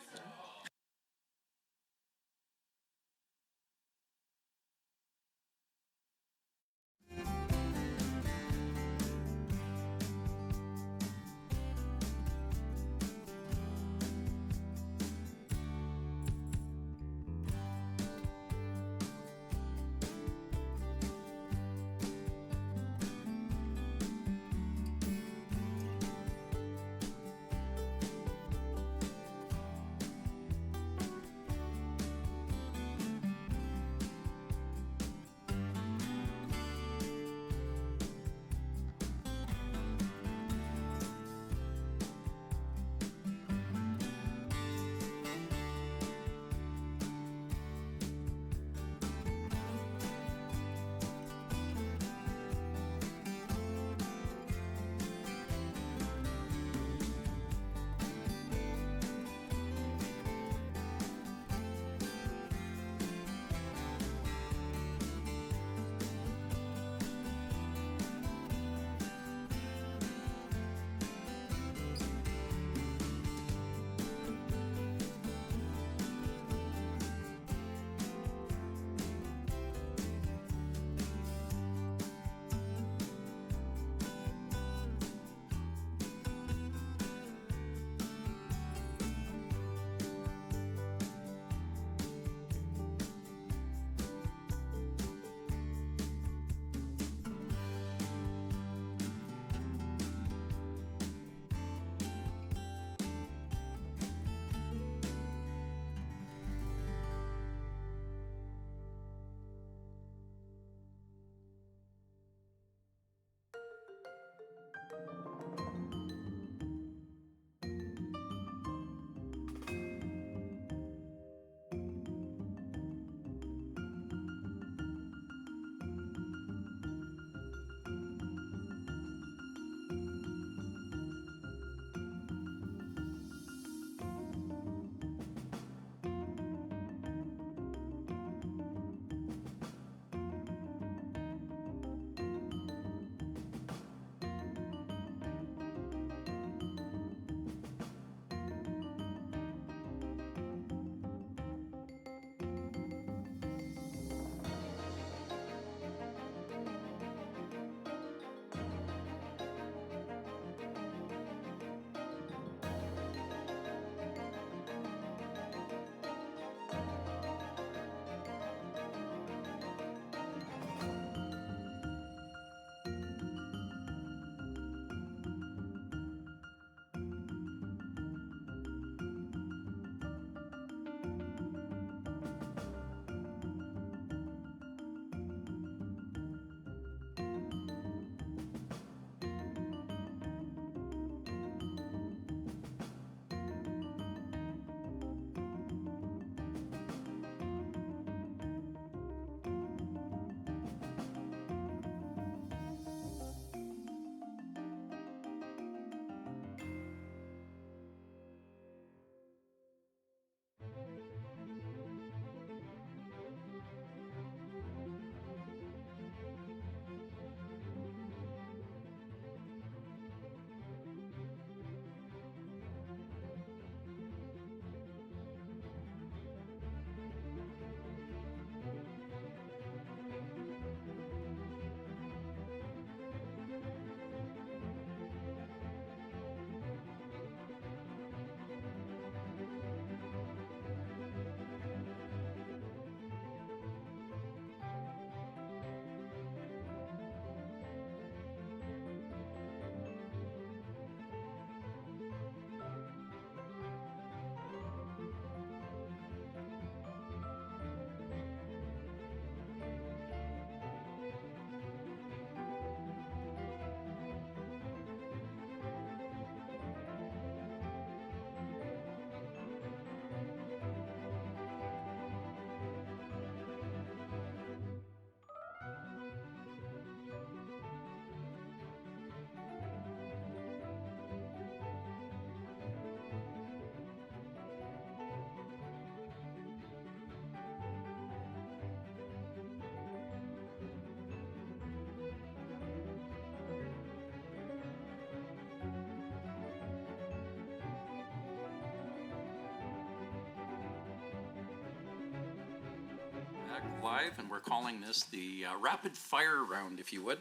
back live, and we're calling this the rapid fire round, if you would.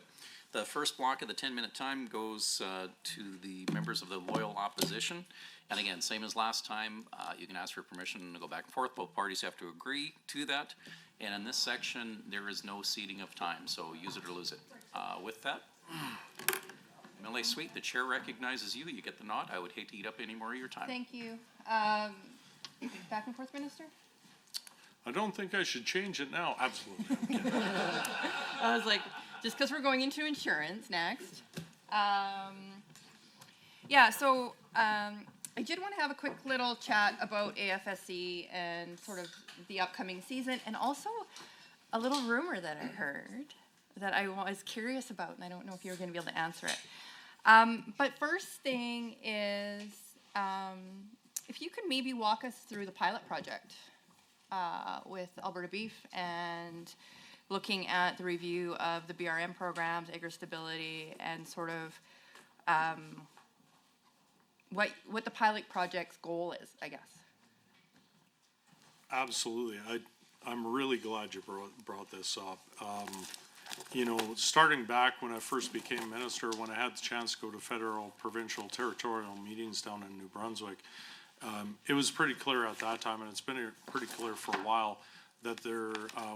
The first block of the 10-minute time goes to the members of the loyal opposition. And again, same as last time, you can ask for permission to go back and forth. Both parties have to agree to that. And in this section, there is no ceding of time, so use it or lose it. With that, Millie Sweet, the chair recognizes you. You get the nod. I would hate to eat up any more of your time. Thank you. Back and forth, Minister? I don't think I should change it now. Absolutely. I was like, just because we're going into insurance next. Yeah, so I did want to have a quick little chat about AFSC and sort of the upcoming season, and also a little rumor that I heard that I was curious about, and I don't know if you were going to be able to answer it. But first thing is, if you could maybe walk us through the pilot project with Alberta Beef and looking at the review of the BRM programs, agri stability, and sort of what the pilot project's goal is, I guess. Absolutely. I'm really glad you brought this up. You know, starting back when I first became minister, when I had the chance to go to federal, provincial, territorial meetings down in New Brunswick, it was pretty clear at that time, and it's been pretty clear for a while, that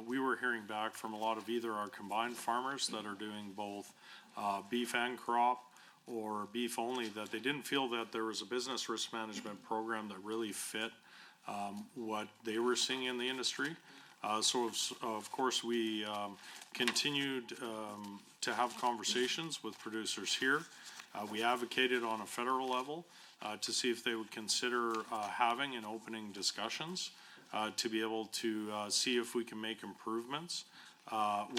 we were hearing back from a lot of either our combined farmers that are doing both beef and crop, or beef only, that they didn't feel that there was a business risk management program that really fit what they were seeing in the industry. So of course we continued to have conversations with producers here. We advocated on a federal level to see if they would consider having and opening discussions to be able to see if we can make improvements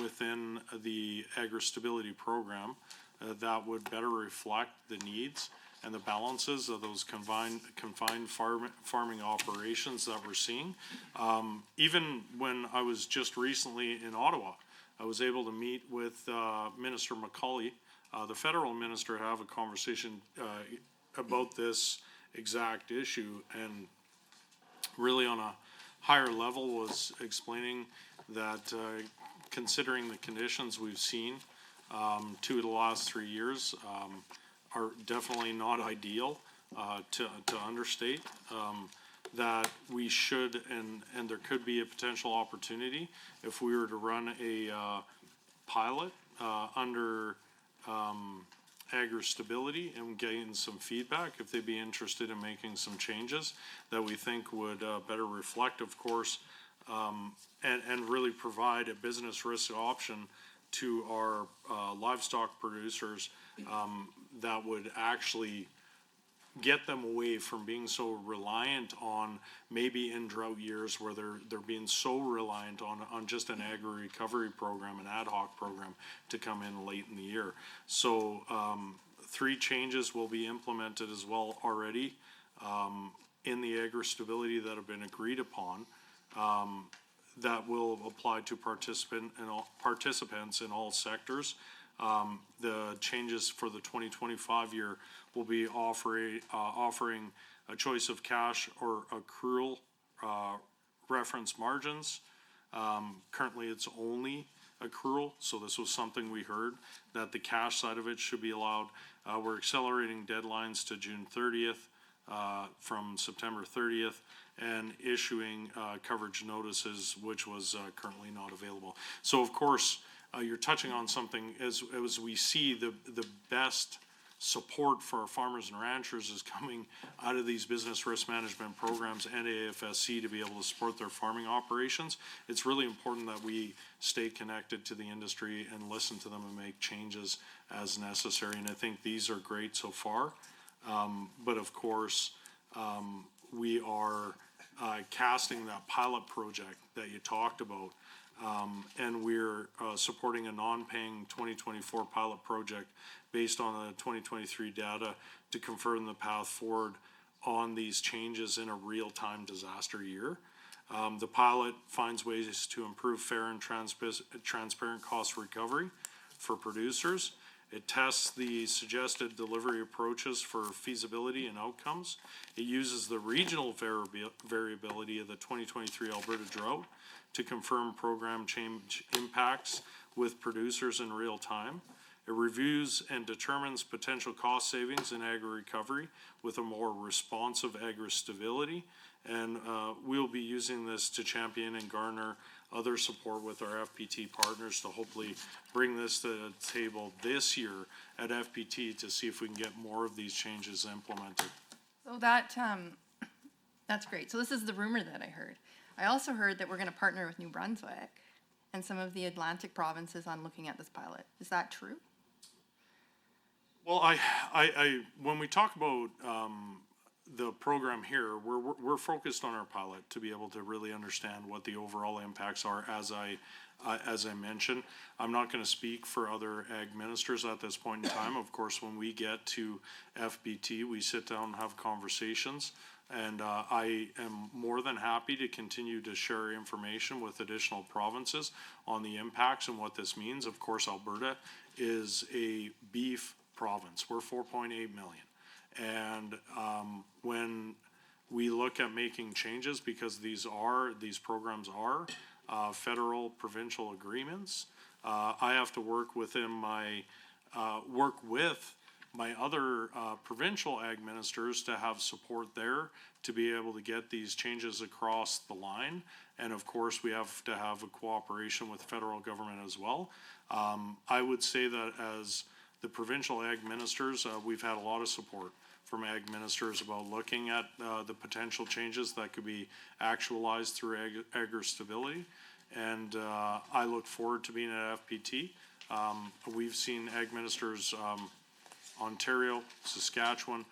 within the agri-stability program that would better reflect the needs and the balances of those confined farming operations that we're seeing. Even when I was just recently in Ottawa, I was able to meet with Minister McCauley, the federal minister, to have a conversation about this exact issue, and really on a higher level was explaining that considering the conditions we've seen 2 of the last 3 years are definitely not ideal, to understate, that we should, and there could be a potential opportunity if we were to run a pilot under agri-stability and gain some feedback, if they'd be interested in making some changes that we think would better reflect, of course, and really provide a business risk option to our livestock producers that would actually get them away from being so reliant on, maybe in drought years where they're being so reliant on just an agri recovery program, an ad hoc program to come in late in the year. So 3 changes will be implemented as well already in the agri stability that have been agreed upon, that will apply to participants in all sectors. The changes for the 2025 year will be offering a choice of cash or accrual reference margins. Currently it's only accrual, so this was something we heard, that the cash side of it should be allowed. We're accelerating deadlines to June 30th from September 30th, and issuing coverage notices, which was currently not available. So of course, you're touching on something as we see the best support for our farmers and ranchers is coming out of these business risk management programs and AFSC to be able to support their farming operations. It's really important that we stay connected to the industry and listen to them and make changes as necessary. And I think these are great so far. But of course, we are casting that pilot project that you talked about. And we're supporting a non-paying 2024 pilot project based on the 2023 data to confirm the path forward on these changes in a real-time disaster year. The pilot finds ways to improve fair and transparent cost recovery for producers, It tests the suggested delivery approaches for feasibility and outcomes. It uses the regional variability of the 2023 Alberta drought to confirm program change impacts with producers in real time. It reviews and determines potential cost savings in agri-recovery with a more responsive agri-stability. And we'll be using this to champion and garner other support with our FPT partners to hopefully bring this to the table this year at FPT to see if we can get more of these changes implemented. So that's great. So this is the rumor that I heard. I also heard that we're going to partner with New Brunswick and some of the Atlantic provinces on looking at this pilot. Is that true? Well, when we talk about the program here, we're focused on our pilot to be able to really understand what the overall impacts are. As I mentioned, I'm not going to speak for other ag ministers at this point in time. Of course, when we get to FBT, we sit down and have conversations. And I am more than happy to continue to share information with additional provinces on the impacts and what this means. Of course, Alberta is a beef province. We're 4.8 million. And when we look at making changes, because these programs are federal provincial agreements, I have to work with my other provincial ag ministers to have support there to be able to get these changes across the line. And of course, we have to have a cooperation with the federal government as well. I would say that as the provincial ag ministers, we've had a lot of support from ag ministers about looking at the potential changes that could be actualized through agri-stability. And I look forward to being at FPT. We've seen ag ministers, Ontario, Saskatchewan,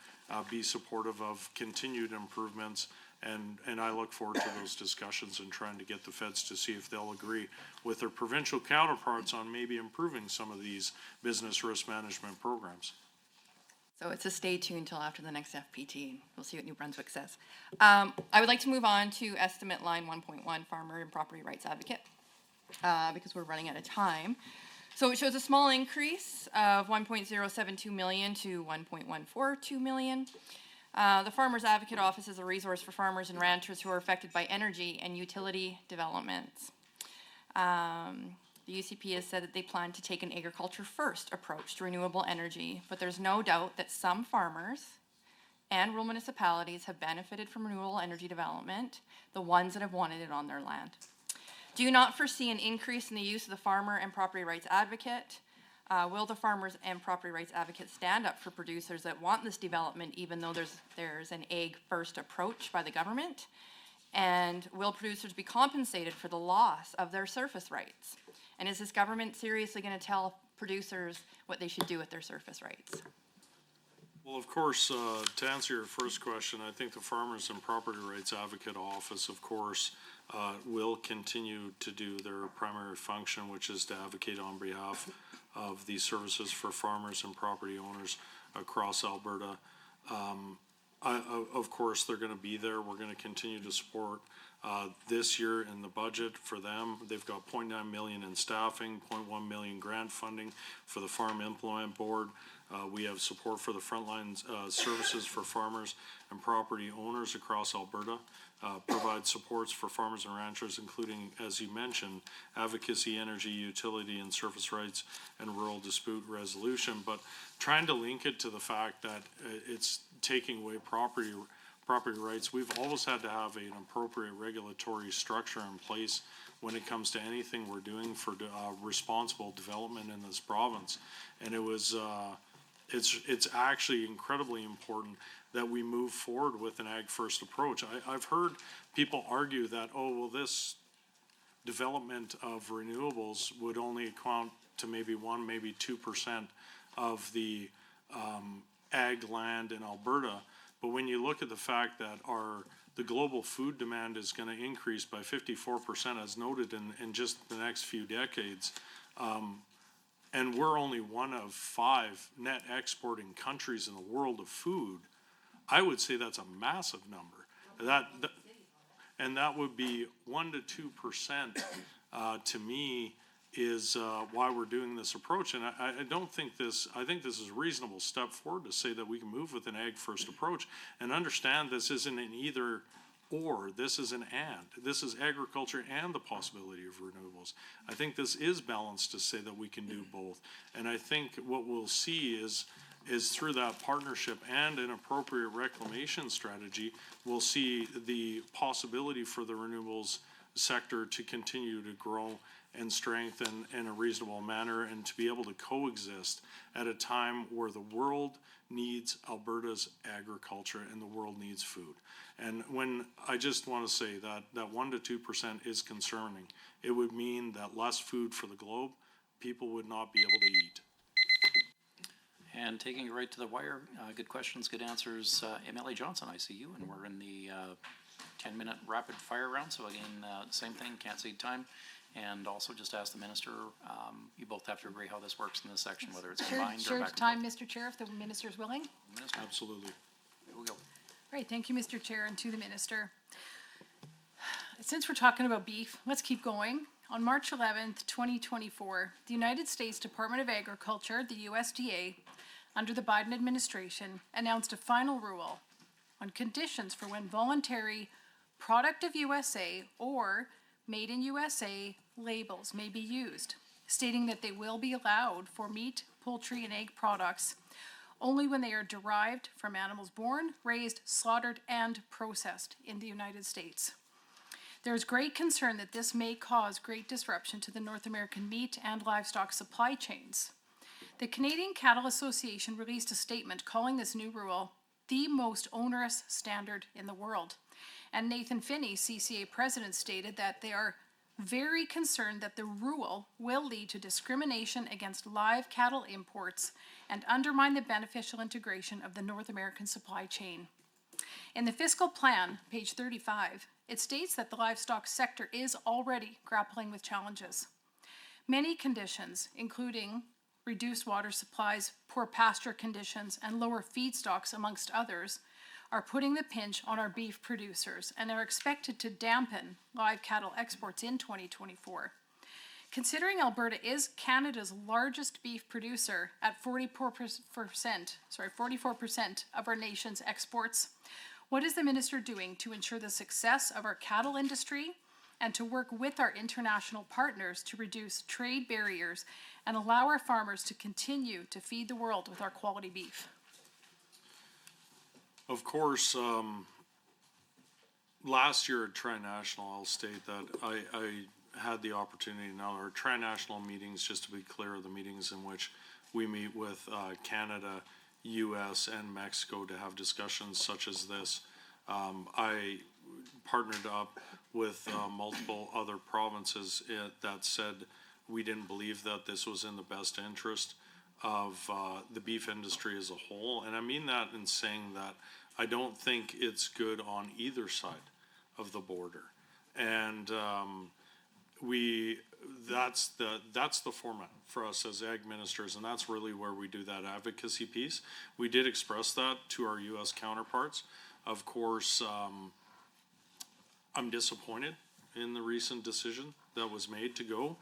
be supportive of continued improvements. And I look forward to those discussions and trying to get the feds to see if they'll agree with their provincial counterparts on maybe improving some of these business risk management programs. So it's a stay tuned until after the next FPT, and we'll see what New Brunswick says. I would like to move on to estimate line 1.1, Farmer and Property Rights Advocate, because we're running out of time. So it shows a small increase of 1.072 million to 1.142 million. The Farmers Advocate Office is a resource for farmers and ranchers who are affected by energy and utility developments. The UCP has said that they plan to take an agriculture first approach to renewable energy, but there's no doubt that some farmers and rural municipalities have benefited from renewable energy development, the ones that have wanted it on their land. Do you not foresee an increase in the use of the Farmer and Property Rights Advocate? Will the Farmers and Property Rights Advocate stand up for producers that want this development even though there's an ag first approach by the government? And will producers be compensated for the loss of their surface rights? And is this government seriously going to tell producers what they should do with their surface rights? Well, of course, to answer your first question, I think the Farmers and Property Rights Advocate Office, of course, will continue to do their primary function, which is to advocate on behalf of these services for farmers and property owners across Alberta. Of course, they're going to be there. We're going to continue to support this year in the budget for them. They've got 0.9 million in staffing, 0.1 million grant funding for the Farm Implement Board. We have support for the frontline services for farmers and property owners across Alberta. Provide supports for farmers and ranchers, including, as you mentioned, advocacy, energy, utility, and surface rights, and rural dispute resolution. But trying to link it to the fact that it's taking away property rights, we've always had to have an appropriate regulatory structure in place when it comes to anything we're doing for responsible development in this province. And it's actually incredibly important that we move forward with an ag first approach. I've heard people argue that, oh, well, this development of renewables would only account to maybe 1%, maybe 2% of the ag land in Alberta. But when you look at the fact that the global food demand is going to increase by 54%, as noted in just the next few decades, and we're only one of 5 net exporting countries in the world of food, I would say that's a massive number. And that would be 1% to 2%. To me, is why we're doing this approach. And I don't think I think this is a reasonable step forward to say that we can move with an ag-first approach and understand this isn't an either or, this is an and. This is agriculture and the possibility of renewables. I think this is balanced to say that we can do both. And I think what we'll see is through that partnership and an appropriate reclamation strategy, we'll see the possibility for the renewables sector to continue to grow and strengthen in a reasonable manner and to be able to coexist at a time where the world needs Alberta's agriculture and the world needs food. And when I just want to say that 1 to 2% is concerning, it would mean that less food for the globe, people would not be able to eat. And taking it right to the wire, good questions, good answers. MLA Johnson, I see you, and we're in the 10-minute rapid fire round. So again, same thing, can't cede time. And also just ask the minister, you both have to agree how this works in this section, whether it's combined or Sure, back and time, forth. Mr. Chair, if the minister's willing. Minister, Absolutely. here we go. Great, thank you, Mr. Chair, and to the minister. Since we're talking about beef, let's keep going. On March 11th, 2024, the United States Department of Agriculture, the USDA, under the Biden administration, announced a final rule on conditions for when voluntary product of USA or made in USA labels may be used, stating that they will be allowed for meat, poultry, and egg products only when they are derived from animals born, raised, slaughtered, and processed in the United States. There is great concern that this may cause great disruption to the North American meat and livestock supply chains. The Canadian Cattle Association released a statement calling this new rule the most onerous standard in the world. And Nathan Finney, CCA president, stated that they are very concerned that the rule will lead to discrimination against live cattle imports and undermine the beneficial integration of the North American supply chain. In the fiscal plan, page 35, it states that the livestock sector is already grappling with challenges. Many conditions, including reduced water supplies, poor pasture conditions, and lower feedstocks, amongst others, are putting the pinch on our beef producers and are expected to dampen live cattle exports in 2024. Considering Alberta is Canada's largest beef producer at 44% of our nation's exports, what is the minister doing to ensure the success of our cattle industry and to work with our international partners to reduce trade barriers and allow our farmers to continue to feed the world with our quality beef? Of course, last year at Tri-National, I'll state that I had the opportunity, now our Tri-National meetings, just to be clear, are the meetings in which we meet with Canada, US, and Mexico to have discussions such as this. I partnered up with multiple other provinces that said we didn't believe that this was in the best interest of the beef industry as a whole. And I mean that in saying that I don't think it's good on either side of the border. And that's the format for us as ag ministers, and that's really where we do that advocacy piece. We did express that to our US counterparts. Of course, I'm disappointed in the recent decision that was made to go.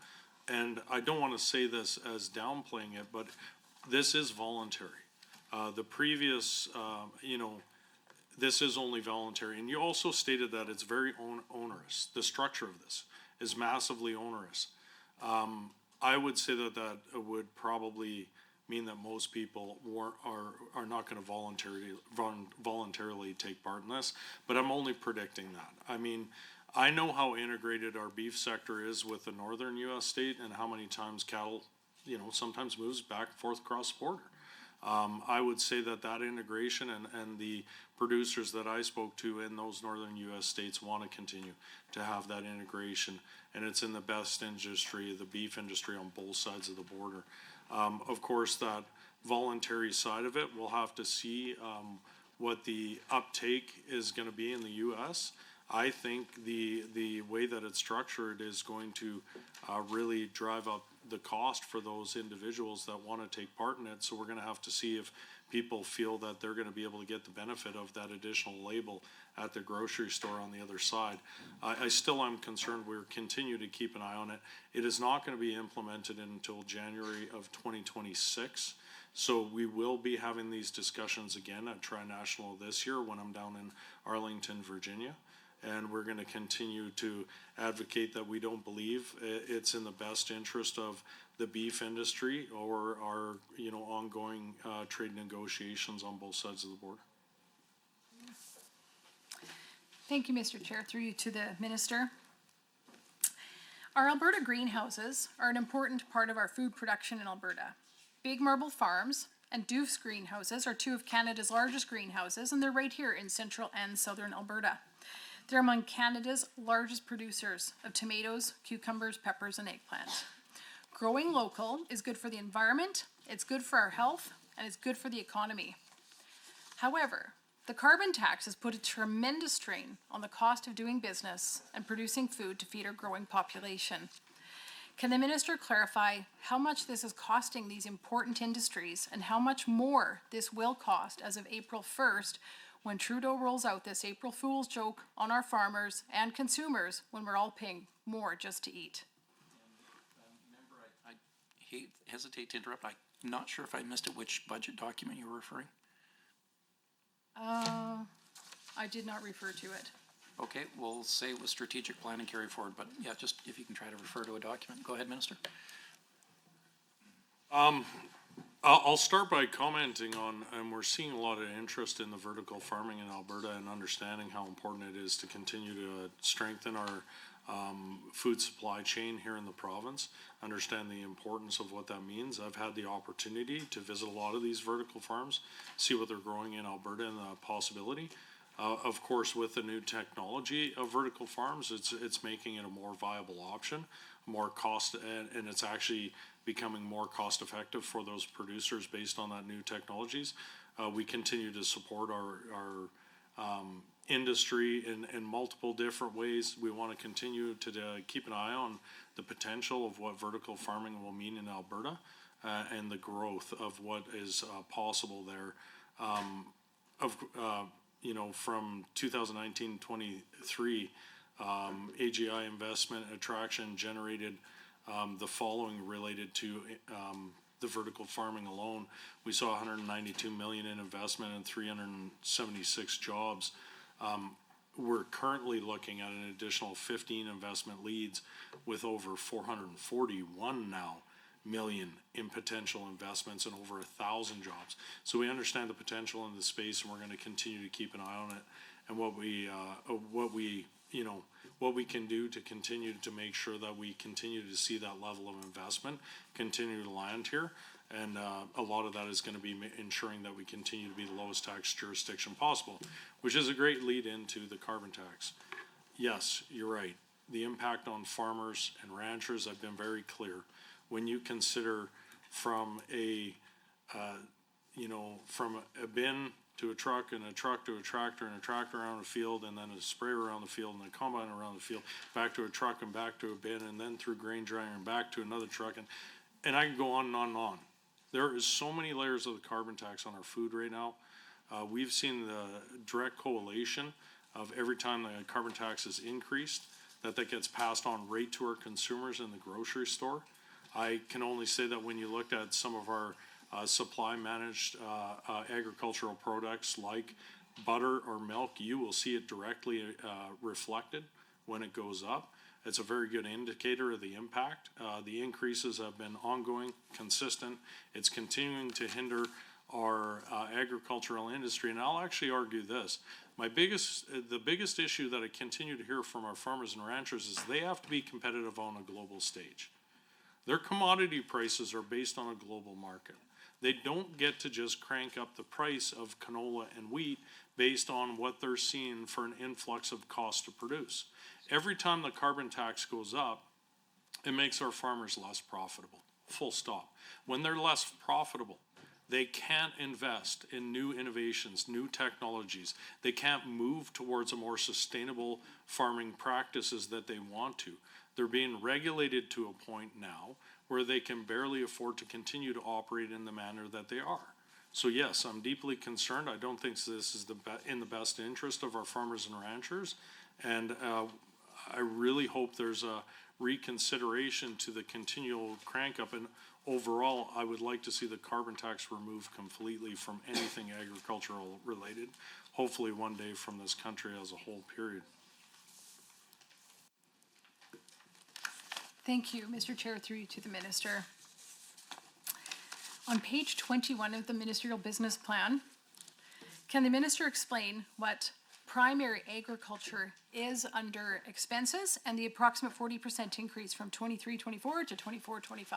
And I don't want to say this as downplaying it, but this is voluntary. The previous, this is only voluntary. And you also stated that it's very onerous. The structure of this is massively onerous. I would say that would probably mean that most people are not going to voluntarily take part in this, but I'm only predicting that. I mean, I know how integrated our beef sector is with the northern US state and how many times cattle, sometimes moves back and forth across the border. I would say that integration and the producers that I spoke to in those northern US states want to continue to have that integration, and it's in the best industry, the beef industry on both sides of the border. Of course, that voluntary side of it, we'll have to see what the uptake is going to be in the US. I think the way that it's structured is going to really drive up the cost for those individuals that want to take part in it. So we're going to have to see if people feel that they're gonna be able to get the benefit of that additional label at the grocery store on the other side. I still am concerned, we'll continue to keep an eye on it. It is not gonna be implemented until January of 2026. So we will be having these discussions again at Tri-National this year when I'm down in Arlington, Virginia. And we're gonna continue to advocate that we don't believe it's in the best interest of the beef industry or our, ongoing, trade negotiations on both sides of the border. Thank you, Mr. Chair. Through you to the minister. Our Alberta greenhouses are an important part of our food production in Alberta. Big Marble Farms and Doof's greenhouses are two of Canada's largest greenhouses, and they're right here in central and southern Alberta. They're among Canada's largest producers of tomatoes, cucumbers, peppers, and eggplant. Growing local is good for the environment, it's good for our health, and it's good for the economy. However, the carbon tax has put a tremendous strain on the cost of doing business and producing food to feed our growing population. Can the minister clarify how much this is costing these important industries and how much more this will cost as of April 1st when Trudeau rolls out this April Fool's joke on our farmers and consumers when we're all paying more just to eat? Member, I hesitate to interrupt. I'm not sure if I missed it, which budget document you were referring? I did not refer to it. Okay, we'll say it was strategic plan and carry forward, but yeah, just if you can try to refer to a document. Go ahead, Minister. I'll start by commenting on, and we're seeing a lot of interest in the vertical farming in Alberta and understanding how important it is to continue to strengthen our food supply chain here in the province, understand the importance of what that means. I've had the opportunity to visit a lot of these vertical farms, see what they're growing in Alberta and the possibility. Of course, with the new technology of vertical farms, it's making it a more viable option, more cost, and it's actually becoming more cost effective for those producers based on that new technologies. We continue to support our industry in multiple different ways. We want to continue to keep an eye on the potential of what vertical farming will mean in Alberta and the growth of what is possible there. From 2019-23, AGI investment attraction generated the following related to the vertical farming alone. We saw 192 million in investment and 376 jobs. We're currently looking at an additional 15 investment leads with over 441 now million in potential investments and over 1,000 jobs. So we understand the potential in the space, and we're going to continue to keep an eye on it and what we can do to continue to make sure that we continue to see that level of investment continue to land here. And a lot of that is going to be ensuring that we continue to be the lowest tax jurisdiction possible, which is a great lead into the carbon tax. Yes, you're right. The impact on farmers and ranchers, I've been very clear. When you consider from a bin to a truck and a truck to a tractor and a tractor around a field and then a sprayer around the field and a combine around the field, back to a truck and back to a bin and then through grain dryer and back to another truck, and I can go on and on and on. There is so many layers of the carbon tax on our food right now. We've seen the direct correlation of every time the carbon tax is increased, that gets passed on right to our consumers in the grocery store. I can only say that when you looked at some of our supply managed agricultural products like butter or milk, you will see it directly reflected when it goes up. It's a very good indicator of the impact. The increases have been ongoing, consistent. It's continuing to hinder our agricultural industry. And I'll actually argue this. The biggest issue that I continue to hear from our farmers and ranchers is they have to be competitive on a global stage. Their commodity prices are based on a global market. They don't get to just crank up the price of canola and wheat based on what they're seeing for an influx of cost to produce. Every time the carbon tax goes up, it makes our farmers less profitable, full stop. When they're less profitable, they can't invest in new innovations, new technologies. They can't move towards a more sustainable farming practices that they want to. They're being regulated to a point now where they can barely afford to continue to operate in the manner that they are. So yes, I'm deeply concerned. I don't think this is in the best interest of our farmers and ranchers. And I really hope there's a reconsideration to the continual crank up. And overall, I would like to see the carbon tax removed completely from anything agricultural related. Hopefully one day from this country as a whole, period. Thank you, Mr. Chair, through you to the minister. On page 21 of the ministerial business plan, can the minister explain what primary agriculture is under expenses and the approximate 40% increase from 23-24 to 24-25?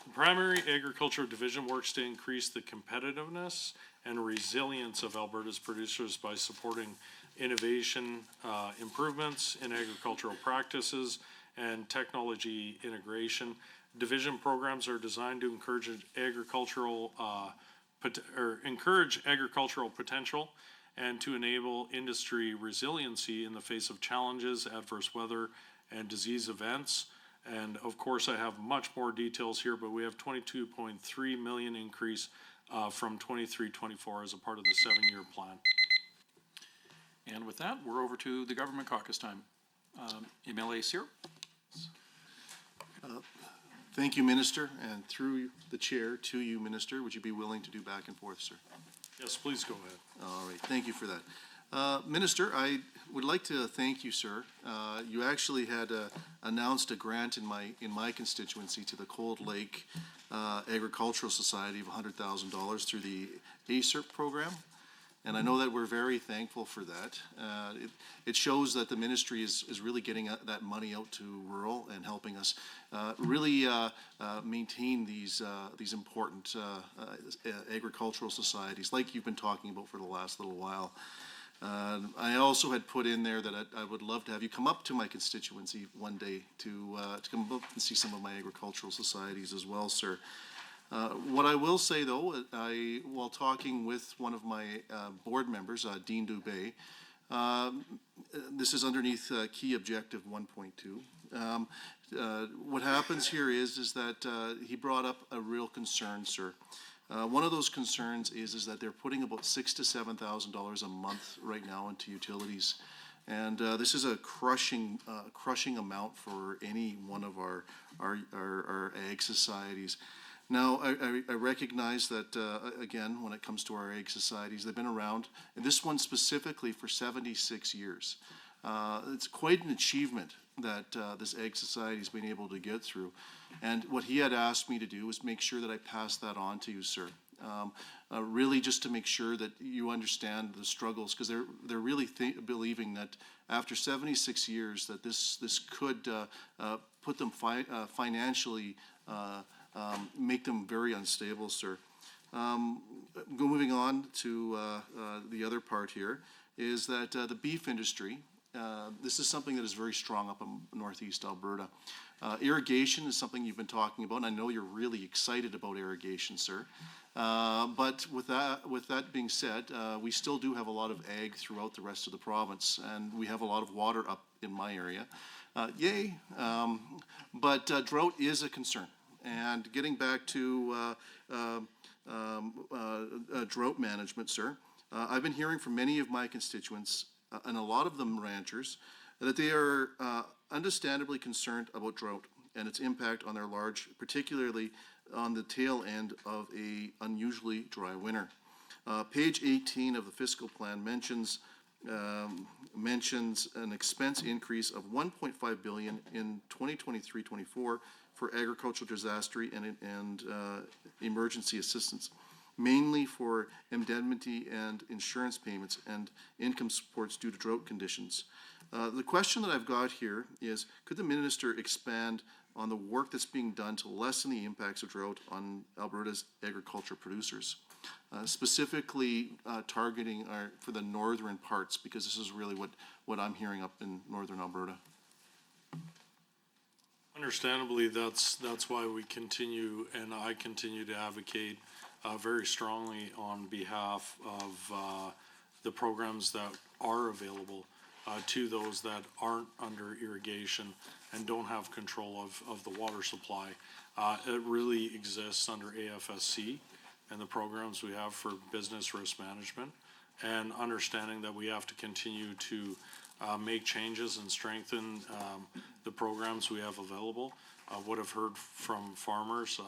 The Primary Agriculture Division works to increase the competitiveness and resilience of Alberta's producers by supporting innovation, improvements in agricultural practices, and technology integration. Division programs are designed to encourage agricultural potential and to enable industry resiliency in the face of challenges, adverse weather, and disease events. And of course, I have much more details here, but we have 22.3 million increase from 23-24 as a part of the 7-year plan. And with that, we're over to the government caucus time. MLA Sear? Thank you, Minister, and through the chair to you, Minister, would you be willing to do back and forth, sir? Yes, please go ahead. All right, thank you for that. Minister, I would like to thank you, sir. You actually had announced a grant in my constituency to the Cold Lake Agricultural Society of $100,000 through the ACERP program. And I know that we're very thankful for that. It shows that the ministry is really getting that money out to rural and helping us really maintain these important agricultural societies like you've been talking about for the last little while. I also had put in there that I would love to have you come up to my constituency one day to come up and see some of my agricultural societies as well, sir. What I will say, though, while talking with one of my board members, Dean Dubé, this is underneath key objective 1.2. What happens here is that he brought up a real concern, sir. One of those concerns is that they're putting about $6,000 to $7,000 a month right now into utilities. And this is a crushing amount for any one of our ag societies. Now, I recognize that, again, when it comes to our ag societies, they've been around, and this one specifically for 76 years. It's quite an achievement that this ag society's been able to get through. And what he had asked me to do was make sure that I pass that on to you, sir. Really just to make sure that you understand the struggles, because they're really believing that after 76 years that this could put them financially make them very unstable, sir. Moving on to the other part here is that the beef industry, this is something that is very strong up in northeast Alberta. Irrigation is something you've been talking about, and I know you're really excited about irrigation, sir. But with that being said, we still do have a lot of ag throughout the rest of the province, and we have a lot of water up in my area. Yay! But drought is a concern. And getting back to drought management, sir, I've been hearing from many of my constituents, and a lot of them ranchers, that they are understandably concerned about drought and its impact on their large, particularly on the tail end of a unusually dry winter. Page 18 of the fiscal plan mentions an expense increase of $1.5 billion in 2023-24 for agricultural disaster and emergency assistance, mainly for indemnity and insurance payments and income supports due to drought conditions. The question that I've got here is, could the minister expand on the work that's being done to lessen the impacts of drought on Alberta's agriculture producers, specifically targeting for the northern parts, because this is really what I'm hearing up in northern Alberta. Understandably, that's why we continue, and I continue to advocate very strongly on behalf of the programs that are available. to those that aren't under irrigation and don't have control of the water supply. It really exists under AFSC and the programs we have for business risk management, and understanding that we have to continue to make changes and strengthen the programs we have available. What I've heard from farmers,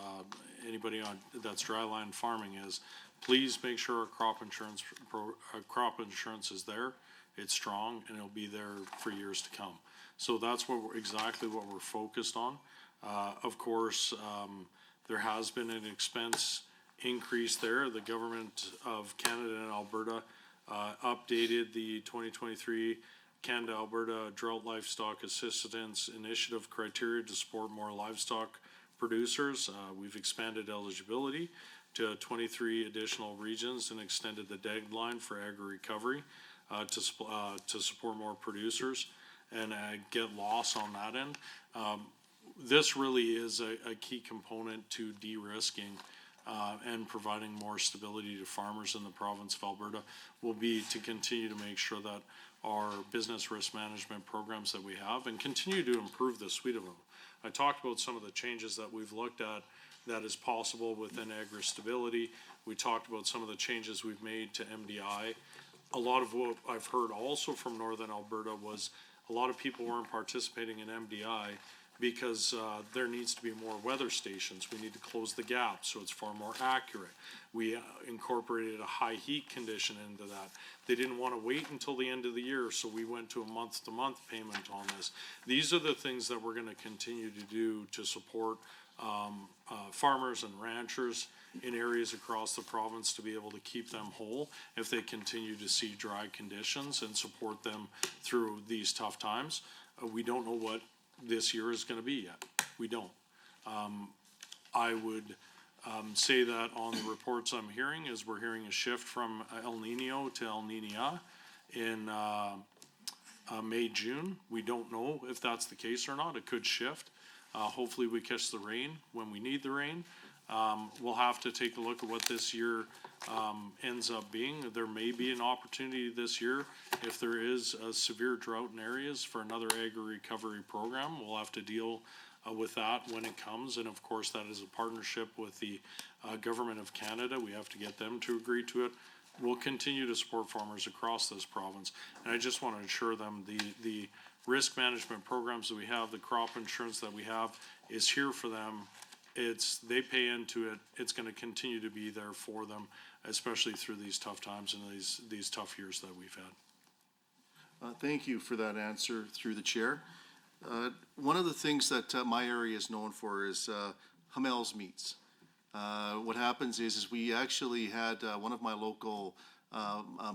anybody that's dryland farming, is please make sure our crop insurance is there. It's strong, and it'll be there for years to come. So that's exactly what we're focused on. Of course, there has been an expense increase there. The government of Canada and Alberta updated the 2023 Canada-Alberta Drought Livestock Assistance Initiative criteria to support more livestock producers. We've expanded eligibility to 23 additional regions and extended the deadline for agri-recovery to support more producers and get loss on that end. This really is a key component to de-risking and providing more stability to farmers in the province of Alberta, will be to continue to make sure that our business risk management programs that we have, and continue to improve the suite of them. I talked about some of the changes that we've looked at that is possible within agri-stability. We talked about some of the changes we've made to MDI. A lot of what I've heard also from Northern Alberta was a lot of people weren't participating in MDI because there needs to be more weather stations. We need to close the gap so it's far more accurate. We incorporated a high heat condition into that. They didn't want to wait until the end of the year, so we went to a month-to-month payment on this. These are the things that we're going to continue to do to support farmers and ranchers in areas across the province to be able to keep them whole if they continue to see dry conditions, and support them through these tough times. We don't know what this year is going to be yet. We don't. I would say that on the reports I'm hearing is we're hearing a shift from El Nino to El Nina in May, June. We don't know if that's the case or not. It could shift. Hopefully we catch the rain when we need the rain. We'll have to take a look at what this year ends up being. There may be an opportunity this year, if there is a severe drought in areas, for another agri-recovery program. We'll have to deal with that when it comes, and of course that is a partnership with the Government of Canada. We have to get them to agree to it. We'll continue to support farmers across this province, and I just want to assure them the risk management programs that we have, the crop insurance that we have, is here for them. They pay into it. It's going to continue to be there for them, especially through these tough times and these tough years that we've had. Thank you for that answer through the chair. One of the things that my area is known for is Hamel's meats. What happens is we actually had one of my local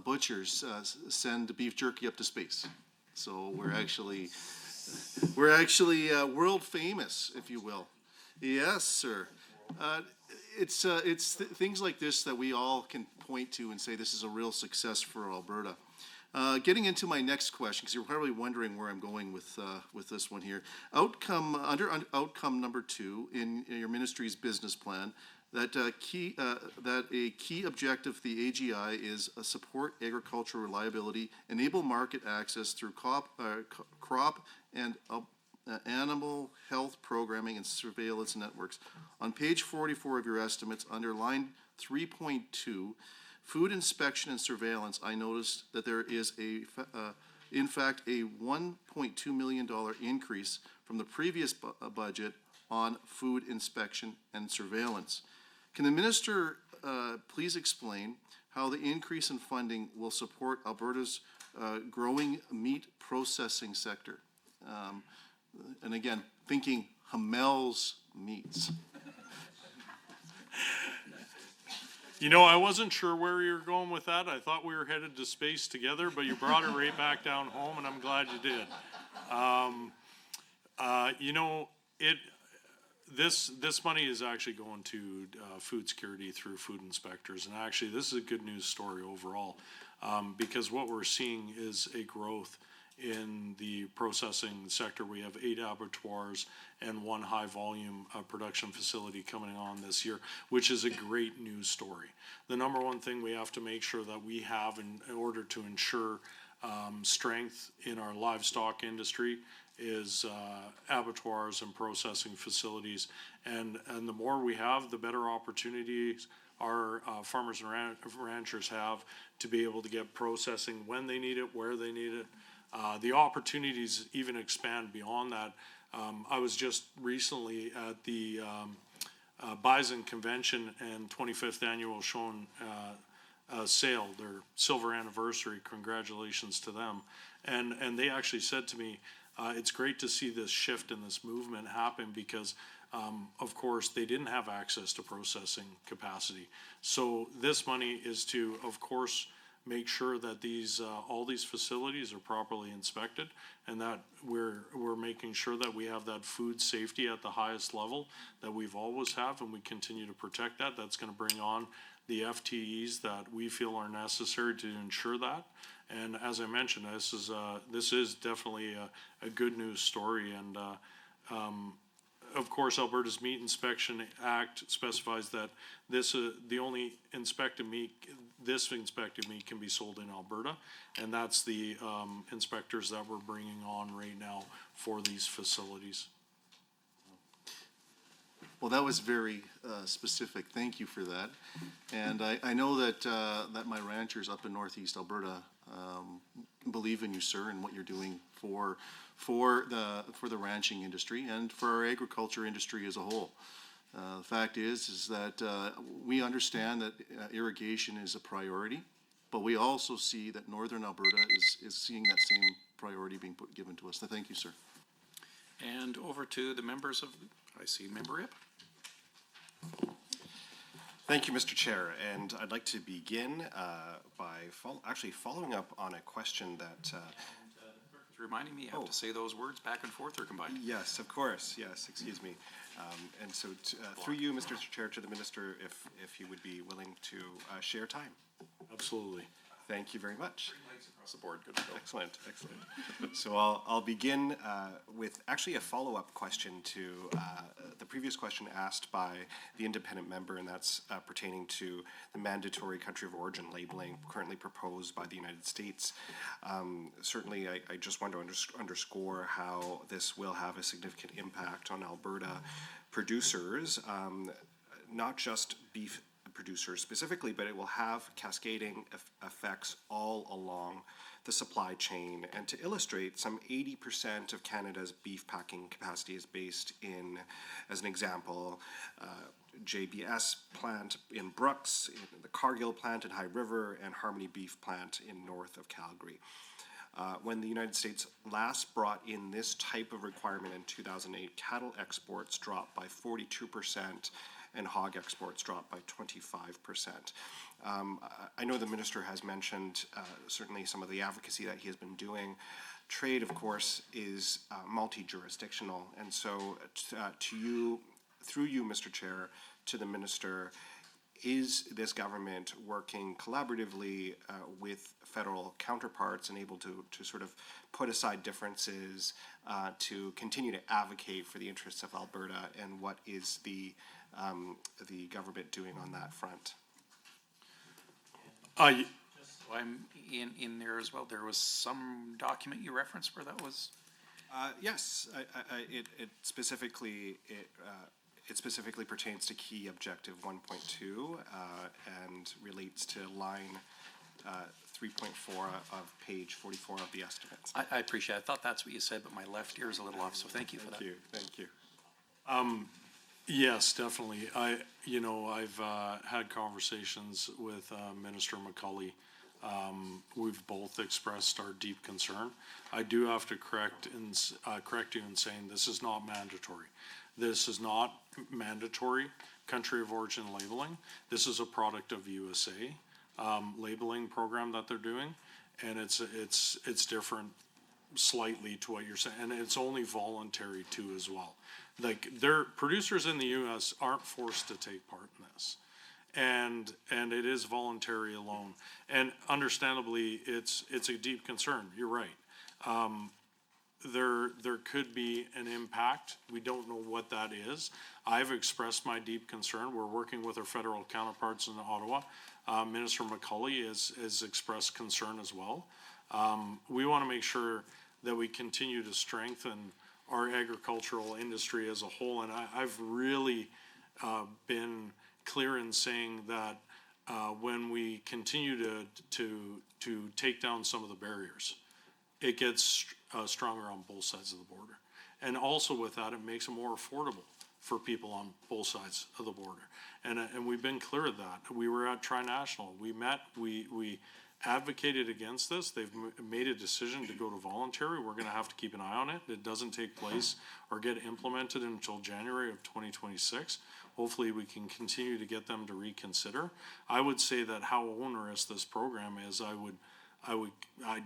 butchers send beef jerky up to space. So we're actually world famous, if you will. Yes, sir. It's things like this that we all can point to and say this is a real success for Alberta. Getting into my next question, because you're probably wondering where I'm going with this one here. Under outcome number 2 in your ministry's business plan, that a key objective of the AGI is support agricultural reliability, enable market access through crop and animal health programming and surveillance networks. On page 44 of your estimates, under line 3.2, food inspection and surveillance, I noticed that there is in fact a $1.2 million increase from the previous budget on food inspection and surveillance. Can the minister please explain how the increase in funding will support Alberta's growing meat processing sector? And again, thinking Hamel's meats. You know, I wasn't sure where you were going with that. I thought we were headed to space together, but you brought it right back down home, and I'm glad you did. You know, this money is actually going to food security through food inspectors, and actually this is a good news story overall, because what we're seeing is a growth in the processing sector. We have 8 abattoirs and 1 high volume production facility coming on this year, which is a great news story. The number one thing we have to make sure that we have in order to ensure strength in our livestock industry is abattoirs and processing facilities. And the more we have, the better opportunities our farmers and ranchers have to be able to get processing when they need it, where they need it. The opportunities even expand beyond that. I was just recently at the Bison Convention and 25th Annual Shown sale, their silver anniversary. Congratulations to them. And they actually said to me, it's great to see this shift and this movement happen because, of course, they didn't have access to processing capacity. So this money is to, of course, make sure that these all these facilities are properly inspected, and that we're making sure that we have that food safety at the highest level that we've always have, and we continue to protect that. That's going to bring on the FTEs that we feel are necessary to ensure that. And as I mentioned, this is definitely a good news story. And of course, Alberta's Meat Inspection Act specifies that the only inspected meat can be sold in Alberta, and that's the inspectors that we're bringing on right now for these facilities. Well, that was very specific. Thank you for that. And I know that my ranchers up in Northeast Alberta believe in you, sir, and what you're doing for the ranching industry and for our agriculture industry as a whole. The fact is that we understand that irrigation is a priority, but we also see that Northern Alberta is seeing that same priority being given to us. So thank you, sir. And over to the members of, I see Member Ip. Thank you, Mr. Chair, and I'd like to begin by following up on a question that. Reminding me, you have to say those words back and forth or combined. Yes, of course. Yes, excuse me. And so through you, Mr. Chair, to the Minister, if you would be willing to share time. Absolutely. Thank you very much. Across the board, good to go. Excellent, excellent. So I'll begin with actually a follow-up question to the previous question asked by the independent member, and that's pertaining to the mandatory country of origin labeling currently proposed by the United States. Certainly, I just want to underscore how this will have a significant impact on Alberta producers, not just beef producers specifically, but it will have cascading effects all along the supply chain. And to illustrate, some 80% of Canada's beef packing capacity is based in, as an example, JBS plant in Brooks, in the Cargill plant in High River, and Harmony Beef plant in north of Calgary. When the United States last brought in this type of requirement in 2008, cattle exports dropped by 42%, and hog exports dropped by 25%. I know the Minister has mentioned certainly some of the advocacy that he has been doing. Trade, of course, is multi-jurisdictional, and so to you, through you, Mr. Chair, to the Minister, is this government working collaboratively with federal counterparts and able to sort of put aside differences to continue to advocate for the interests of Alberta, and what is the government doing on that front? I'm in there as well. There was some document you referenced where that was? Yes, it specifically pertains to key objective 1.2 and relates to line 3.4 of page 44 of the estimates. I appreciate it. I thought that's what you said, but my left ear is a little off, so thank you for that. Thank you. Yes, definitely. I've had conversations with Minister McCulley. We've both expressed our deep concern. I do have to correct you in saying this is not mandatory. This is not mandatory country of origin labeling. This is a product of USA labeling program that they're doing, and it's different slightly to what you're saying, and it's only voluntary too as well. Like, their producers in the U.S. aren't forced to take part in this, and it is voluntary alone. And understandably, it's a deep concern. You're right. There could be an impact. We don't know what that is. I've expressed my deep concern. We're working with our federal counterparts in Ottawa. Minister McCulley has expressed concern as well. We want to make sure that we continue to strengthen our agricultural industry as a whole. And I've really been clear in saying that when we continue to take down some of the barriers, it gets stronger on both sides of the border. And also with that, it makes it more affordable for people on both sides of the border. And we've been clear of that. We were at Tri-National. We met, we advocated against this. They've made a decision to go to voluntary. We're gonna have to keep an eye on it. It doesn't take place or get implemented until January of 2026. Hopefully, we can continue to get them to reconsider. I would say that how onerous this program is, I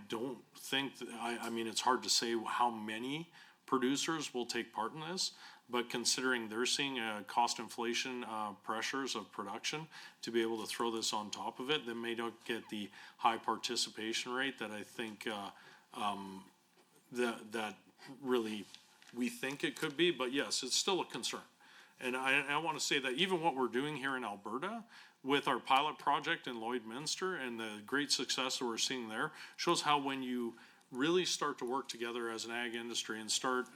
don't think, I mean, it's hard to say how many producers will take part in this, but considering they're seeing cost inflation pressures of production, to be able to throw this on top of it, they may not get the high participation rate that I think that really we think it could be. But yes, it's still a concern. And I want to say that even what we're doing here in Alberta with our pilot project in Lloydminster and the great success that we're seeing there shows how when you really start to work together as an ag industry and start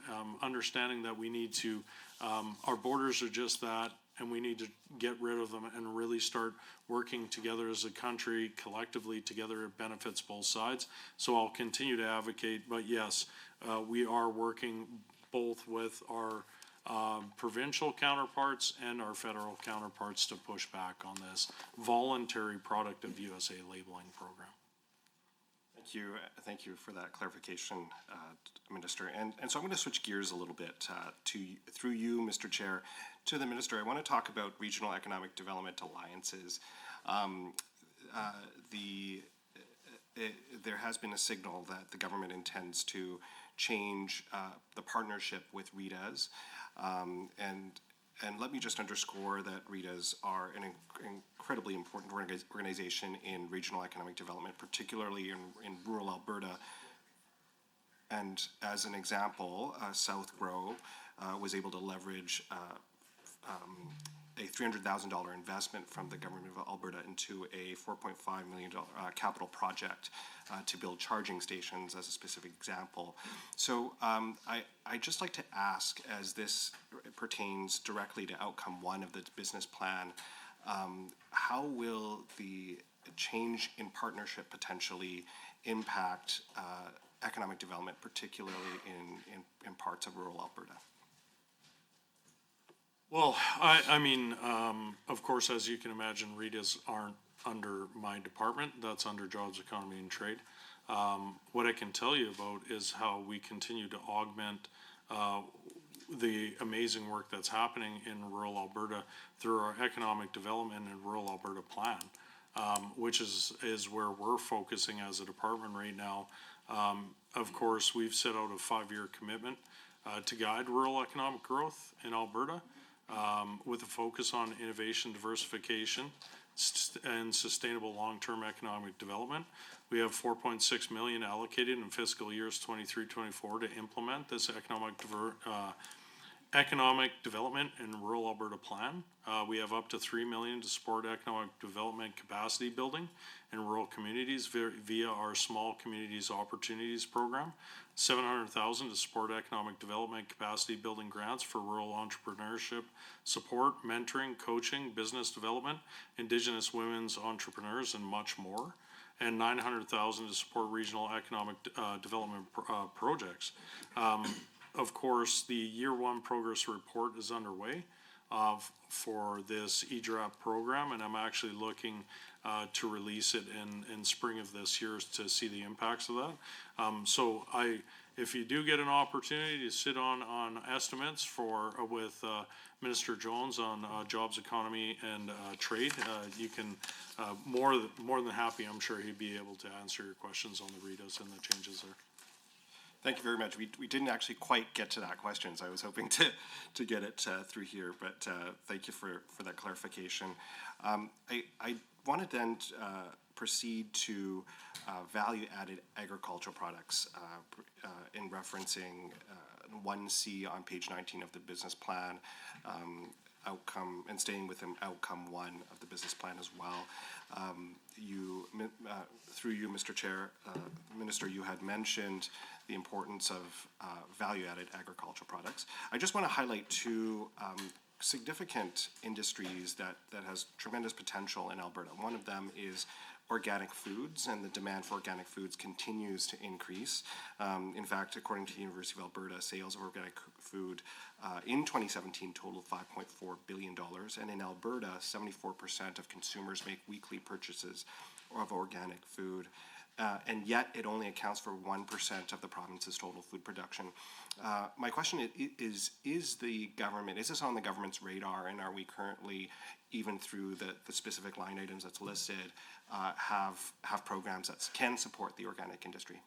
understanding that we need to, our borders are just that, and we need to get rid of them and really start working together as a country, collectively together, it benefits both sides. So I'll continue to advocate, but yes, we are working both with our provincial counterparts and our federal counterparts to push back on this voluntary product of USA labeling program. Thank you for that clarification, Minister. And so I'm going to switch gears a little bit through you, Mr. Chair, to the Minister. I want to talk about regional economic development alliances. There has been a signal that the government intends to change the partnership with REITAs. And let me just underscore that REITAs are an incredibly important organization in regional economic development, particularly in rural Alberta. And as an example, South Grow was able to leverage a $300,000 investment from the government of Alberta into a $4.5 million capital project to build charging stations, as a specific example. So I'd just like to ask, as this pertains directly to outcome one of the business plan, how will the change in partnership potentially impact economic development, particularly in parts of rural Alberta? Well, I mean, of course, as you can imagine, REITAs aren't under my department. That's under Jobs, Economy and Trade. What I can tell you about is how we continue to augment the amazing work that's happening in rural Alberta through our Economic Development and Rural Alberta Plan, which is where we're focusing as a department right now. Of course, we've set out a 5-year commitment to guide rural economic growth in Alberta, with a focus on innovation, diversification, and sustainable long-term economic development. We have $4.6 million allocated in fiscal years 23-24 to implement this economic development and rural Alberta plan. We have up to $3 million to support economic development capacity building in rural communities via our Small Communities Opportunities Program. $700,000 to support economic development capacity building grants for rural entrepreneurship support, mentoring, coaching, business development, Indigenous women's entrepreneurs, and much more. And $900,000 to support regional economic development projects. Of course, the year one progress report is underway for this EDRAP program, and I'm actually looking to release it in spring of this year to see the impacts of that. So if you do get an opportunity to sit on estimates with Minister Jones on jobs, economy, and trade, you can more than happy. I'm sure he'd be able to answer your questions on the REITAs and the changes there. Thank you very much. We didn't actually quite get to that question, so I was hoping to get it through here, but thank you for that clarification. I want to then proceed to value-added agricultural products in referencing 1C on page 19 of the business plan. outcome and staying within outcome one of the business plan as well. Through you, Mr. Chair, Minister, you had mentioned the importance of value-added agricultural products. I just want to highlight two significant industries that has tremendous potential in Alberta. One of them is organic foods, and the demand for organic foods continues to increase. In fact, according to the University of Alberta, sales of organic food in 2017 totaled $5.4 billion, and in Alberta, 74% of consumers make weekly purchases of organic food. And yet it only accounts for 1% of the province's total food production. My question is this on the government's radar, and are we currently, even through the specific line items that's listed, have programs that can support the organic industry?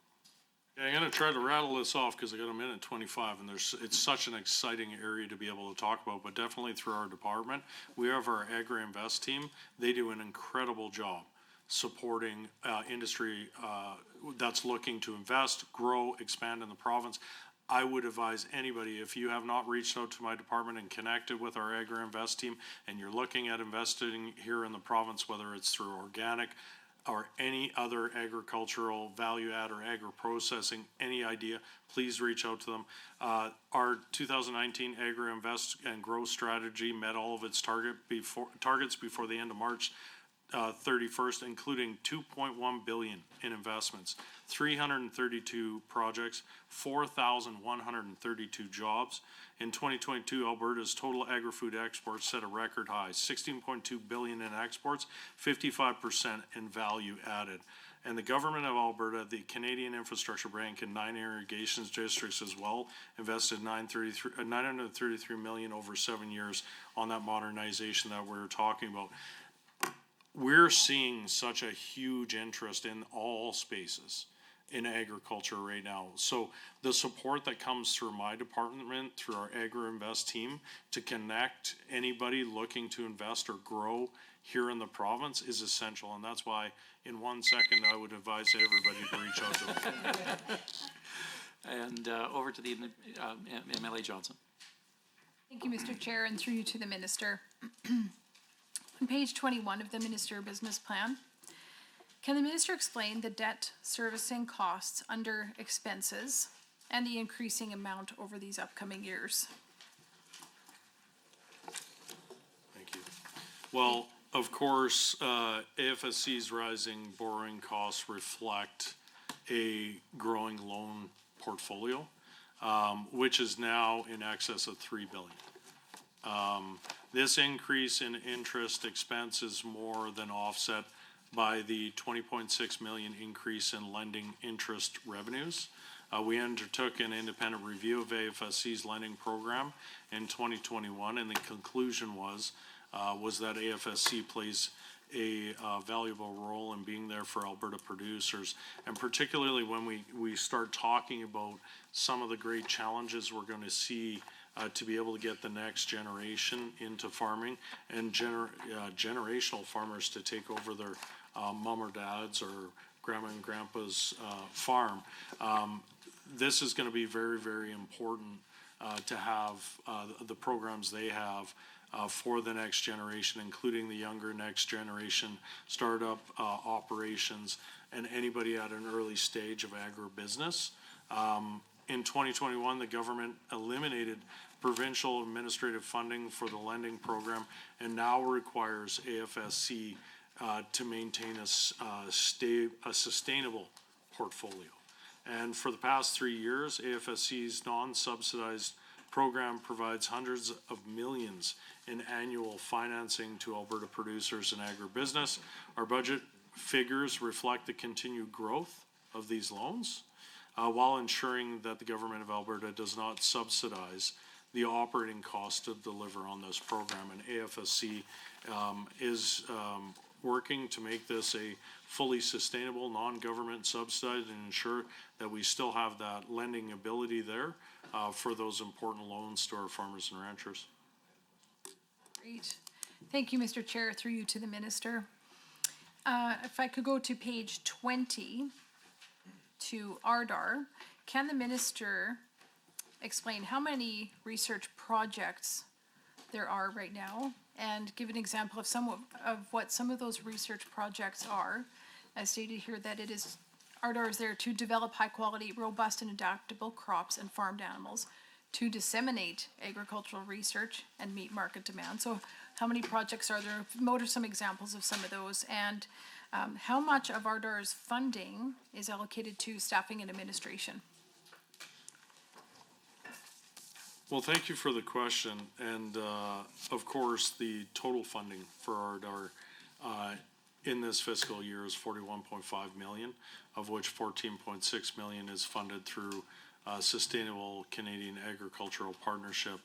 Yeah, I'm gonna try to rattle this off because I got a minute 25, and it's such an exciting area to be able to talk about, but definitely through our department. We have our Agri-Invest team. They do an incredible job supporting industry that's looking to invest, grow, expand in the province. I would advise anybody, if you have not reached out to my department and connected with our Agri-Invest team, and you're looking at investing here in the province, whether it's through organic or any other agricultural value add or agri-processing, any idea, please reach out to them. Our 2019 Agri-Invest and Growth Strategy met all of its targets before the end of March 31st, including 2.1 billion in investments, 332 projects, 4,132 jobs. In 2022, Alberta's total agri-food exports set a record high, 16.2 billion in exports, 55% in value added. And the government of Alberta, the Canadian Infrastructure Bank, and 9 irrigation districts as well, invested 933 million over 7 years on that modernization that we're talking about. We're seeing such a huge interest in all spaces in agriculture right now. So the support that comes through my department, through our Agri-Invest team, to connect anybody looking to invest or grow here in the province is essential. And that's why, in 1 second, I would advise everybody to reach out to them. And over to the MLA Johnson. Thank you, Mr. Chair, and through you to the Minister. On page 21 of the Minister Business Plan, can the Minister explain the debt servicing costs under expenses and the increasing amount over these upcoming years? Thank you. Well, of course, AFSC's rising borrowing costs reflect a growing loan portfolio, which is now in excess of $3 billion. This increase in interest expense is more than offset by the 20.6 million increase in lending interest revenues. We undertook an independent review of AFSC's lending program in 2021, and the conclusion was that AFSC plays a valuable role in being there for Alberta producers, and particularly when we start talking about some of the great challenges we're going to see to be able to get the next generation into farming and generational farmers to take over their mom or dad's or grandma and grandpa's farm. This is going to be very, very important to have the programs they have for the next generation, including the younger next generation startup operations and anybody at an early stage of agribusiness. In 2021, the government eliminated provincial administrative funding for the lending program and now requires AFSC to maintain a sustainable portfolio. And for the past 3 years, AFSC's non-subsidized program provides hundreds of millions in annual financing to Alberta producers and agribusiness. Our budget figures reflect the continued growth of these loans, while ensuring that the government of Alberta does not subsidize the operating cost to deliver on this program. And AFSC is working to make this a fully sustainable, non-government subsidized, and ensure that we still have that lending ability there for those important loans to our farmers and ranchers. Great. Thank you, Mr. Chair. Through you to the Minister. If I could go to page 20 to ARDAR, can the Minister explain how many research projects there are right now and give an example of what some of those research projects are. As stated here, that it is, Ardor is there to develop high-quality, robust, and adaptable crops and farmed animals, to disseminate agricultural research and meet market demand. So how many projects are there? What are some examples of some of those? And how much of Ardor's funding is allocated to staffing and administration? Well, thank you for the question, and, of course, the total funding for Ardar, in this fiscal year is 41.5 million, of which 14.6 million is funded through, Sustainable Canadian Agricultural Partnership,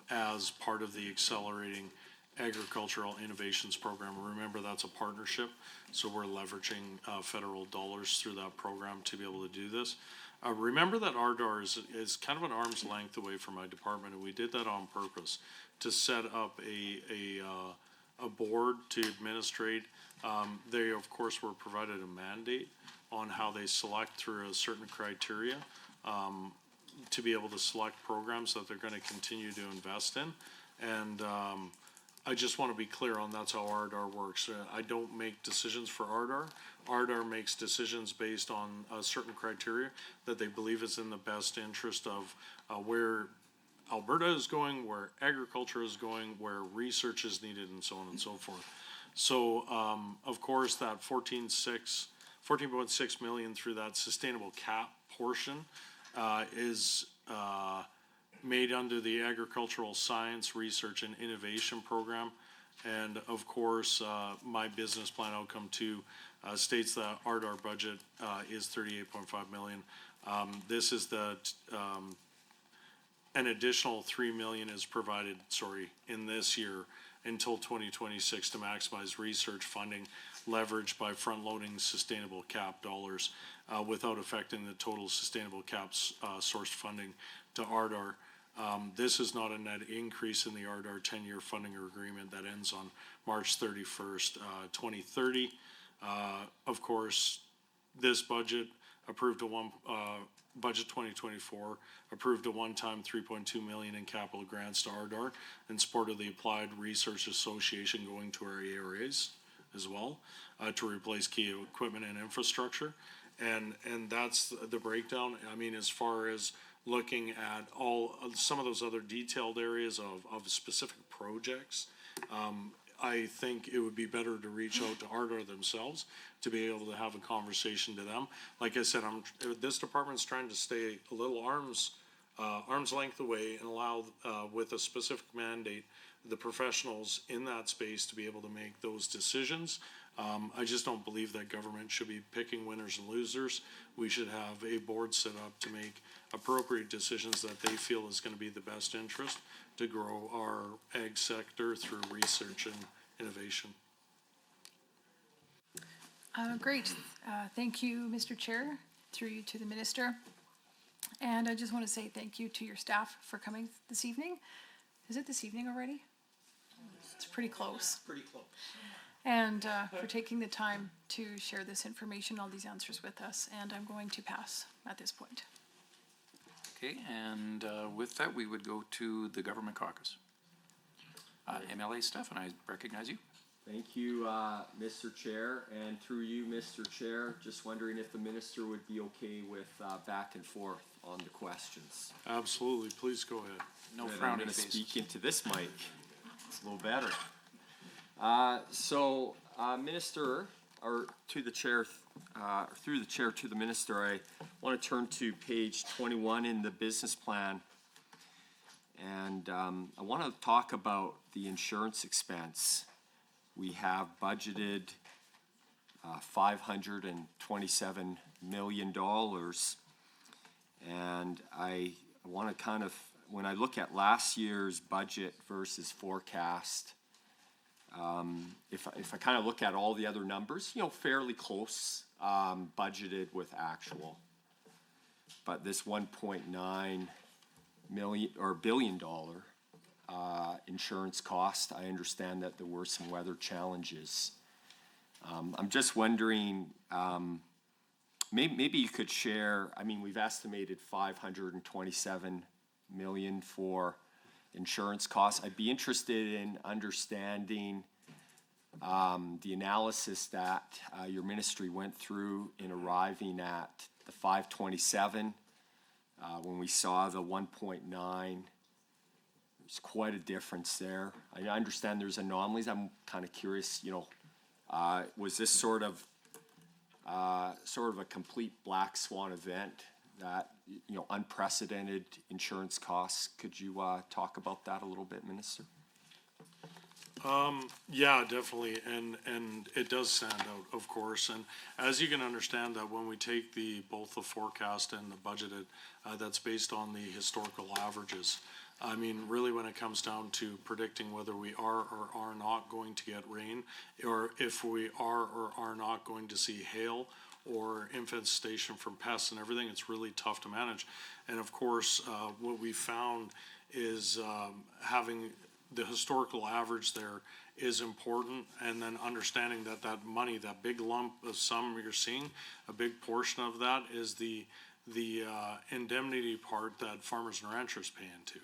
as part of the Accelerating Agricultural Innovations Program. Remember, that's a partnership, so we're leveraging, federal dollars through that program to be able to do this. Remember that Ardar is kind of an arm's length away from my department, and we did that on purpose to set up a board to administrate. They, of course, were provided a mandate on how they select through a certain criteria to be able to select programs that they're going to continue to invest in. And I just want to be clear on that's how Ardar works. I don't make decisions for Ardar. Ardar makes decisions based on certain criteria that they believe is in the best interest of where Alberta is going, where agriculture is going, where research is needed, and so on and so forth. So, of course, that 14.6 million through that sustainable cap portion is made under the Agricultural Science Research and Innovation Program. And of course, my business plan outcome 2 states that Ardar budget is 38.5 million. This is an additional 3 million is provided, in this year until 2026 to maximize research funding leveraged by front-loading sustainable cap dollars without affecting the total sustainable caps sourced funding to Ardar. This is not a net increase in the Ardar 10-year funding agreement that ends on March 31st, 2030. Of course, this budget approved budget 2024 approved a one-time 3.2 million in capital grants to Ardar in support of the Applied Research Association going to our ARAs as well to replace key equipment and infrastructure. And that's the breakdown. I mean, as far as looking at some of those other detailed areas of specific projects, I think it would be better to reach out to Ardar themselves to be able to have a conversation to them. Like I said, this department's trying to stay a little arm's length away and allow, with a specific mandate, the professionals in that space to be able to make those decisions. I just don't believe that government should be picking winners and losers. We should have a board set up to make appropriate decisions that they feel is going to be the best interest to grow our ag sector through research and innovation. Great. Thank you, Mr. Chair, through you to the minister. And I just want to say thank you to your staff for coming this evening. Is it this evening already? It's pretty close. Pretty close. And for taking the time to share this information, all these answers with us. And I'm going to pass at this point. Okay, and with that, we would go to the government caucus. MLA Stefan, I recognize you. Thank you, Mr. Chair, and through you, Mr. Chair, just wondering if the minister would be okay with back and forth on the questions. Absolutely, please go ahead. No Good, I'm frowning gonna faces. speak into this mic. It's a little better. Minister, or to the chair, through the chair to the minister, I want to turn to page 21 in the business plan. And I want to talk about the insurance expense. We have budgeted $527 million. And I want to kind of, when I look at last year's budget versus forecast, if I kind of look at all the other numbers, fairly close, budgeted with actual. But this $1.9 billion insurance cost, I understand that there were some weather challenges. I'm just wondering, maybe you could share, I mean, we've estimated $527 million for insurance costs. I'd be interested in understanding the analysis that your ministry went through in arriving at the 527. When we saw the 1.9, there's quite a difference there. I understand there's anomalies. I'm kind of curious, was this sort of a complete black swan event that, unprecedented insurance costs? Could you talk about that a little bit, Minister? Yeah, definitely, and it does stand out, of course, and as you can understand that when we take both the forecast and the budgeted, that's based on the historical averages. I mean, really, when it comes down to predicting whether we are or are not going to get rain, or if we are or are not going to see hail or infestation from pests and everything, it's really tough to manage. And of course, what we found is having the historical average there is important, and then understanding that money, that big lump of sum you're seeing, a big portion of that is the indemnity part that farmers and ranchers pay into.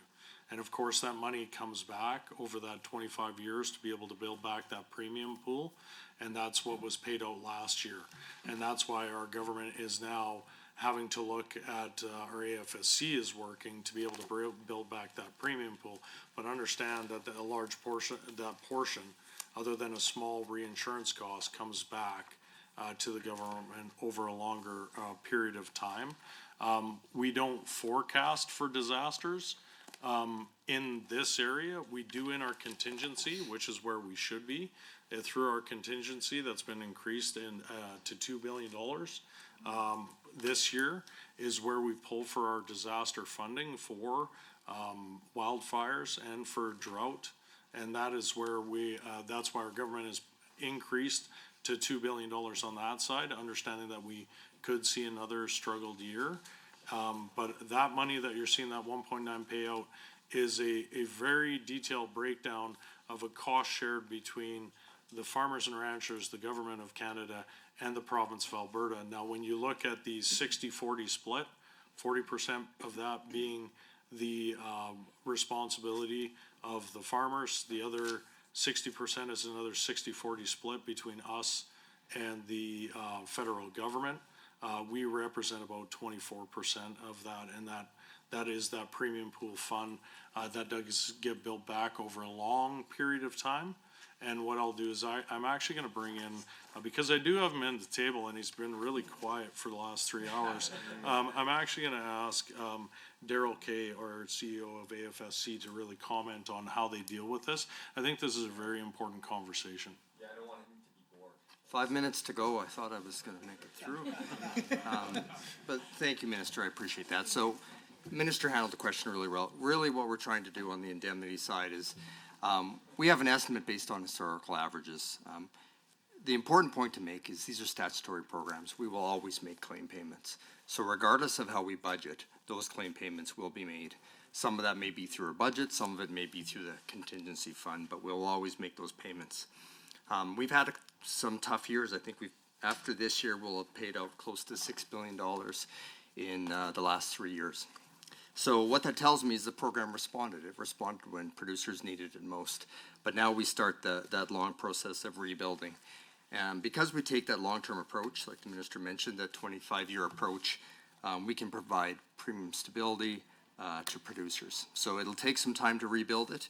And of course, that money comes back over that 25 years to be able to build back that premium pool, and that's what was paid out last year. And that's why our government is now having to look at, our AFSC is working to be able to build back that premium pool, but understand that a large portion, other than a small reinsurance cost, comes back to the government over a longer period of time. We don't forecast for disasters in this area. We do in our contingency, which is where we should be. Through our contingency that's been increased to $2 billion. This year is where we pull for our disaster funding for wildfires and for drought, and that is where that's why our government has increased to $2 billion on that side, understanding that we could see another struggled year. But that money that you're seeing, that 1.9 payout, is a very detailed breakdown of a cost shared between the farmers and ranchers, the government of Canada, and the province of Alberta. Now, when you look at the 60-40 split, 40% of that being the responsibility of the farmers, the other 60% is another 60-40 split between us and the federal government. We represent about 24% of that, and that is that premium pool fund that does get built back over a long period of time. And what I'll do is I'm actually going to bring in, because I do have him in the table and he's been really quiet for the last 3 hours, I'm actually going to ask Daryl Kay, our CEO of AFSC, to really comment on how they deal with this. I think this is a very important conversation. Yeah, I don't want him to be bored. 5 minutes to go. I thought I was going to make it through. But thank you, Minister. I appreciate that. So, Minister handled the question really well. Really, what we're trying to do on the indemnity side is we have an estimate based on historical averages. The important point to make is these are statutory programs. We will always make claim payments. So regardless of how we budget, those claim payments will be made. Some of that may be through our budget, some of it may be through the contingency fund, but we'll always make those payments. We've had some tough years. I think after this year, we'll have paid out close to $6 billion in the last 3 years. So what that tells me is the program responded. It responded when producers needed it most. But now we start that long process of rebuilding. And because we take that long-term approach, like the Minister mentioned, that 25-year approach, we can provide premium stability to producers. So it'll take some time to rebuild it.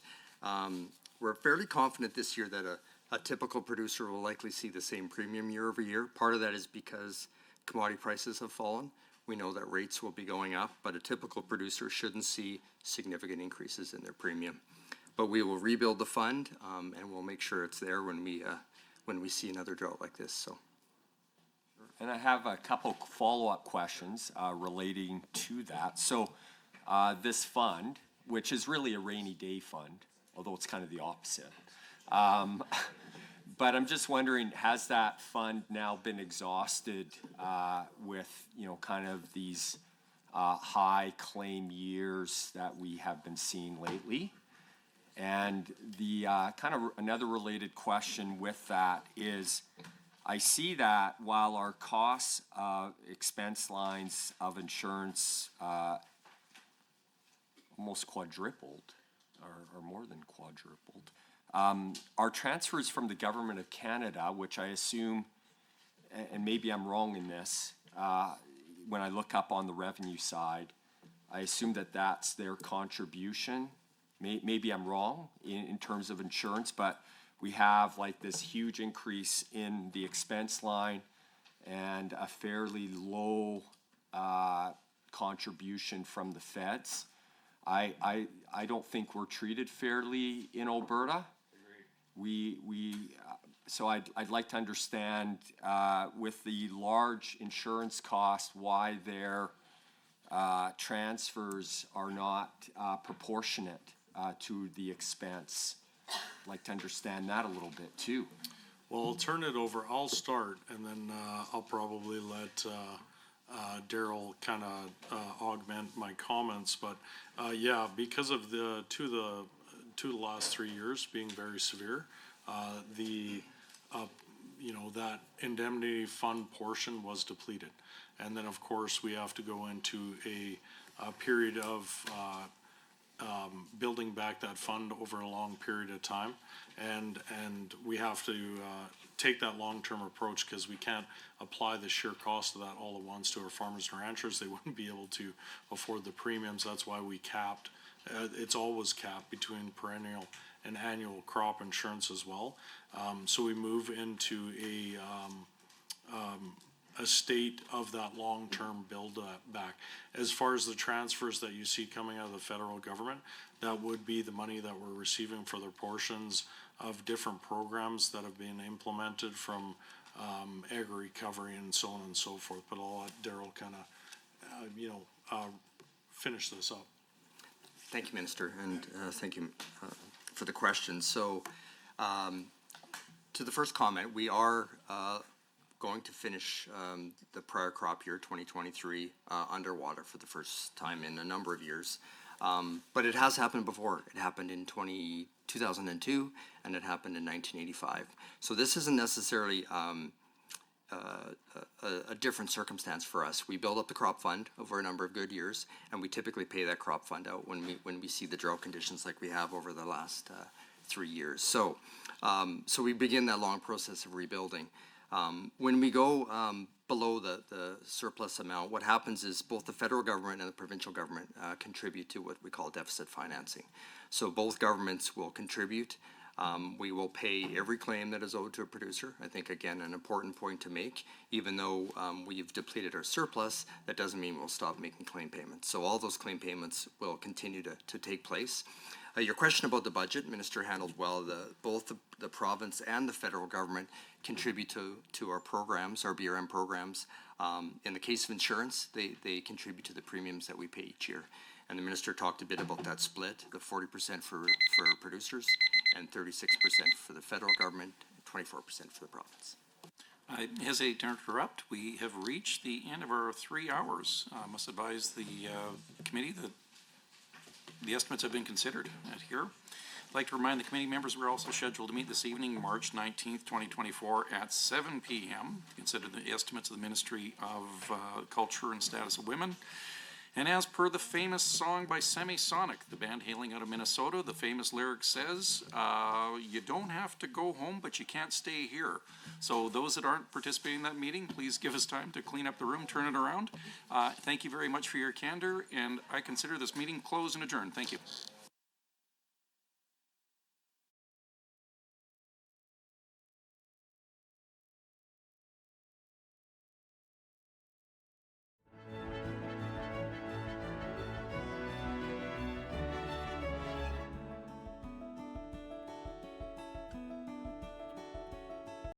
We're fairly confident this year that a typical producer will likely see the same premium year over year. Part of that is because commodity prices have fallen. We know that rates will be going up, but a typical producer shouldn't see significant increases in their premium. But we will rebuild the fund, and we'll make sure it's there when we see another drought like this. So. And I have a couple follow-up questions relating to that. So this fund, which is really a rainy day fund, although it's kind of the opposite. But I'm just wondering, has that fund now been exhausted with, kind of these high claim years that we have been seeing lately? And the kind of another related question with that is, I see that while our costs, expense lines of insurance almost quadrupled or more than quadrupled. Our transfers from the Government of Canada, which I assume, and maybe I'm wrong in this, when I look up on the revenue side, I assume that that's their contribution. Maybe I'm wrong in terms of insurance, but we have like this huge increase in the expense line and a fairly low contribution from the feds. I don't think we're treated fairly in Alberta. So I'd like to understand with the large insurance cost why their transfers are not proportionate to the expense. I'd like to understand that a little bit too. Well, I'll turn it over. I'll start, and then I'll probably let Daryl kind of augment my comments. But yeah, because of the last 3 years being very severe, that indemnity fund portion was depleted, and then of course we have to go into a period of building back that fund over a long period of time, and we have to take that long-term approach because we can't apply the sheer cost of that all at once to our farmers and ranchers. They wouldn't be able to afford the premiums. That's why we capped. It's always capped between perennial and annual crop insurance as well. So we move into a state of that long-term build back. As far as the transfers that you see coming out of the federal government, that would be the money that we're receiving for their portions of different programs that have been implemented from agri-recovery and so on and so forth. But I'll let Daryl kind of, finish this up. Thank you, Minister, and thank you for the question. So, to the first comment, we are going to finish the prior crop year, 2023, underwater for the first time in a number of years. But it has happened before. It happened in 2002, and it happened in 1985. So this isn't necessarily a different circumstance for us. We build up the crop fund over a number of good years, and we typically pay that crop fund out when we see the drought conditions like we have over the last 3 years. So we begin that long process of rebuilding. When we go below the surplus amount, what happens is both the federal government and the provincial government contribute to what we call deficit financing. So both governments will contribute. We will pay every claim that is owed to a producer. I think, again, an important point to make. Even though we've depleted our surplus, that doesn't mean we'll stop making claim payments. So all those claim payments will continue to take place. Your question about the budget, Minister handled well. Both the province and the federal government contribute to our programs, our BRM programs. In the case of insurance, they contribute to the premiums that we pay each year. And the minister talked a bit about that split, the 40% for producers and 36% for the federal government, 24% for the province. I hesitate to interrupt. We have reached the end of our 3 hours. I must advise the committee that the estimates have been considered here. I'd like to remind the committee members we're also scheduled to meet this evening, March 19th, 2024 at 7 p.m. to consider the estimates of the Ministry of Culture and Status of Women. And as per the famous song by Semisonic, the band hailing out of Minnesota, the famous lyric says, you don't have to go home, but you can't stay here. So those that aren't participating in that meeting, please give us time to clean up the room, turn it around. Thank you very much for your candor, and I consider this meeting closed and adjourned. Thank you.